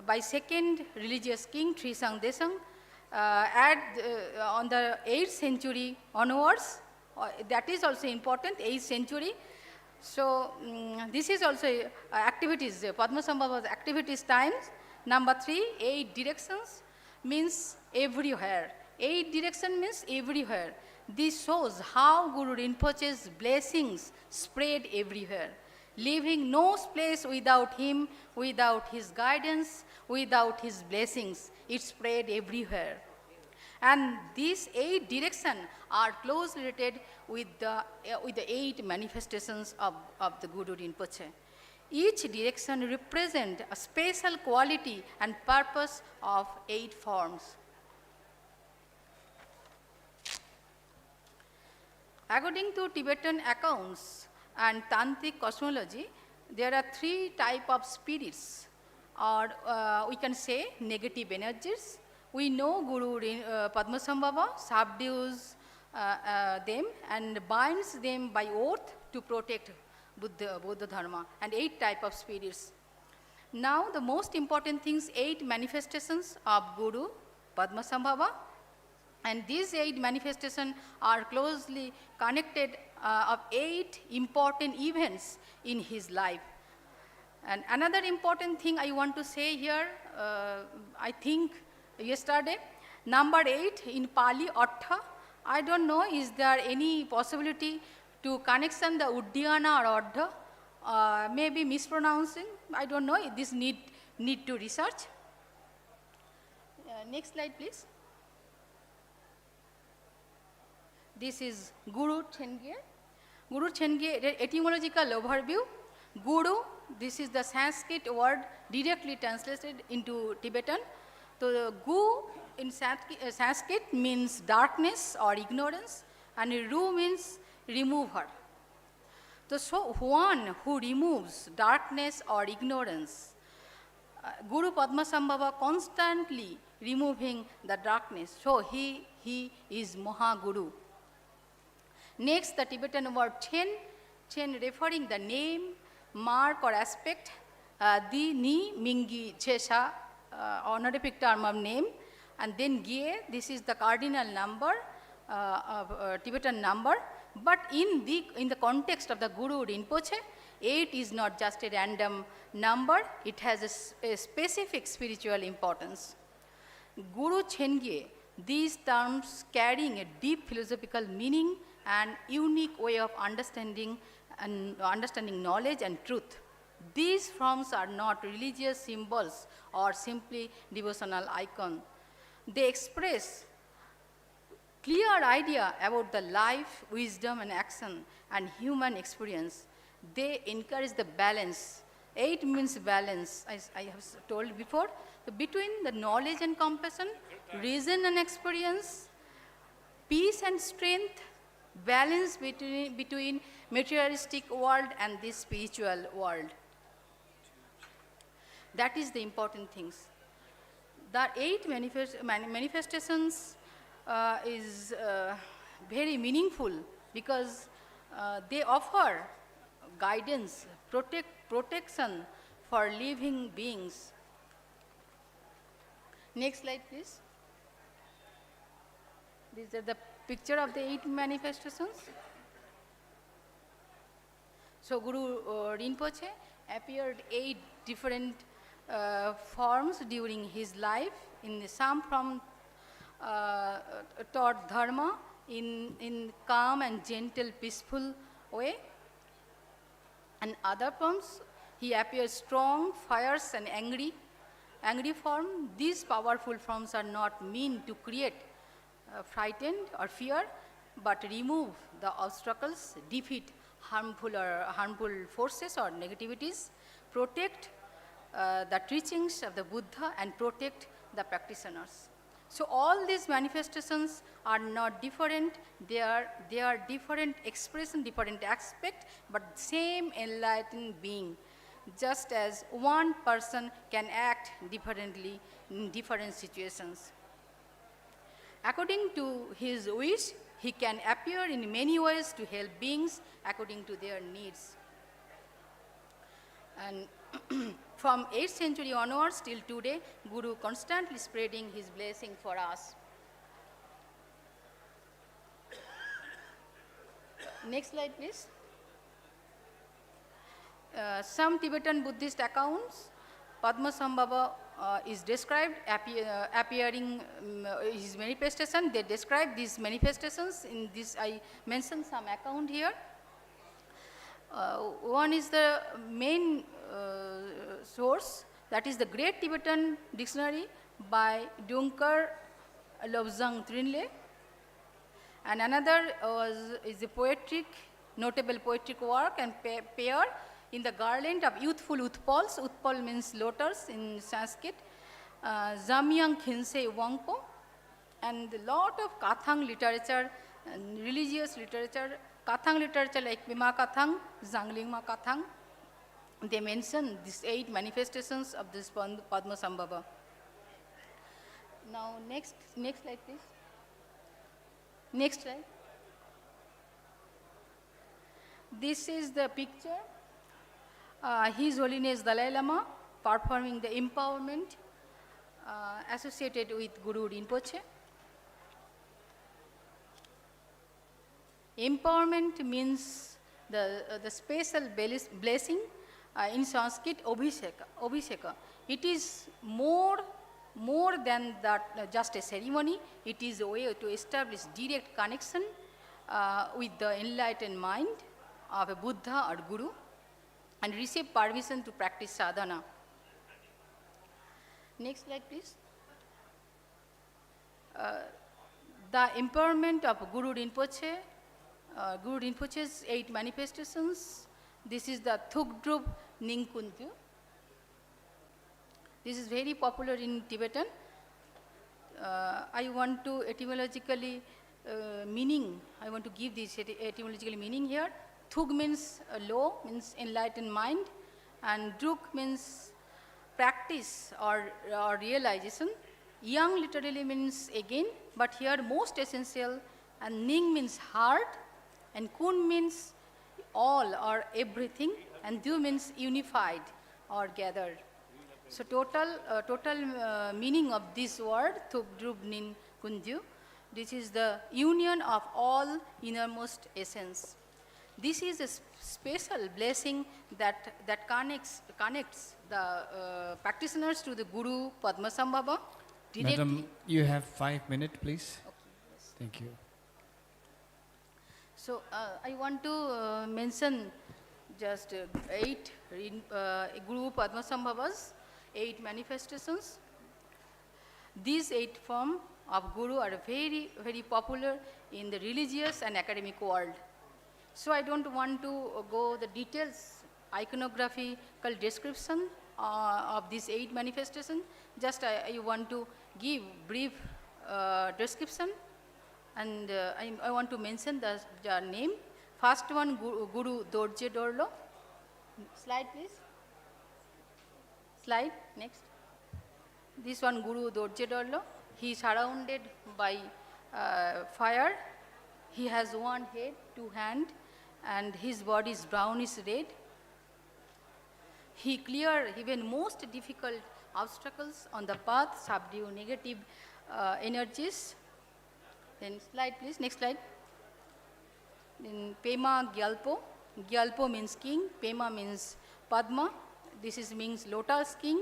by second religious king Trisang Desang on the 8th century onwards. That is also important, 8th century. So this is also activities, Padmasambhava's activities times. Number 3, 8 directions means everywhere. 8 direction means everywhere. This shows how Guru Rinpoche's blessings spread everywhere, leaving no place without him, without his guidance, without his blessings. It spread everywhere. And these 8 directions are closely related with the 8 manifestations of the Guru Rinpoche. Each direction represents a special quality and purpose of 8 forms. According to Tibetan accounts and Tantric cosmology, there are 3 types of spirits, or we can say negative energies. We know Guru Padmasambhava subdues them and binds them by oath to protect Buddha Dharma, and 8 types of spirits. Now the most important things, 8 manifestations of Guru Padmasambhava. And these 8 manifestations are closely connected of 8 important events in his life. And another important thing I want to say here, I think yesterday, number 8 in Pali, Artha, I don't know, is there any possibility to connection the Uddiyana or Ardha? Maybe mispronouncing, I don't know, this need to research. Next slide please. This is Guru Chenge. Guru Chenge, etymological overview. Guru, this is the Sanskrit word directly translated into Tibetan. So Gu in Sanskrit means darkness or ignorance, and Ru means remover. So one who removes darkness or ignorance. Guru Padmasambhava constantly removing the darkness. So he is Mahaguru. Next, the Tibetan word Chen referring the name, mark or aspect, Di, Ni, Mingi, Chesha, honorific term of name, and then Gie, this is the cardinal number, Tibetan number, but in the context of the Guru Rinpoche, 8 is not just a random number, it has a specific spiritual importance. Guru Chenge, these terms carrying a deep philosophical meaning and unique way of understanding knowledge and truth. These forms are not religious symbols or simply devotional icons. They express clear idea about the life, wisdom and action and human experience. They encourage the balance. 8 means balance, as I have told before, between the knowledge and compassion, reason and experience, peace and strength, balance between materialistic world and this spiritual world. That is the important things. The 8 manifestations is very meaningful because they offer guidance, protection for living beings. Next slide, please. These are the picture of the 8 manifestations. So Guru Rinpoche appeared 8 different forms during his life. In some from taught dharma in calm and gentle, peaceful way. And other forms, he appears strong, fierce, and angry. Angry form, these powerful forms are not meant to create frightened or fear, but remove the obstacles, defeat harmful forces or negativities, protect the teachings of the Buddha, and protect the practitioners. So all these manifestations are not different, they are different expression, different aspect, but same enlightened being. Just as one person can act differently in different situations. According to his wish, he can appear in many ways to help beings according to their needs. And from 8th century onwards till today, Guru constantly spreading his blessing for us. Next slide, please. Some Tibetan Buddhist accounts, Padmasambhava is described appearing his manifestation. They describe these manifestations. In this, I mentioned some account here. One is the main source, that is the Great Tibetan Dictionary by Dunkar Lobzang Trinle. And another is a notable poetic work and pair in the garland of youthful Utpals. Utpal means lotus in Sanskrit. Zamyang Khinse Wangpo, and a lot of Kathang literature, religious literature, Kathang literature like Pema Kathang, Zanglingma Kathang. They mention these 8 manifestations of this Padmasambhava. Now next slide, please. Next slide. This is the picture. His Holiness Dalai Lama performing the empowerment associated with Guru Rinpoche. Empowerment means the special blessing, in Sanskrit, Abhisheka. It is more than that, just a ceremony. It is a way to establish direct connection with the enlightened mind of a Buddha or Guru and receive permission to practice sadhana. Next slide, please. The empowerment of Guru Rinpoche, Guru Rinpoche's 8 manifestations. This is the Thugdrup Ningkunju. This is very popular in Tibetan. I want to etymologically I want to give this etymological meaning here. Thug means low, means enlightened mind, and Druk means practice or realization. Young literally means again, but here most essential, and Ning means heart, and Kun means all or everything, and Du means unified or gathered. So total meaning of this word, Thugdrup Nin Kunju, this is the union of all innermost essence. This is a special blessing that connects the practitioners to the Guru Padmasambhava directly. Madam, you have 5 minutes, please. Okay, yes. Thank you. So I want to mention just 8 Guru Padmasambhavas, 8 manifestations. These 8 forms of Guru are very, very popular in the religious and academic world. So I don't want to go the details, iconographical description of these 8 manifestations. Just I want to give brief description, and I want to mention the name. First one, Guru Dorje Dorlo. Slide, please. Slide, next. This one, Guru Dorje Dorlo. He is surrounded by fire. He has 1 head, 2 hands, and his body is brownish red. He cleared even most difficult obstacles on the path, subdue negative energies. Then slide, please. Next slide. Then Pema Gyalpo. Gyalpo means king. Pema means Padma. This is means lotus king.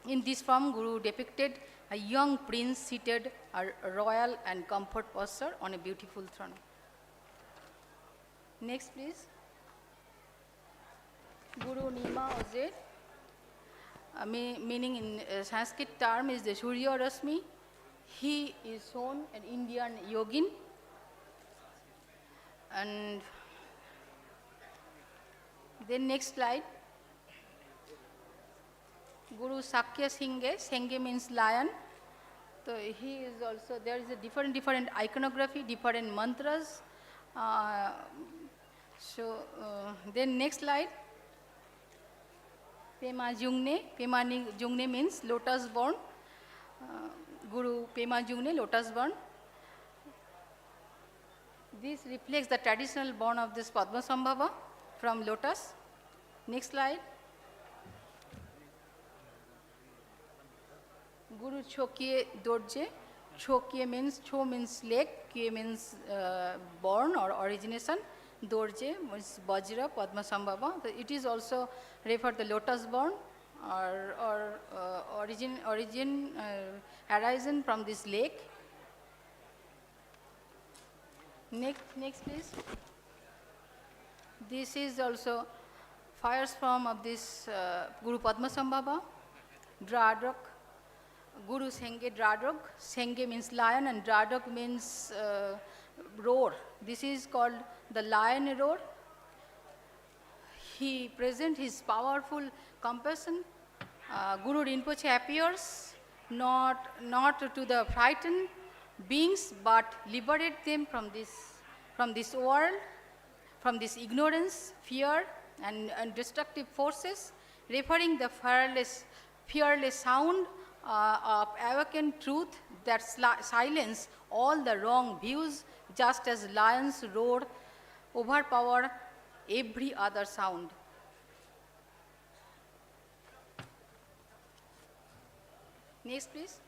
In this form, Guru depicted a young prince seated a royal and comfort posture on a beautiful throne. Next, please. Guru Nima Oze, meaning in Sanskrit term is the Surya Rasmi. He is shown an Indian yogin. And then next slide. Guru Sakya Singhe, Senghe means lion. So he is also, there is a different iconography, different mantras. Then next slide. Pema Jungne means lotus born. Guru Pema Jungne, lotus born. This reflects the traditional born of this Padmasambhava from lotus. Next slide. Guru Chokye Dorje. Chokye means, Cho means leg, Kye means born or origination. Dorje means Vajra, Padmasambhava. So it is also referred to lotus born or origin arisen from this lake. Next please. This is also fires form of this Guru Padmasambhava, Dradok. Guru Senghe Dradok. Senghe means lion and Dradok means roar. This is called the lion roar. He presents his powerful compassion. Guru Rinpoche appears not to the frightened beings, but liberate them from this world, from this ignorance, fear, and destructive forces, referring the fearless sound of awakened truth that silence all the wrong views, just as lions roar, overpower every other sound. Next, please.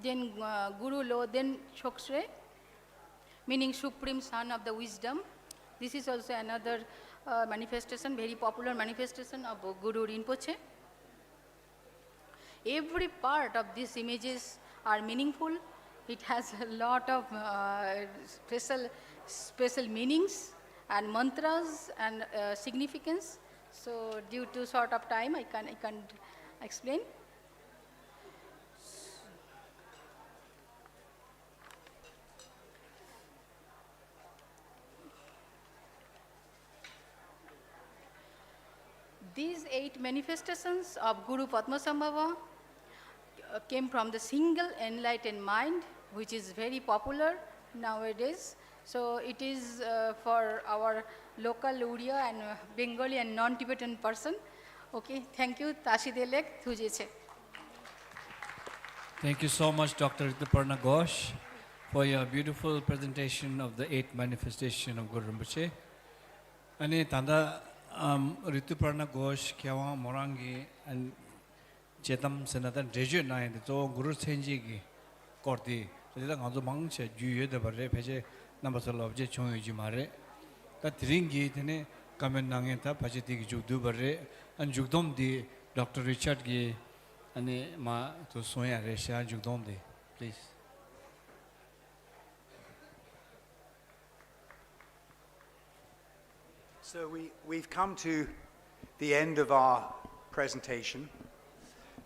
Then Guru Loden Choksre, meaning Supreme Son of the Wisdom. This is also another manifestation, very popular manifestation of Guru Rinpoche. Every part of these images are meaningful. It has a lot of special meanings and mantras and significance. So due to short of time, I can't explain. These 8 manifestations of Guru Padmasambhava came from the single enlightened mind, which is very popular nowadays. So it is for our local Uriya and Bengali and non-Tibetan person. Okay, thank you, Tashidelek Thujeche. Thank you so much, Dr. Rituparna Ghosh, for your beautiful presentation of the 8 manifestations of Guru Rinpoche. Ani tanda Rituparna Ghosh, Kyawa Morangi, and Chetam Senatan Deju Nai, the Guru Senji Korti, the Langazo Mangche, Juye the Bare, Peje, Nambasal of Jechong Jimare, that Ringi, Tene, Kamen Nangenta, Pachetik Jugdu Bare, and Jugdom di Dr. Richard Gi, and Ma to Soya Resha Jugdom di, please. So we've come to the end of our presentation,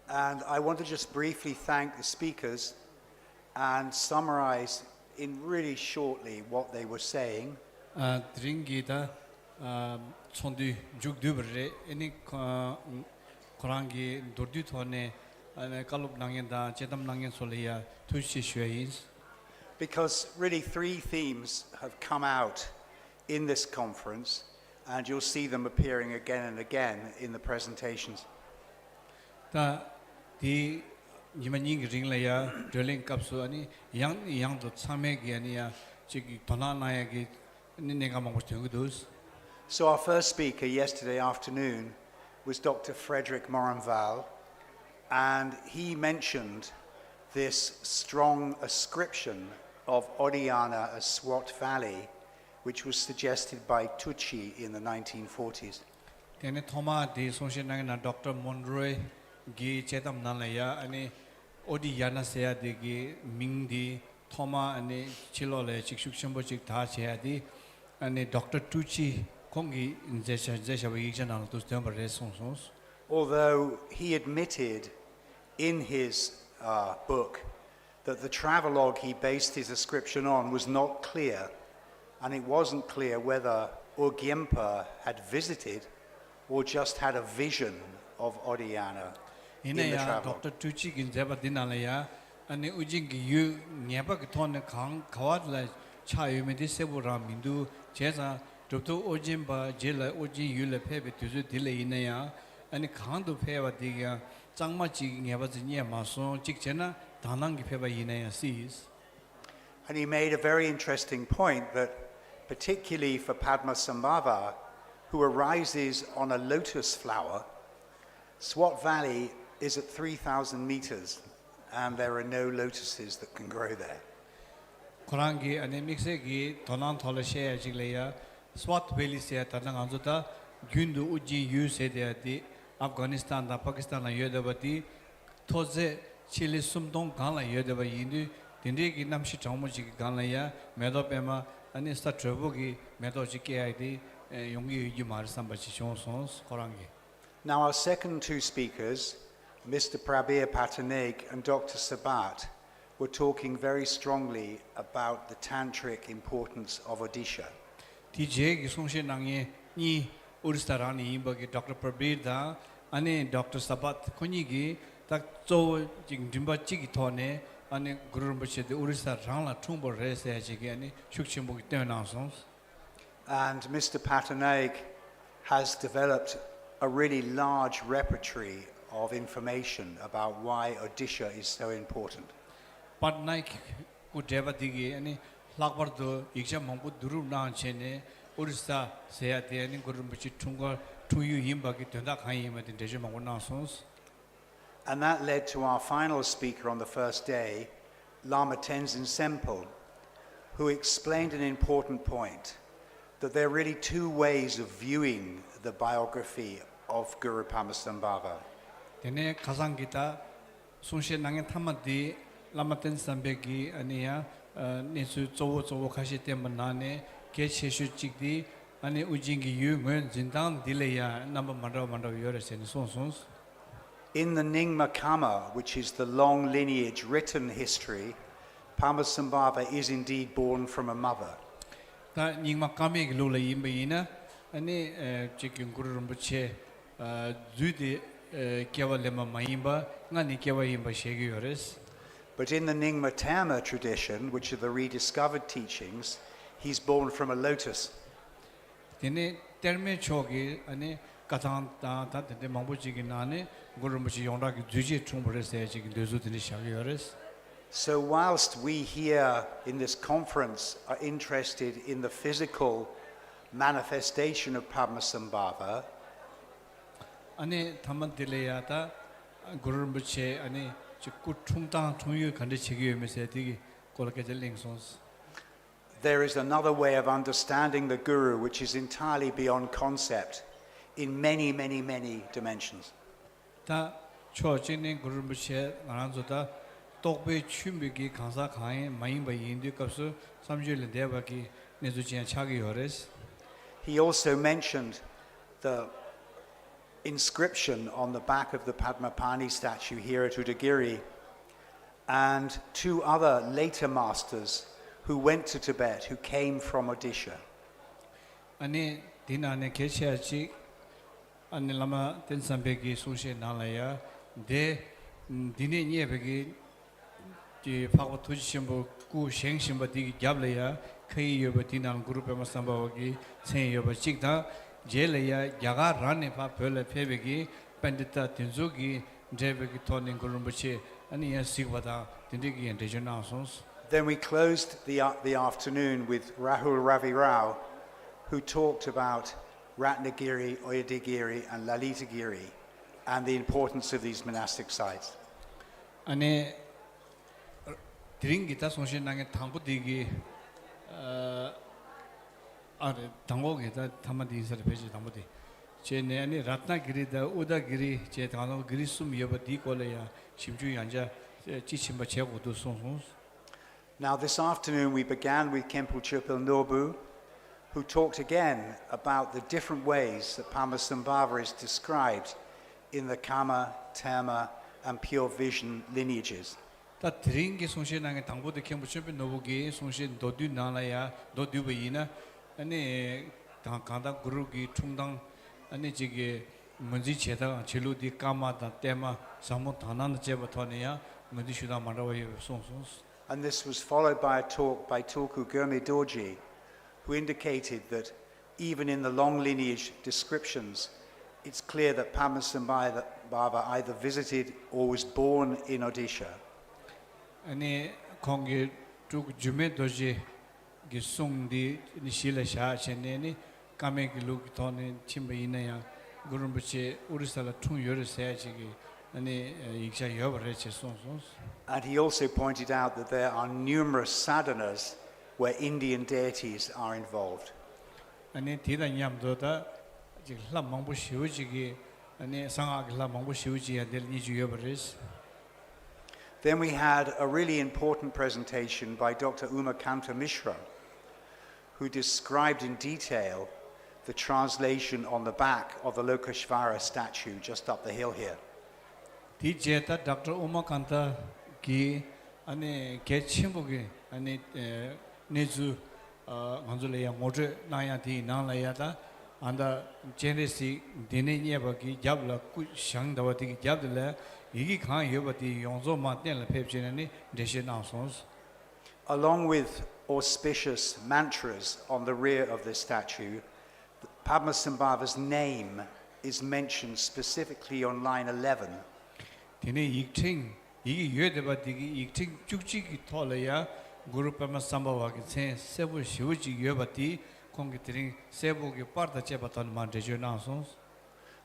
and I want to just briefly thank the speakers and summarize in really shortly what they were saying. Dringita Chondi Jugdubre, any Korangi, Dordutone, and Kalup Nangenda, Chetam Nangan Solia, Tushi Shuais. Because really 3 themes have come out in this conference, and you'll see them appearing again and again in the presentations. The Yimaning Ringlaya, drilling capsuani, young to Samegiania, Chiki Tonanayagi, Ningamos. So our first speaker yesterday afternoon was Dr. Frederick Moranval, and he mentioned this strong ascription of Odiyana as Swat Valley, which was suggested by Tucci in the 1940s. Tene thoma de sonshe na Dr. Monroe gi chetam nalaya ani Odiyana seya de gi ming di thoma ani chilo le chikshuk shambo chik tha cheya di ani Dr. Tucci kongi jesha wi ikja na tus temper resons. Although he admitted in his book that the travelogue he based his ascription on was not clear, and it wasn't clear whether Urgyempa had visited or just had a vision of Odiyana in the travelogue. Dr. Tucci gin jaba dinalaya ani ujing gi yu nyaba gi thon khang khawat la cha yu me de sebu ra mindu jesa Dr. Urgyempa jela oji yu le phebe tuzu dile inaya ani khang du pheba diga changma chi nyaba ji nya ma so chik chena danang gi pheba inaya sees. And he made a very interesting point that particularly for Padmasambhava, who arises on a lotus flower, Swat Valley is at 3,000 meters, and there are no lotuses that can grow there. Korangi ane mixe gi tonan thole she ajigleya Swat Valley se tanang anjuta gyundu uji yu se de di Afghanistan da Pakistan la yodabati thoze Chile sumdong gala yodaba yindu dinde gi namshi chawmo ji gala ya medo pema ani sta travel gi medo ji ke id yongi yu mar samba chi sons korangi. Now our second two speakers, Mr. Prabir Pataneg and Dr. Sabat, were talking very strongly about the tantric importance of Odisha. TJ gi songse nangye ni uristarani imbagi Dr. Prabir da ani Dr. Sabat konyi gi tak zo jing dimba chi gi thone ani guru rinpoche de uristar rangla thumbo rese ji gi ani shukchimbo gi tena sons. And Mr. Pataneg has developed a really large repertoire of information about why Odisha is so important. Patnaik ku deva digi ani lakbar do ikja mangbu duru na chene urista se ate ani guru rinpoche thunga thuyu yimba gi tenda khai yima de deje mangbu na sons. And that led to our final speaker on the first day, Lama Tenzin Sempo, who explained an important point, that there are really two ways of viewing the biography of Guru Padmasambhava. Tene kazang kita sungshe nangen thamadi Lama Tenzin Sambegi ania nesu zowo khashi temba nane ke cheshu chikdi ani ujingi yu ngwen jindang dileya namba mandaw yore sen sons. In the Nyingma Kama, which is the long lineage written history, Padmasambhava is indeed born from a mother. Ta Nyingma Kame gi lo la yimba yina ani chikyung guru rinpoche zude kewa lema mayimba ngani kewa yimba shegi yores. But in the Nyingma Tama tradition, which are the rediscovered teachings, he's born from a lotus. Tene terme chogi ani katang ta de mangbo chigi nane guru rinpoche yongda gi zuji thumbre se chigi dozu tene shagi yores. So whilst we here in this conference are interested in the physical manifestation of Padmasambhava, Ani thaman dileya ta guru rinpoche ani chikku thungtang thungyu khande chigi yomese digi kolake jeling sons. there is another way of understanding the Guru which is entirely beyond concept in many, many, many dimensions. Ta cho chine guru rinpoche ngaranzo ta tokbe chumbi gi khansa khain mayimba yindu kapsu samjule deba ki nezu chen chagi yores. He also mentioned the inscription on the back of the Padmapani statue here at Udagiri, and two other later masters who went to Tibet, who came from Odisha. Ani dina ne kechya chi ani lama tensambe gi sushe nalaya de dine nyebe gi ji phagwa thuji shimbo ku sheng shimba digi gyablaya khai yoba dinan guru Padmasambhava gi chen yoba chikda jelaya yaga rane pha phele phebe gi pandita tinzu gi jebe gi thone guru rinpoche ani ya sikwada tindigi and regional sons. Then we closed the afternoon with Rahul Ravi Rao, who talked about Ratnagiri, Oyadagiri, and Lalitagiri, and the importance of these monastic sites. ane 드링 기타 송신 나게 당부 되기 아래 당고 기타 담아디 인사를 배지 담아디 제네 아니 라트나기리다 우다기리 제 단어 그리스움 여버디 콜레야 심주 양자 지침바 제고도 송송. Now this afternoon we began with Khenpo Chöpil Norbu, who talked again about the different ways that Padmasambhava is described in the Kama, Tema, and Pure Vision lineages. 다 드링기 송신 나게 당부도 캠부처비 노부기 송신 도두 나라야 도두베이나 아니 강다 구루기 충당 아니 지게 문지 제다 제루디 까마다 때마 사모 다난 제부터네야 문지 슈다 말아와요 송송. And this was followed by a talk by Tulku Gurme Dorji, who indicated that even in the long lineage descriptions, it's clear that Padmasambhava either visited or was born in Odisha. 아니 공기 쭉 주메 도지 기송디 니실라 샤체네니 까메기 루토네 침베이나야 구름부치 우리살라 퉁여를 세야지기 아니 익샤 여버레체 송송. And he also pointed out that there are numerous sadhanas where Indian deities are involved. 아니 디다냠도다 지금 라망부 시우지기 아니 상하기 라망부 시우지야 될 니주 여버레스. Then we had a really important presentation by Dr. Umakanta Mishra, who described in detail the translation on the back of the Lokeshvara statue just up the hill here. 디제타 Dr. Umakanta 기 아니 개침보기 아니 네주 먼저래야 모두 나야디 나라야다 안다 제네시 디네니야바기 잡라 꾸 샹다와디 잡들라 이기 강 여바디 용조 마텐라 펩지네니 데시나송스. Along with auspicious mantras on the rear of this statue, Padmasambhava's name is mentioned specifically on line 11. 디네 익팅 이게 여데바디기 익팅 쭉직이 톨래야 구루 padmasambhava 세 세부 시우지 여바디 공기들이 세부기 빠르다 제바탄 만데죠나송스.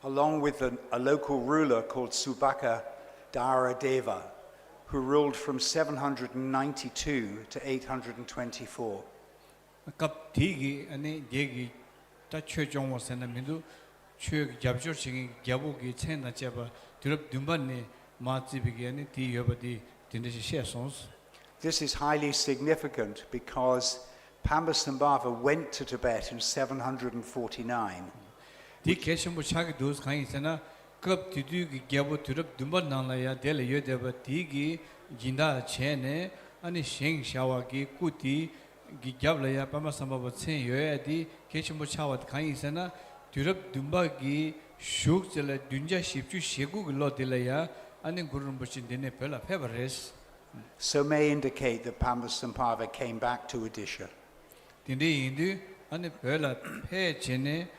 Along with a local ruler called Subhaka Daradeva, who ruled from 792 to 824. 갑디기 아니 얘기 다 최종을 선언민도 최 잡조칭이 야부기 체나 제바 드럽 듬반니 마치비기 아니 디 여바디 딘데시 셰송스. This is highly significant because Padmasambhava went to Tibet in 749. 디 계신부 차기 도스 강이잖아. 급 디디기 야부 드럽 듬반 나라야 될 여데바 디기 진다 체네 아니 셴샤와기 꾸디 기잡라야 Padmasambhava 체 여야디 계신부 차와 강이잖아. 드럽 듬바기 슈크절에 둔자 십주 시국을로 딜라야 아니 구름부신 데네 별라 페버레스. So may indicate that Padmasambhava came back to Odisha. 딘데 인디 아니 별라 페 제네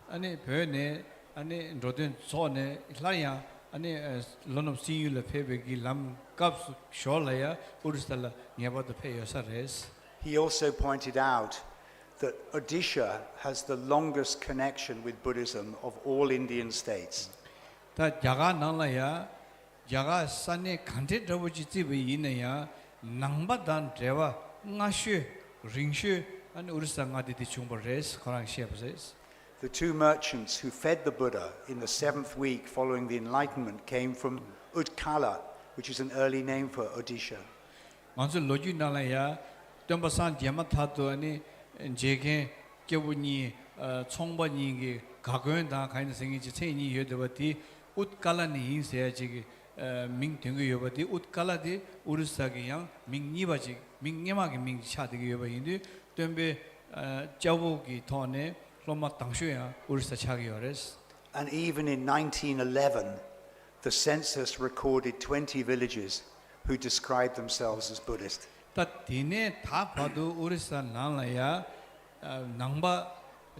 아니 별네 아니 로든 소네 라야 아니 런업 시유르 페베기 람 갑스 쇼라야 우르살라 냐바도 페요사레스. He also pointed out that Odisha has the longest connection with Buddhism of all Indian states. 다 야가 나라야 야가 산에 간테 더버지 집이 있네야 낭바단 대와 나슈 링슈 아니 우르상아디디 중버레스 거랑 시아브세스. The two merchants who fed the Buddha in the 7th week following the Enlightenment came from Utkala, which is an early name for Odisha. 먼저 로지 나라야 덤바산 디아마타도 아니 제게 겨우니 총번이기 가고연다 가는 생이지 체인이 여더버디 웃칼라니 인세야지 민등의 여버디 웃칼라디 우르사기양 민니바지 민님하게 민차되게 여버인데 덤베 자보기 돈에 로마 당쇼야 우르사 차기요레스. And even in 1911, the census recorded 20 villages who described themselves as Buddhist. 다 디네 다 봐도 우르사 나라야 낭바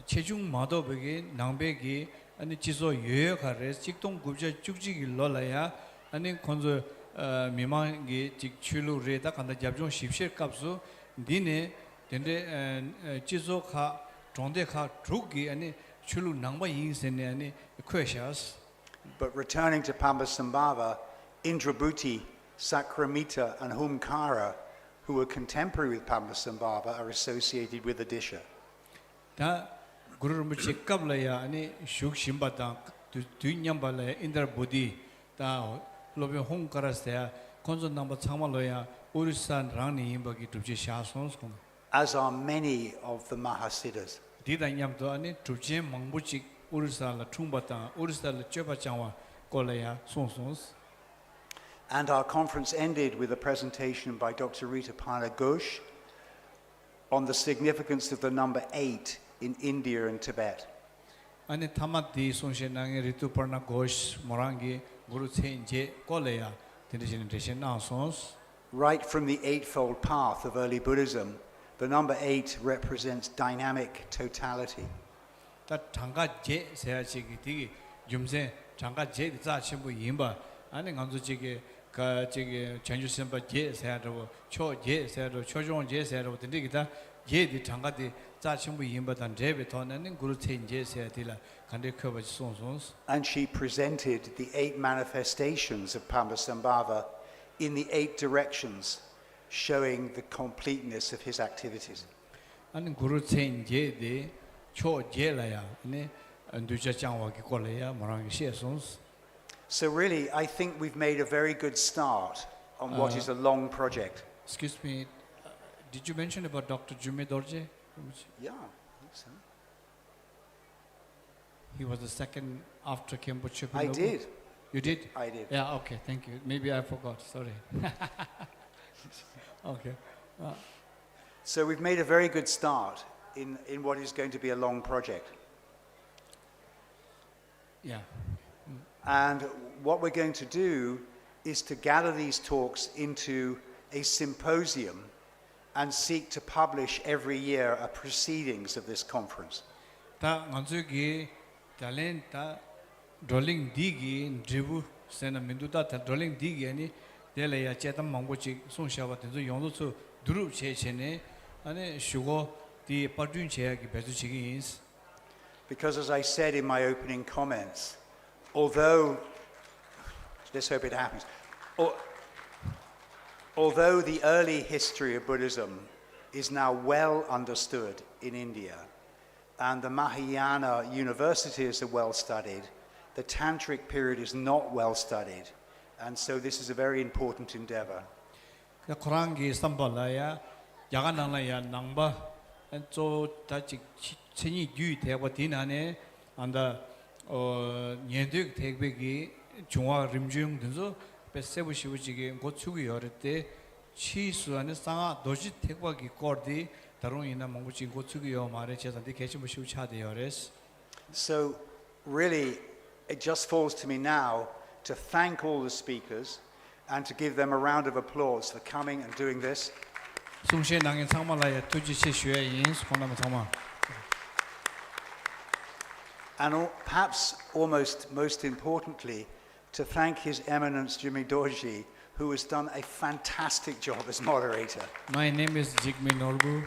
체중 마도베기 낭베기 아니 지소 여여가레 직동 굽자 쭉직이 놀라야 아니 건조 미망기 직출루레다 간다 잡종 십실 값수 니네 덴데 지소카 종대카 drugi 아니 출루 낭바 인세네 아니 퀘샤스. But returning to Padmasambhava, Indrabhuti, Sakramita, and Humkara, who were contemporary with Padmasambhava, are associated with the Disha. 다 Guru Rinpoche kablaya ani shuk shimbata dunyambala Indra Buddhi 다 lobe hong karasya konzo namba chamaloya urisan rani imbagi tupje shasons kong. As are many of the Mahasiddhas. Dida nyamdo ani tupje mangbuchik urisala trumbata urisala chepa changwa kolaya sonsons. And our conference ended with a presentation by Dr. Rita Pana Ghosh on the significance of the number 8 in India and Tibet. Ani tamati sonshe nange Ritu Parna Ghosh morangi Guru Tsenje kolaya generation now sons. Right from the Eightfold Path of early Buddhism, the number 8 represents dynamic totality. 다 장가 제 세야지기 되게 юм세 장가 제 자신부 임바 아니 간주지게 그 저기 전주선바 제 세야로 초제 세야로 초종 제 세야로 되게다 예디 장가디 자신부 임바단 제베 돈은 그루체 제 세야디라 간데 커버 송송스. And she presented the 8 manifestations of Padmasambhava in the 8 directions, showing the completeness of his activities. 아니 그루체 제디 초제라야 네 안두자 장와기 콜래야 모랑이 시에송스. So really, I think we've made a very good start on what is a long project. Excuse me, did you mention about Dr. Jume Dorje? Yeah, I think so. He was the second after Kempo I did. You did? I did. Yeah, okay, thank you. Maybe I forgot, sorry. Okay. So we've made a very good start in what is going to be a long project. Yeah. And what we're going to do is to gather these talks into a symposium and seek to publish every year a proceedings of this conference. 다 간주기 talenta rolling digi dribu sena minduta rolling digi ani delaya chetam mangbochi songshaba tenzo yongdo duru chechene ane shugo di padun cheyagi bezu chigi is. Because as I said in my opening comments, although, let's hope it happens, although the early history of Buddhism is now well understood in India, and the Mahayana universities are well studied, the Tantric period is not well studied, and so this is a very important endeavor. 그 코랑기 삼발라야 야간나라야 낭바 저 다치 천이 유 대고 디나네 안다 년득 대백이 중화 림중 등서 베세부시부지게 고추기 열때 치수 안에 상아 도시 택박이 거디 다롱이나 몽부지 고추기요 말에 제산데 개심부시우 차대요레스. So really it just falls to me now to thank all the speakers and to give them a round of applause for coming and doing this. 송시에 낭인 상말라야 투지시 쉐인 스콘나마 정말. And perhaps almost most importantly, to thank His Eminence Jimmy Dorji, who has done a fantastic job as moderator. My name is Jigme Norbu.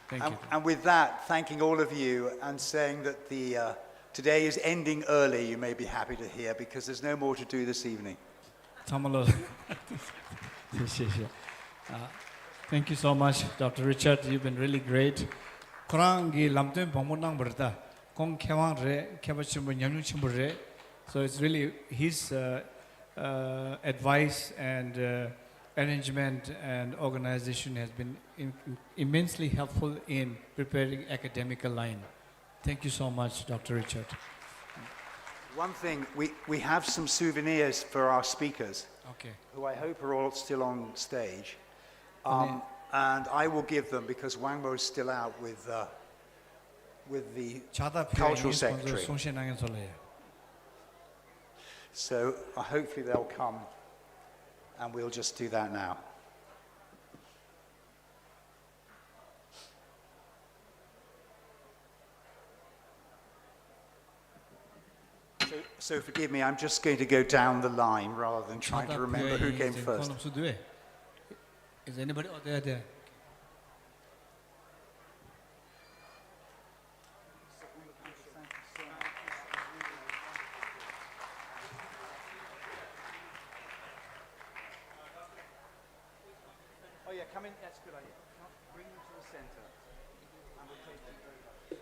Thank you. And with that, thanking all of you and saying that today is ending early, you may be happy to hear, because there's no more to do this evening. Thank you so much, Dr. Richard. You've been really great. So it's really his advice and arrangement and organization has been immensely helpful in preparing academical line. Thank you so much, Dr. Richard. One thing, we have some souvenirs for our speakers, Okay. who I hope are all still on stage. And I will give them because Wangmo is still out with the cultural secretary. So hopefully they'll come, and we'll just do that now. So forgive me, I'm just going to go down the line rather than trying to remember who came first. Is anybody out there? in, that's a good idea. Bring them to the center. And we'll take them very much.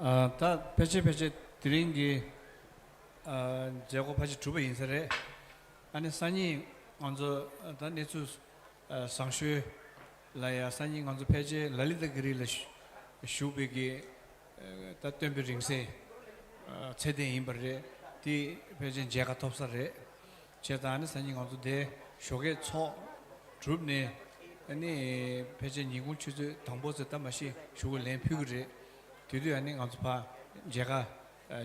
다 배치 드린 게 제고 바지 주부 인사래. 아니 산이 먼저 다 내주 상슈 라야 산이 먼저 배치 랄리다 그릴 슈비게 다 템비 링세 체대 임버레 디 배치 제가 톱사래. 제가 산이 먼저 대 쇼게 초 주브네 아니 배치 니군 추즈 당보서 담마시 쇼글 램피그레 뒤도 아니 간주파 제가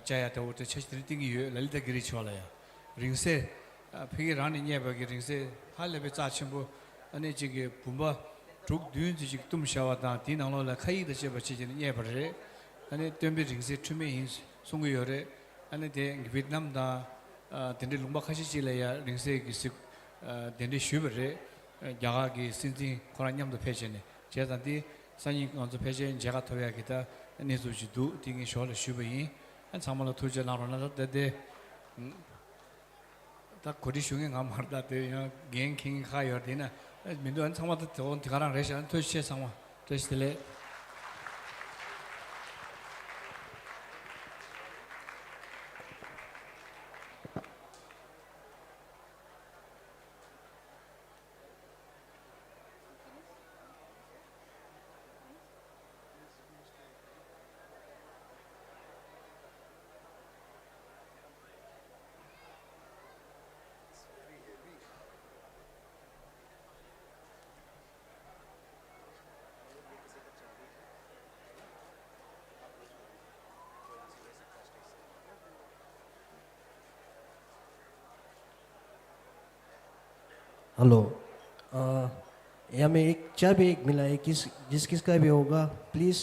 자야 더부터 체스트리 띵이 랄다 그리 쳐라야 링세 피게 라니 녀버기 링세 할레베 자침부 아니 지게 분바 쭉 뒤은지 지 tum샤와다 디나로라 카이드 제버치진 녀버레 아니 템비 링세 추메인 송구요레 아니 데 베트남다 덴데 lumba카시실래야 링세 기스 덴데 슈버레 야가기 신진 코란냠도 페제네 제단디 산이 간주 페제 제가 토야기다 내주지도 딩이 쇼를 슈베이 한 참말로 투자나로나 데데 다 거리 중에 가마다 데 갱킹 가여되나 민도 한 참마다 돈 가랑 레션 투시 상황 투시래 hello यहाँ में एक चाबी एक मिला है जिस किसका भी होगा please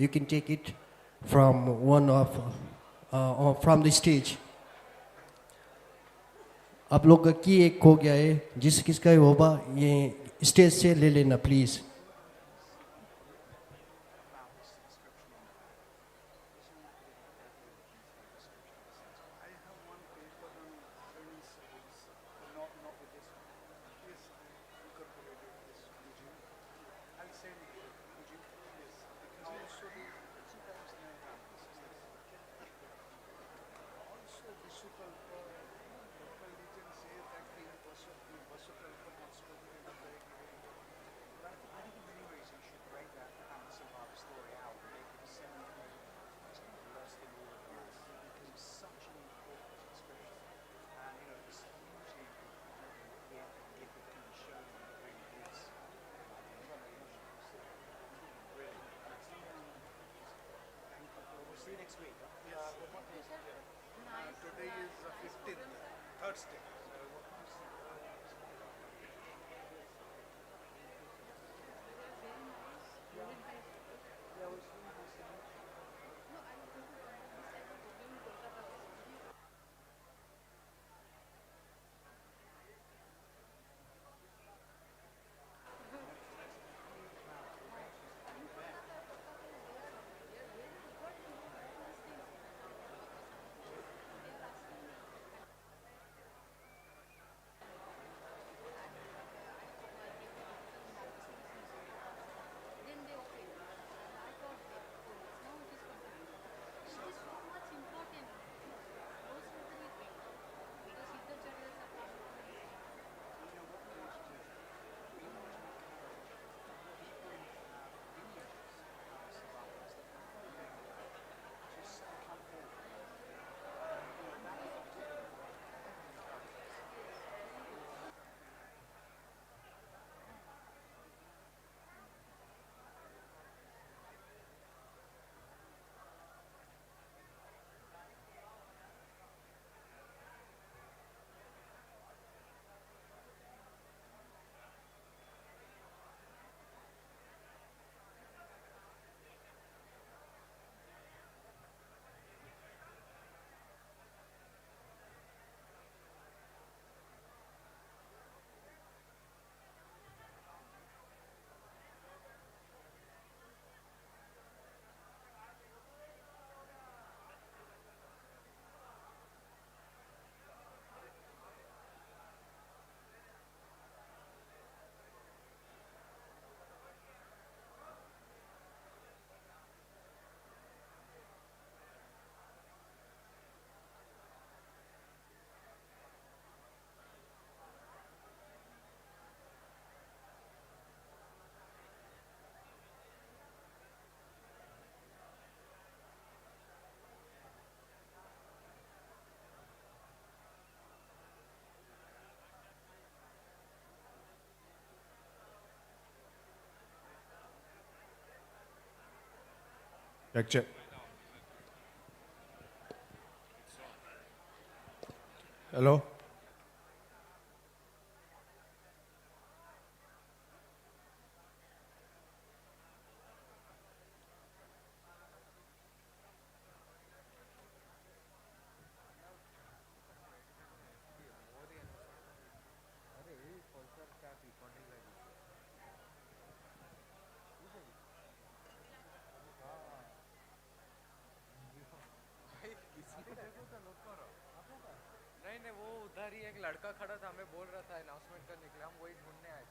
you can take it from one of from the stage आप लोग का की एक खो गया है जिस किसका भी होगा ये स्टेज से ले लेना please Today is 15th, Thursday. Check. Hello? नहीं नहीं वो उधर ही एक लड़का खड़ा था हमें बोल रहा था अनाउंसमेंट करने के लिए हम वही ढूंढने आए